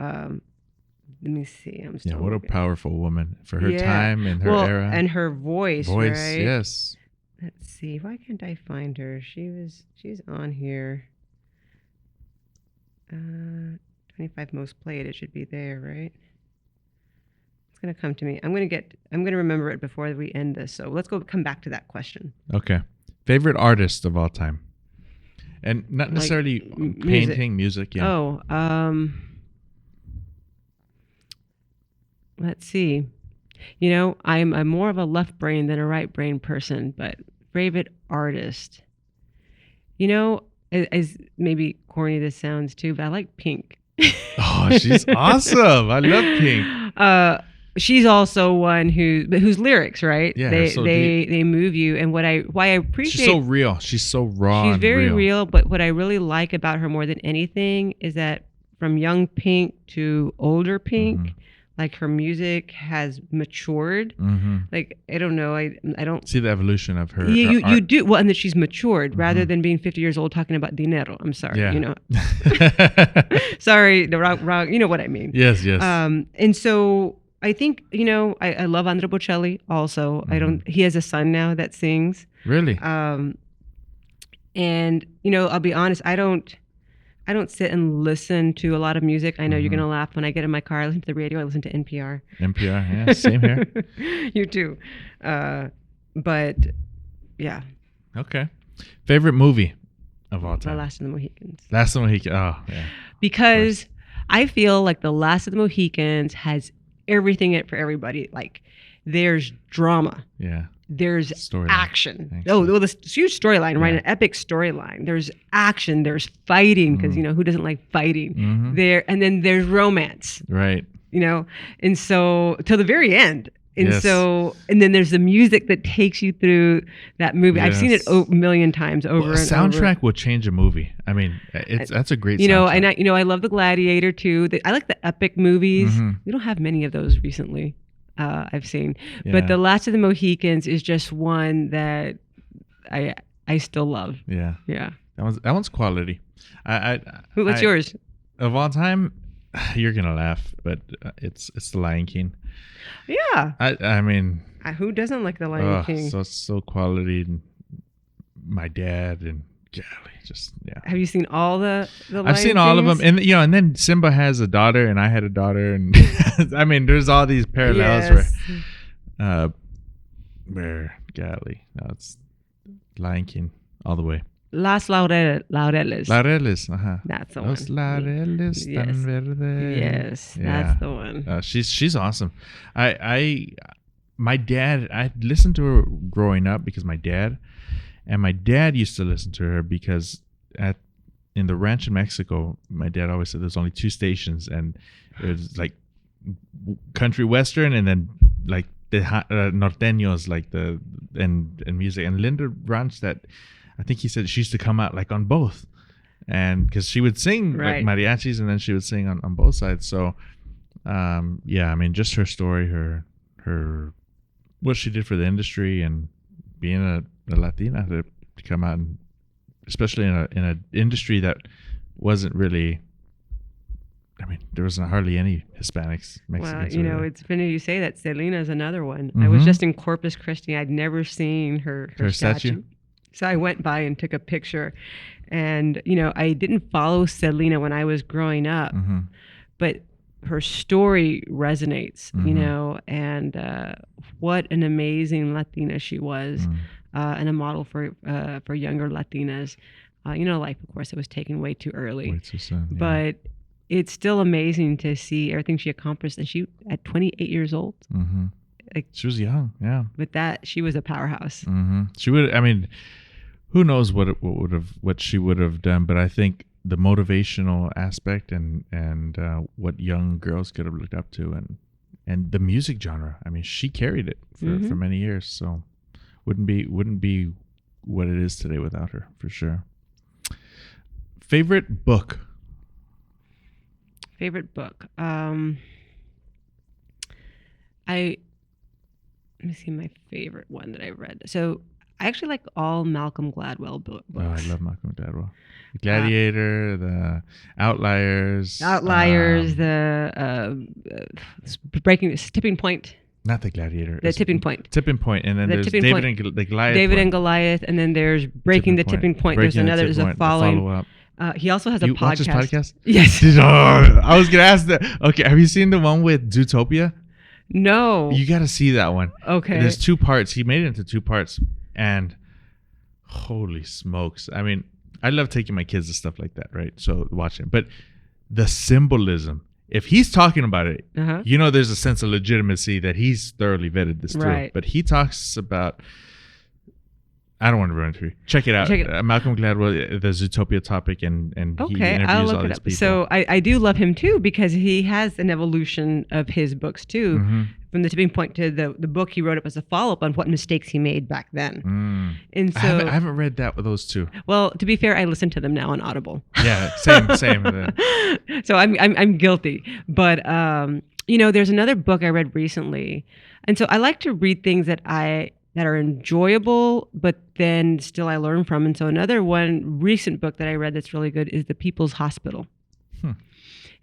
let me see. I'm still What a looking. powerful woman for her time and her era. And her voice, right? Yes. Let's see. Why can't I find her? She's on here. 25 most played. It should be there, right? Going to come to me. I'm going to remember it before we end this. So let's come back to that question. Okay. Favorite artist of all time? And not necessarily painting, music. Yeah. Oh, let's see. I'm more of a left brain than a right brain person, but favorite artist. As maybe corny this sounds too, but I like Pink. Oh, she's awesome. I love Pink. She's also one whose lyrics, right? Yeah, they move you, and why I appreciate. She's so real. She's so raw. She's and very real. But what I really like about her more than anything is that from young Pink to older Pink, like her music has matured. Like I don't know, I don't see the evolution of her. You do well, and that she's matured rather than being 50 years old talking about dinero. I'm sorry, sorry, the wrong. You know what I mean? Yes. And so. I think, I love Andrea Bocelli also. He has a son now that sings. Really? And, I'll be honest, I don't sit and listen to a lot of music. I know you're going to laugh when I get in my car. I listen to the radio. I listen to NPR. NPR, yeah, same here. You too. But, yeah. Okay. Favorite movie of all time? The Last of the Mohicans. Last of the Mohicans. Oh, yeah. Because I feel like The Last of the Mohicans has everything in it for everybody. Like there's drama. Yeah. There's action. Thanks. Oh, well, this huge storyline, right? An epic storyline. There's action. There's fighting because who doesn't like fighting? There, and then there's romance. Right. And so till the very end. And yes. so, and then there's the music that takes you through that movie. Yes. I've seen it a million times over and over. Soundtrack will change a movie. I mean, that's a great soundtrack. And I love The Gladiator too. I like the epic movies. We don't have many of those recently. I've seen, but The Last of the Mohicans is just one that I still love. Yeah. Yeah. That one's quality. What's yours? Of all time, you're gonna laugh, but it's The Lion King. Yeah. I mean, who doesn't like The Lion King? So quality. And my dad and golly, just Have you seen all the Lion I've seen all of them, and and then Simba has a daughter, and I had a daughter, and I mean, there's all these parallels where golly, no, it's Lion King all the way. Las Laureles. Laureles, That's the Los one. Laureles tan verdes. Yes, Yeah. that's the one. She's awesome. My dad, I listened to her growing up because my dad used to listen to her because in the ranch in Mexico, my dad always said there's only two stations, and it was like country western, and then like the norteños, like and music. And Linda Ronstadt, I think he said she used to come out like on both, and because she would sing like mariachis, and then she would sing on both sides. So Yeah, I mean, just her story, her what she did for the industry, and being a Latina to come out, and especially in an industry that wasn't really. I mean, there wasn't hardly any Hispanics, Mexicans. Well, it's funny you say that. Selena's another one. I was just in Corpus Christi. I'd never seen her statue. So I went by and took a picture. And, I didn't follow Selena when I was growing up, but her story resonates, and what an amazing Latina she was, and a model for younger Latinas. Life, of course, it was taken way too early. Way too soon, yeah. But it's still amazing to see everything she accomplished. And she, at 28 years old, she was young, yeah. With that, she was a powerhouse. She would. I mean, who knows what she would have done? But I think the motivational aspect and what young girls could have looked up to, and the music genre. I mean, she carried it for many years. So wouldn't be what it is today without her, for sure. Favorite book. Let me see my favorite one that I read. So I actually like all Malcolm Gladwell books. Oh, I love Malcolm Gladwell. The Gladiator, the Outliers. Tipping Point. Not the Gladiator. The Tipping Point. Tipping Point, and then there's David and Goliath. David and Goliath, and then there's Breaking the Tipping Point. There's a follow-up. He also has a podcast. Watch his podcast? Yes. I was gonna ask that. Okay, have you seen the one with Zootopia? No. You got to see that one. Okay. There's 2 parts. He made it into 2 parts, and holy smokes! I mean, I love taking my kids to stuff like that, right? So watching, but the symbolism. If he's talking about it, there's a sense of legitimacy that he's thoroughly vetted this through. Right. But he talks about. I don't want to ruin it for you. Check it out. Malcolm Gladwell, the Zootopia topic, and he interviews I'll look all it these up. people. So I do love him too, because he has an evolution of his books too, from the Tipping Point to the book he wrote up as a follow-up on what mistakes he made back then. And so I haven't read that with those 2. Well, to be fair, I listen to them now on Audible. Yeah, same. So I'm guilty, but there's another book I read recently, and so I like to read things that are enjoyable, but then still I learn from. And so another recent book that I read that's really good is The People's Hospital.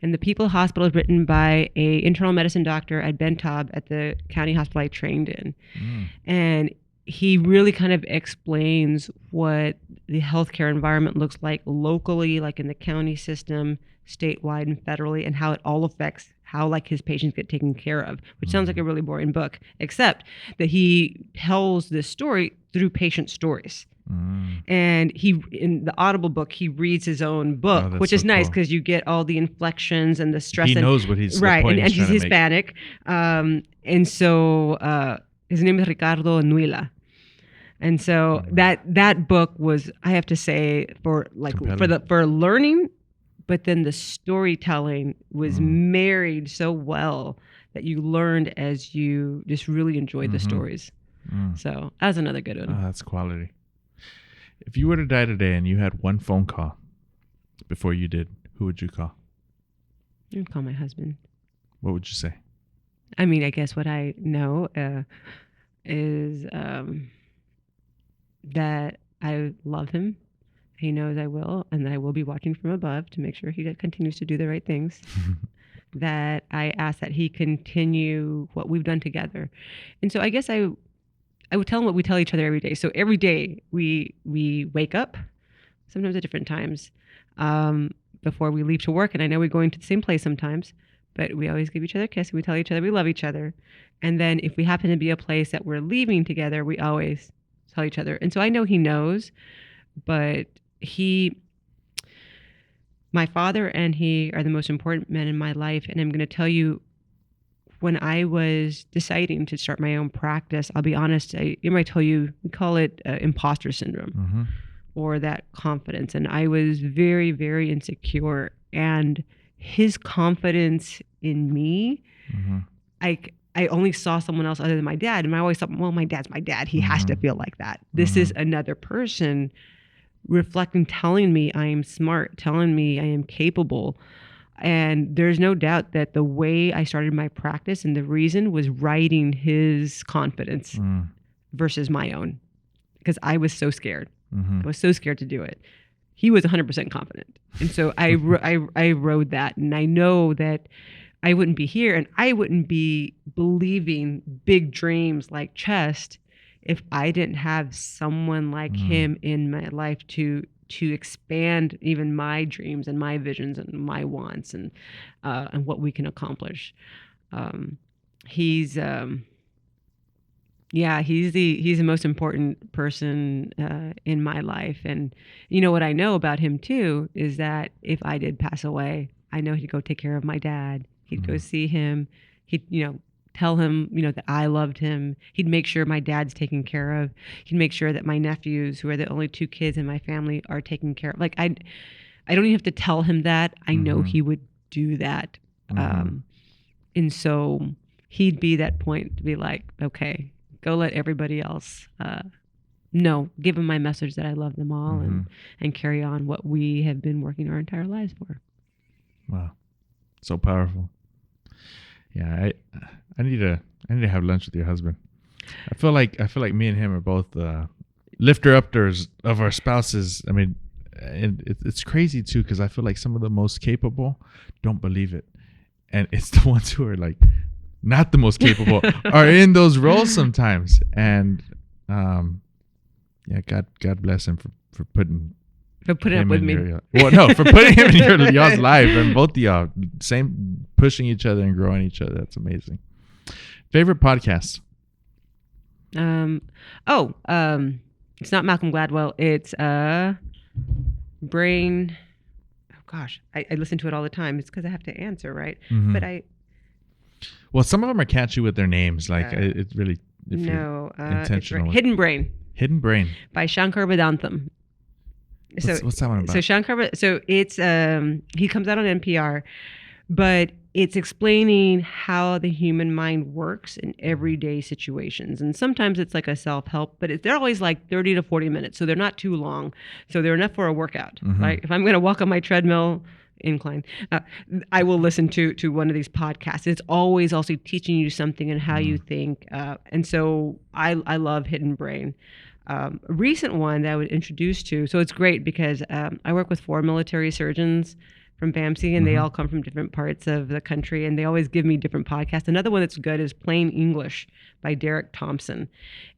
And The People's Hospital is written by a internal medicine doctor at Ben Taub at the county hospital I trained in. And he really kind of explains what the healthcare environment looks like locally, like in the county system, statewide and federally, and how it all affects how like his patients get taken care of, which sounds like a really boring book, except that he tells this story through patient stories. And in the Audible book, he reads his own book, which is nice because you get all the inflections and the stress. He knows what he's right, and he's Hispanic, and so his name is Ricardo Nuila. And so that book was, I have to say, for learning. But then the storytelling was married so well that you learned as you just really enjoyed the stories. So that's another good one. Oh, that's quality. If you were to die today and you had one phone call before you did, who would you call? I'd call my husband. What would you say? I mean, I guess what I know is that I love him. He knows I will, and that I will be watching from above to make sure he continues to do the right things. That I ask that he continue what we've done together. And so I guess I would tell him what we tell each other every day. So every day we wake up, sometimes at different times, before we leave to work. And I know we're going to the same place sometimes, but we always give each other a kiss and we tell each other we love each other. And then if we happen to be a place that we're leaving together, we always tell each other. And so I know he knows, but my father and he are the most important men in my life. And I'm going to tell you, when I was deciding to start my own practice, I'll be honest, I might tell you, we call it imposter syndrome or that confidence. And I was very, very insecure. And his confidence in me, I only saw someone else other than my dad. And I always thought, well, my dad's my dad. He has to feel like that. This is another person reflecting, telling me I am smart, telling me I am capable. And there's no doubt that the way I started my practice and the reason was riding his confidence versus my own, because I was so scared. I was so scared to do it. He was 100% confident. And so I rode that. And I know that I wouldn't be here and I wouldn't be believing big dreams like chest if I didn't have someone like him in my life to expand even my dreams and my visions and my wants and what we can accomplish. He's the most important person in my life. And you know what I know about him too is that if I did pass away, I know he'd go take care of my dad. He'd go see him. He'd, tell him, that I loved him. He'd make sure my dad's taken care of. He'd make sure that my nephews, who are the only 2 kids in my family, are taken care of. Like I don't even have to tell him that. I know he would do that. And so he'd be that point to be like, okay, go let everybody else give them my message that I love them all and carry on what we have been working our entire lives for. Wow. So powerful. Yeah, I need to have lunch with your husband. I feel like me and him are both lifter-uppers of our spouses. I mean, and it's crazy too, because I feel like some of the most capable don't believe it, and it's the ones who are like not the most capable are in those roles sometimes. And God bless him for putting up with me. For putting him in y'all's life, and both of y'all pushing each other and growing each other. That's amazing. Favorite podcast? It's not Malcolm Gladwell. It's Brain. Oh gosh, I listen to it all the time. It's because I have to answer, right? But well, some of them are catchy with their names. Like it's really intentional. Hidden Brain. Hidden Brain by Shankar Vedantam. What's that one about? So Shankar, it's he comes out on NPR, but it's explaining how the human mind works in everyday situations. And sometimes it's like a self-help, but they're always like 30 to 40 minutes, so they're not too long. So they're enough for a workout. Like if I'm going to walk on my treadmill incline, I will listen to one of these podcasts. It's always also teaching you something and how you think. And so I love Hidden Brain. A recent one that I was introduced to, so it's great because I work with 4 military surgeons from BAMC, and they all come from different parts of the country, and they always give me different podcasts. Another one that's good is Plain English by Derek Thompson,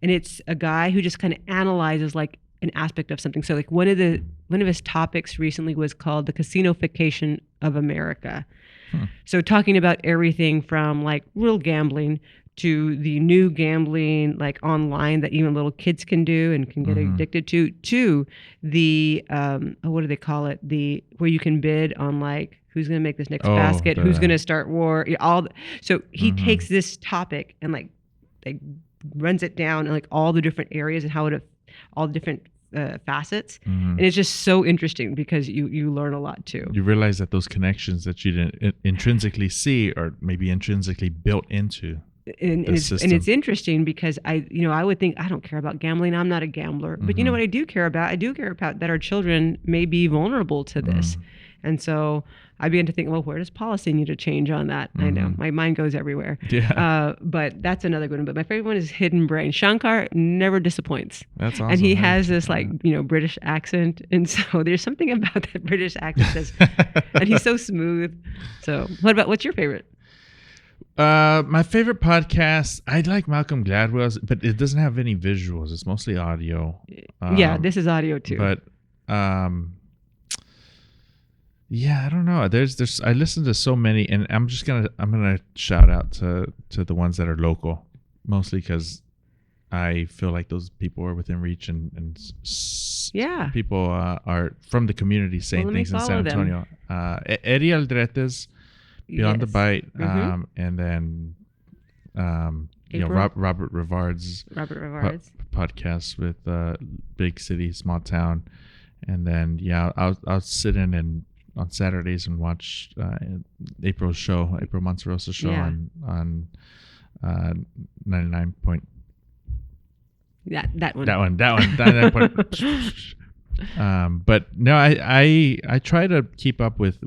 and it's a guy who just kind of analyzes like an aspect of something. So like one of his topics recently was called the casinofication of America. So talking about everything from like real gambling to the new gambling like online that even little kids can do and can get addicted to the what do they call it, the where you can bid on like who's going to make this next basket, who's going to start war, so he takes this topic and like runs it down in like all the different areas and how it all the different facets, and it's just so interesting because you learn a lot too. You realize that those connections that you didn't intrinsically see are maybe intrinsically built into and it's interesting because I would think I don't care about gambling. I'm not a gambler, but you know what I do care about? I do care about that our children may be vulnerable to this, and so I began to think, well, where does policy need to change on that? I know my mind goes everywhere. Yeah. But that's another good one. But my favorite one is Hidden Brain. Shankar never disappoints. That's awesome. And he has this like British accent, and so there's something about that British accent and he's so smooth. So what's your favorite? My favorite podcast, I like Malcolm Gladwell's, but it doesn't have any visuals. It's mostly audio. This is audio too. But I don't know. There's I listen to so many, and I'm gonna shout out to the ones that are local, mostly because I feel like those people are within reach, and people are from the community saying things in San Antonio. Eddie Aldrete's Beyond the Bite, and then Robert Rivard's podcast with Big City Small Town, and then I'll sit in and on Saturdays and watch April Monterosa's show on 99 point. That one. 99 point. But no, I try to keep up with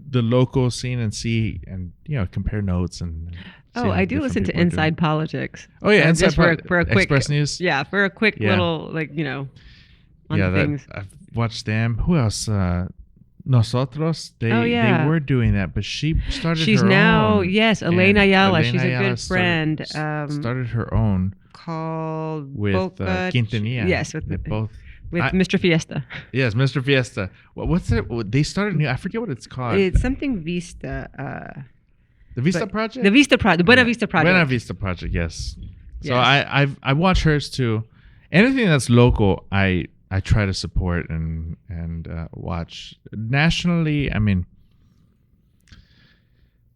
the local scene and see and compare notes and. Oh, I do listen to Inside Politics. Oh yeah, Inside for a quick Express News. Yeah, for a quick little on things. I've watched them. Who else? Nosotros. They were doing that, but she started. She's her now own. Elena Ayala. She's a Ayala good friend. Started her own called with Boca. Quintanilla. Yes, with Mr. Fiesta. Yes, Mr. Fiesta. What's it? They started new. I forget what it's called. It's something Vista. The Vista Project? The Vista Project. The Buena Vista Project. Buena Vista Project, yes. So Yes. I watch hers too. Anything that's local, I try to support and watch. Nationally, I mean,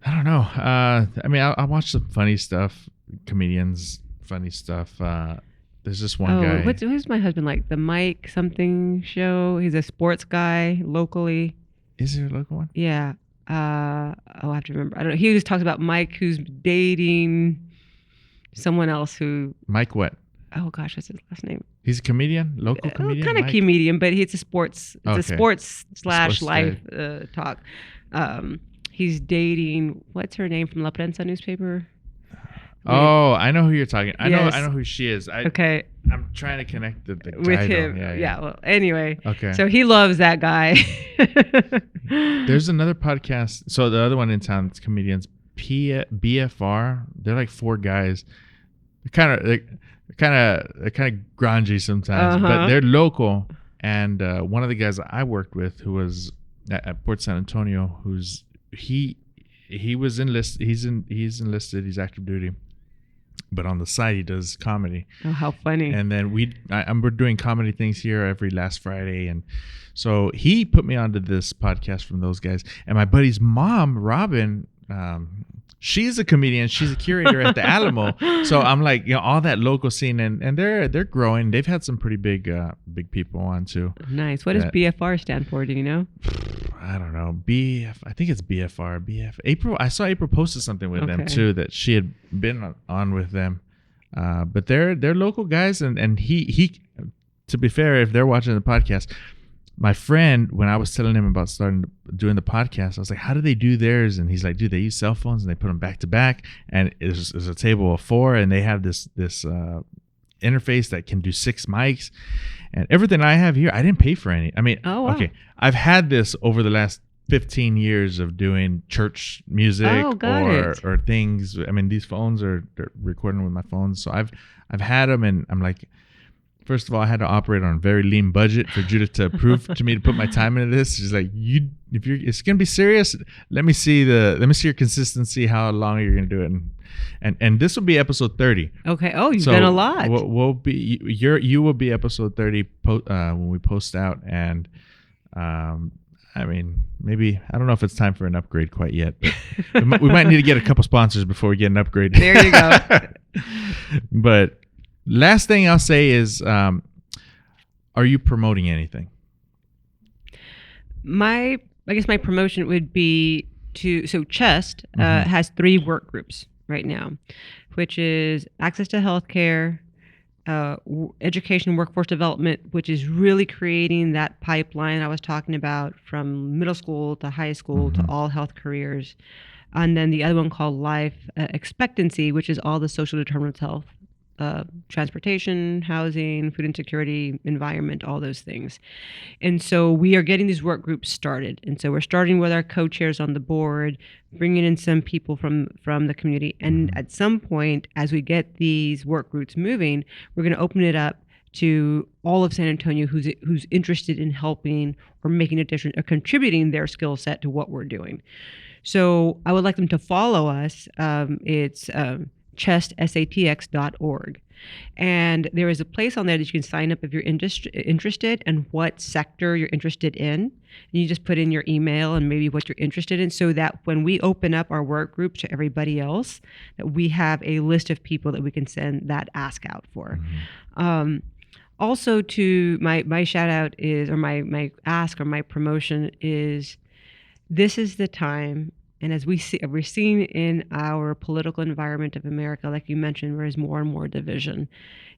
I don't know. I watch some funny stuff, comedians, funny stuff. There's this one guy. Who's my husband like? The Mike something show. He's a sports guy locally. Is there a local one? Yeah. I have to remember. I don't know. He always talks about Mike who's dating someone else who. Mike what? Oh gosh, what's his last name? He's a comedian, local comedian. Kind of comedian, but it's a sports. It's a sports / Sports life talk. He's dating. What's her name from La Prensa newspaper? Oh, I know who you're talking. I Yes. know who she is. Okay. I'm trying to connect the With title. him. Yeah. Well, anyway. Okay. So he loves that guy. There's another podcast. So the other one in town, it's comedians. BFR. They're like 4 guys. They're kind of grungy sometimes, but they're local. And one of the guys that I worked with, who was at Port San Antonio, he was enlisted. He's enlisted. He's active duty. But on the side, he does comedy. Oh, how funny. And then we're doing comedy things here every last Friday. And so he put me onto this podcast from those guys. And my buddy's mom, Robin, she's a comedian. She's a curator at the Alamo. So I'm like, all that local scene. And they're growing. They've had some pretty big people on too. Nice. What does BFR stand for? Do you know? I don't know. I think it's BFR. April. I saw April posted something with them too, that she had been on with them. But they're local guys, and he. To be fair, if they're watching the podcast, my friend, when I was telling him about doing the podcast, I was like, "How do they do theirs?" And he's like, "Dude, they use cell phones and they put them back to back, and it's a table of 4, and they have this interface that can do 6 mics." And everything I have here, I didn't pay for any. I mean, Okay, I've had this over the last 15 years of doing church music or things. I mean, these phones they're recording with my phones. So I've had them, and I'm like, first of all, I had to operate on a very lean budget for Judith to approve to me to put my time into this. She's like, it's gonna be serious. Let me see your consistency, how long you're gonna do it. And this will be episode 30. Okay. Oh, you've done a lot. You will be episode 30 when we post out. And I mean, maybe, I don't know if it's time for an upgrade quite yet, but we might need to get a couple sponsors before we get an upgrade. There you go. But last thing I'll say is, are you promoting anything? I guess my promotion would be CHEST has 3 work groups right now, which is access to healthcare, education, workforce development, which is really creating that pipeline I was talking about from middle school to high school to all health careers. And then the other one called life expectancy, which is all the social determinants of health. Transportation, housing, food insecurity, environment, all those things. And so we are getting these work groups started. And so we're starting with our co-chairs on the board, bringing in some people from the community. And at some point, as we get these work groups moving, we're going to open it up to all of San Antonio who's interested in helping or making a difference or contributing their skill set to what we're doing. So I would like them to follow us. It's chestsatx.org. And there is a place on there that you can sign up if you're interested and what sector you're interested in. And you just put in your email and maybe what you're interested in, so that when we open up our work group to everybody else, that we have a list of people that we can send that ask out for. Also, to my shout out is, or my ask or my promotion is, this is the time. And as we're seeing in our political environment of America, like you mentioned, there is more and more division.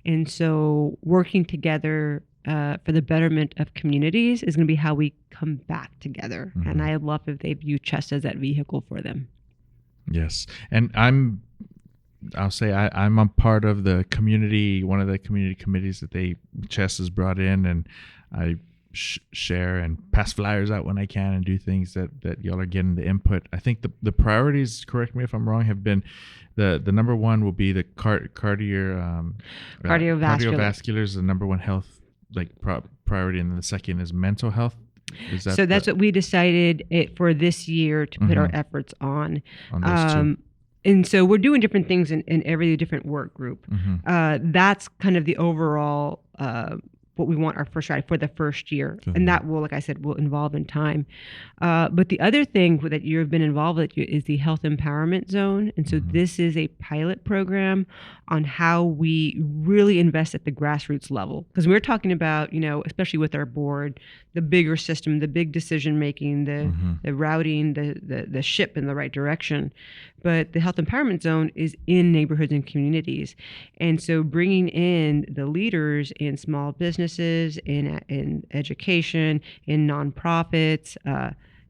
And so working together for the betterment of communities is going to be how we come back together. And I love if they view CHEST as that vehicle for them. Yes. And I'll say I'm a part of the community, one of the community committees that CHEST has brought in, and I share and pass flyers out when I can and do things that y'all are getting the input. I think the priorities, correct me if I'm wrong, have been the number one will be the cardiovascular is the number one health priority, and then the second is mental health. Is that that's what we decided for this year to put our efforts on those two. And so we're doing different things in every different work group. That's kind of the overall what we want our first strategy for the first year. And that will, like I said, will involve in time. But the other thing that you've been involved with is the Health Empowerment Zone. And so this is a pilot program on how we really invest at the grassroots level. Because we're talking about, especially with our board, the bigger system, the big decision making, the routing, the ship in the right direction. But the Health Empowerment Zone is in neighborhoods and communities. And so bringing in the leaders in small businesses, in education, in nonprofits,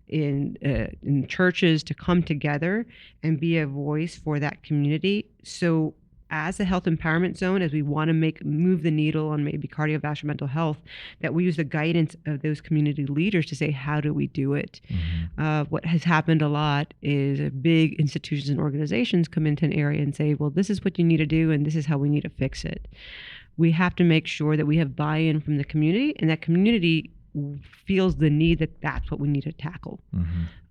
in churches to come together and be a voice for that community. So as a health empowerment zone, as we want to move the needle on maybe cardiovascular mental health, that we use the guidance of those community leaders to say, how do we do it? What has happened a lot is big institutions and organizations come into an area and say, well, this is what you need to do, and this is how we need to fix it. We have to make sure that we have buy-in from the community, and that community feels the need that that's what we need to tackle.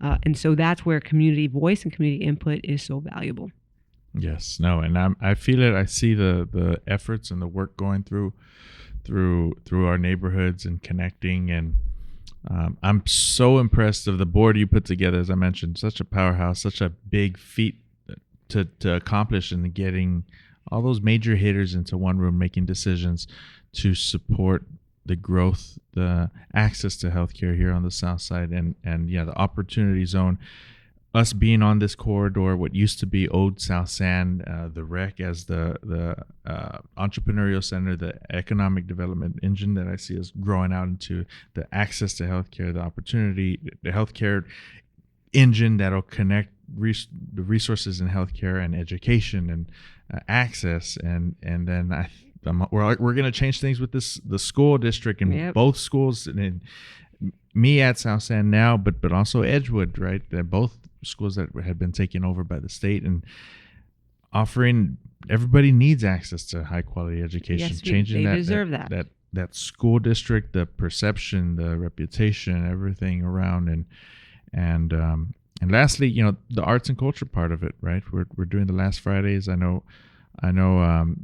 And so that's where community voice and community input is so valuable. Yes, no, and I feel it. I see the efforts and the work going through our neighborhoods and connecting, and I'm so impressed of the board you put together. As I mentioned, such a powerhouse, such a big feat to accomplish, in getting all those major hitters into one room, making decisions to support the growth, the access to healthcare here on the South Side, and the Opportunity Zone. Us being on this corridor, what used to be Old South San, the REC as the entrepreneurial center, the economic development engine that I see us growing out into, the access to healthcare, the opportunity, the healthcare engine that'll connect the resources in healthcare and education and access, and then we're going to change things with the school district and both schools, and me at South San now, but also Edgewood, right? They're both schools that had been taken over by the state, and offering everybody needs access to high quality education. Yes, changing they deserve that school district, the perception, the reputation, everything around, and lastly, the arts and culture part of it, right? We're doing the last Fridays. I know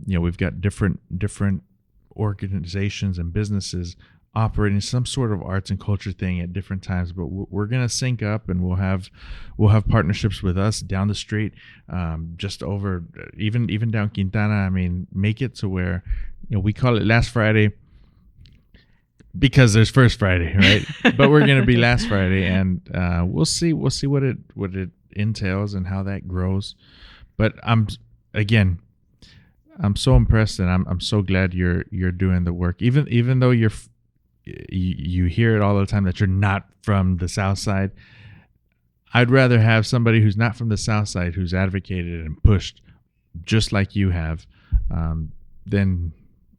we've got different organizations and businesses operating some sort of arts and culture thing at different times, but we're going to sync up, and we'll have partnerships with us down the street, just over even down Quintana. I mean, make it to where we call it Last Friday because there's First Friday, right? But we're going to be Last Friday, and we'll see what it entails and how that grows. But I'm so impressed, and I'm so glad you're doing the work, even though you hear it all the time that you're not from the South Side. I'd rather have somebody who's not from the South Side, who's advocated and pushed just like you have, than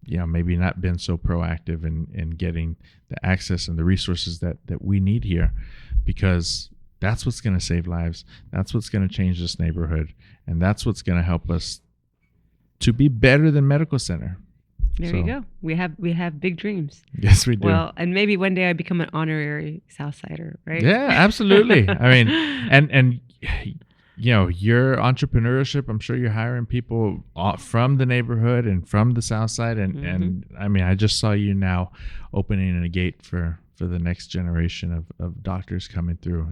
maybe not been so proactive in getting the access and the resources that we need here, because that's what's going to save lives. That's what's going to change this neighborhood, and that's what's going to help us to be better than Medical Center. There you go. We have big dreams. Yes, we do. Well, and maybe one day I become an honorary Southsider, right? Yeah, absolutely. I mean, and your entrepreneurship, I'm sure you're hiring people from the neighborhood and from the South Side, and I mean, I just saw you now opening a gate for the next generation of doctors coming through,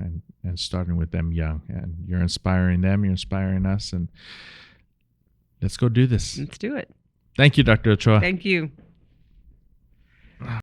and starting with them young, and you're inspiring them, you're inspiring us, and let's go do this. Let's do it. Thank you, Dr. Ochoa. Thank you.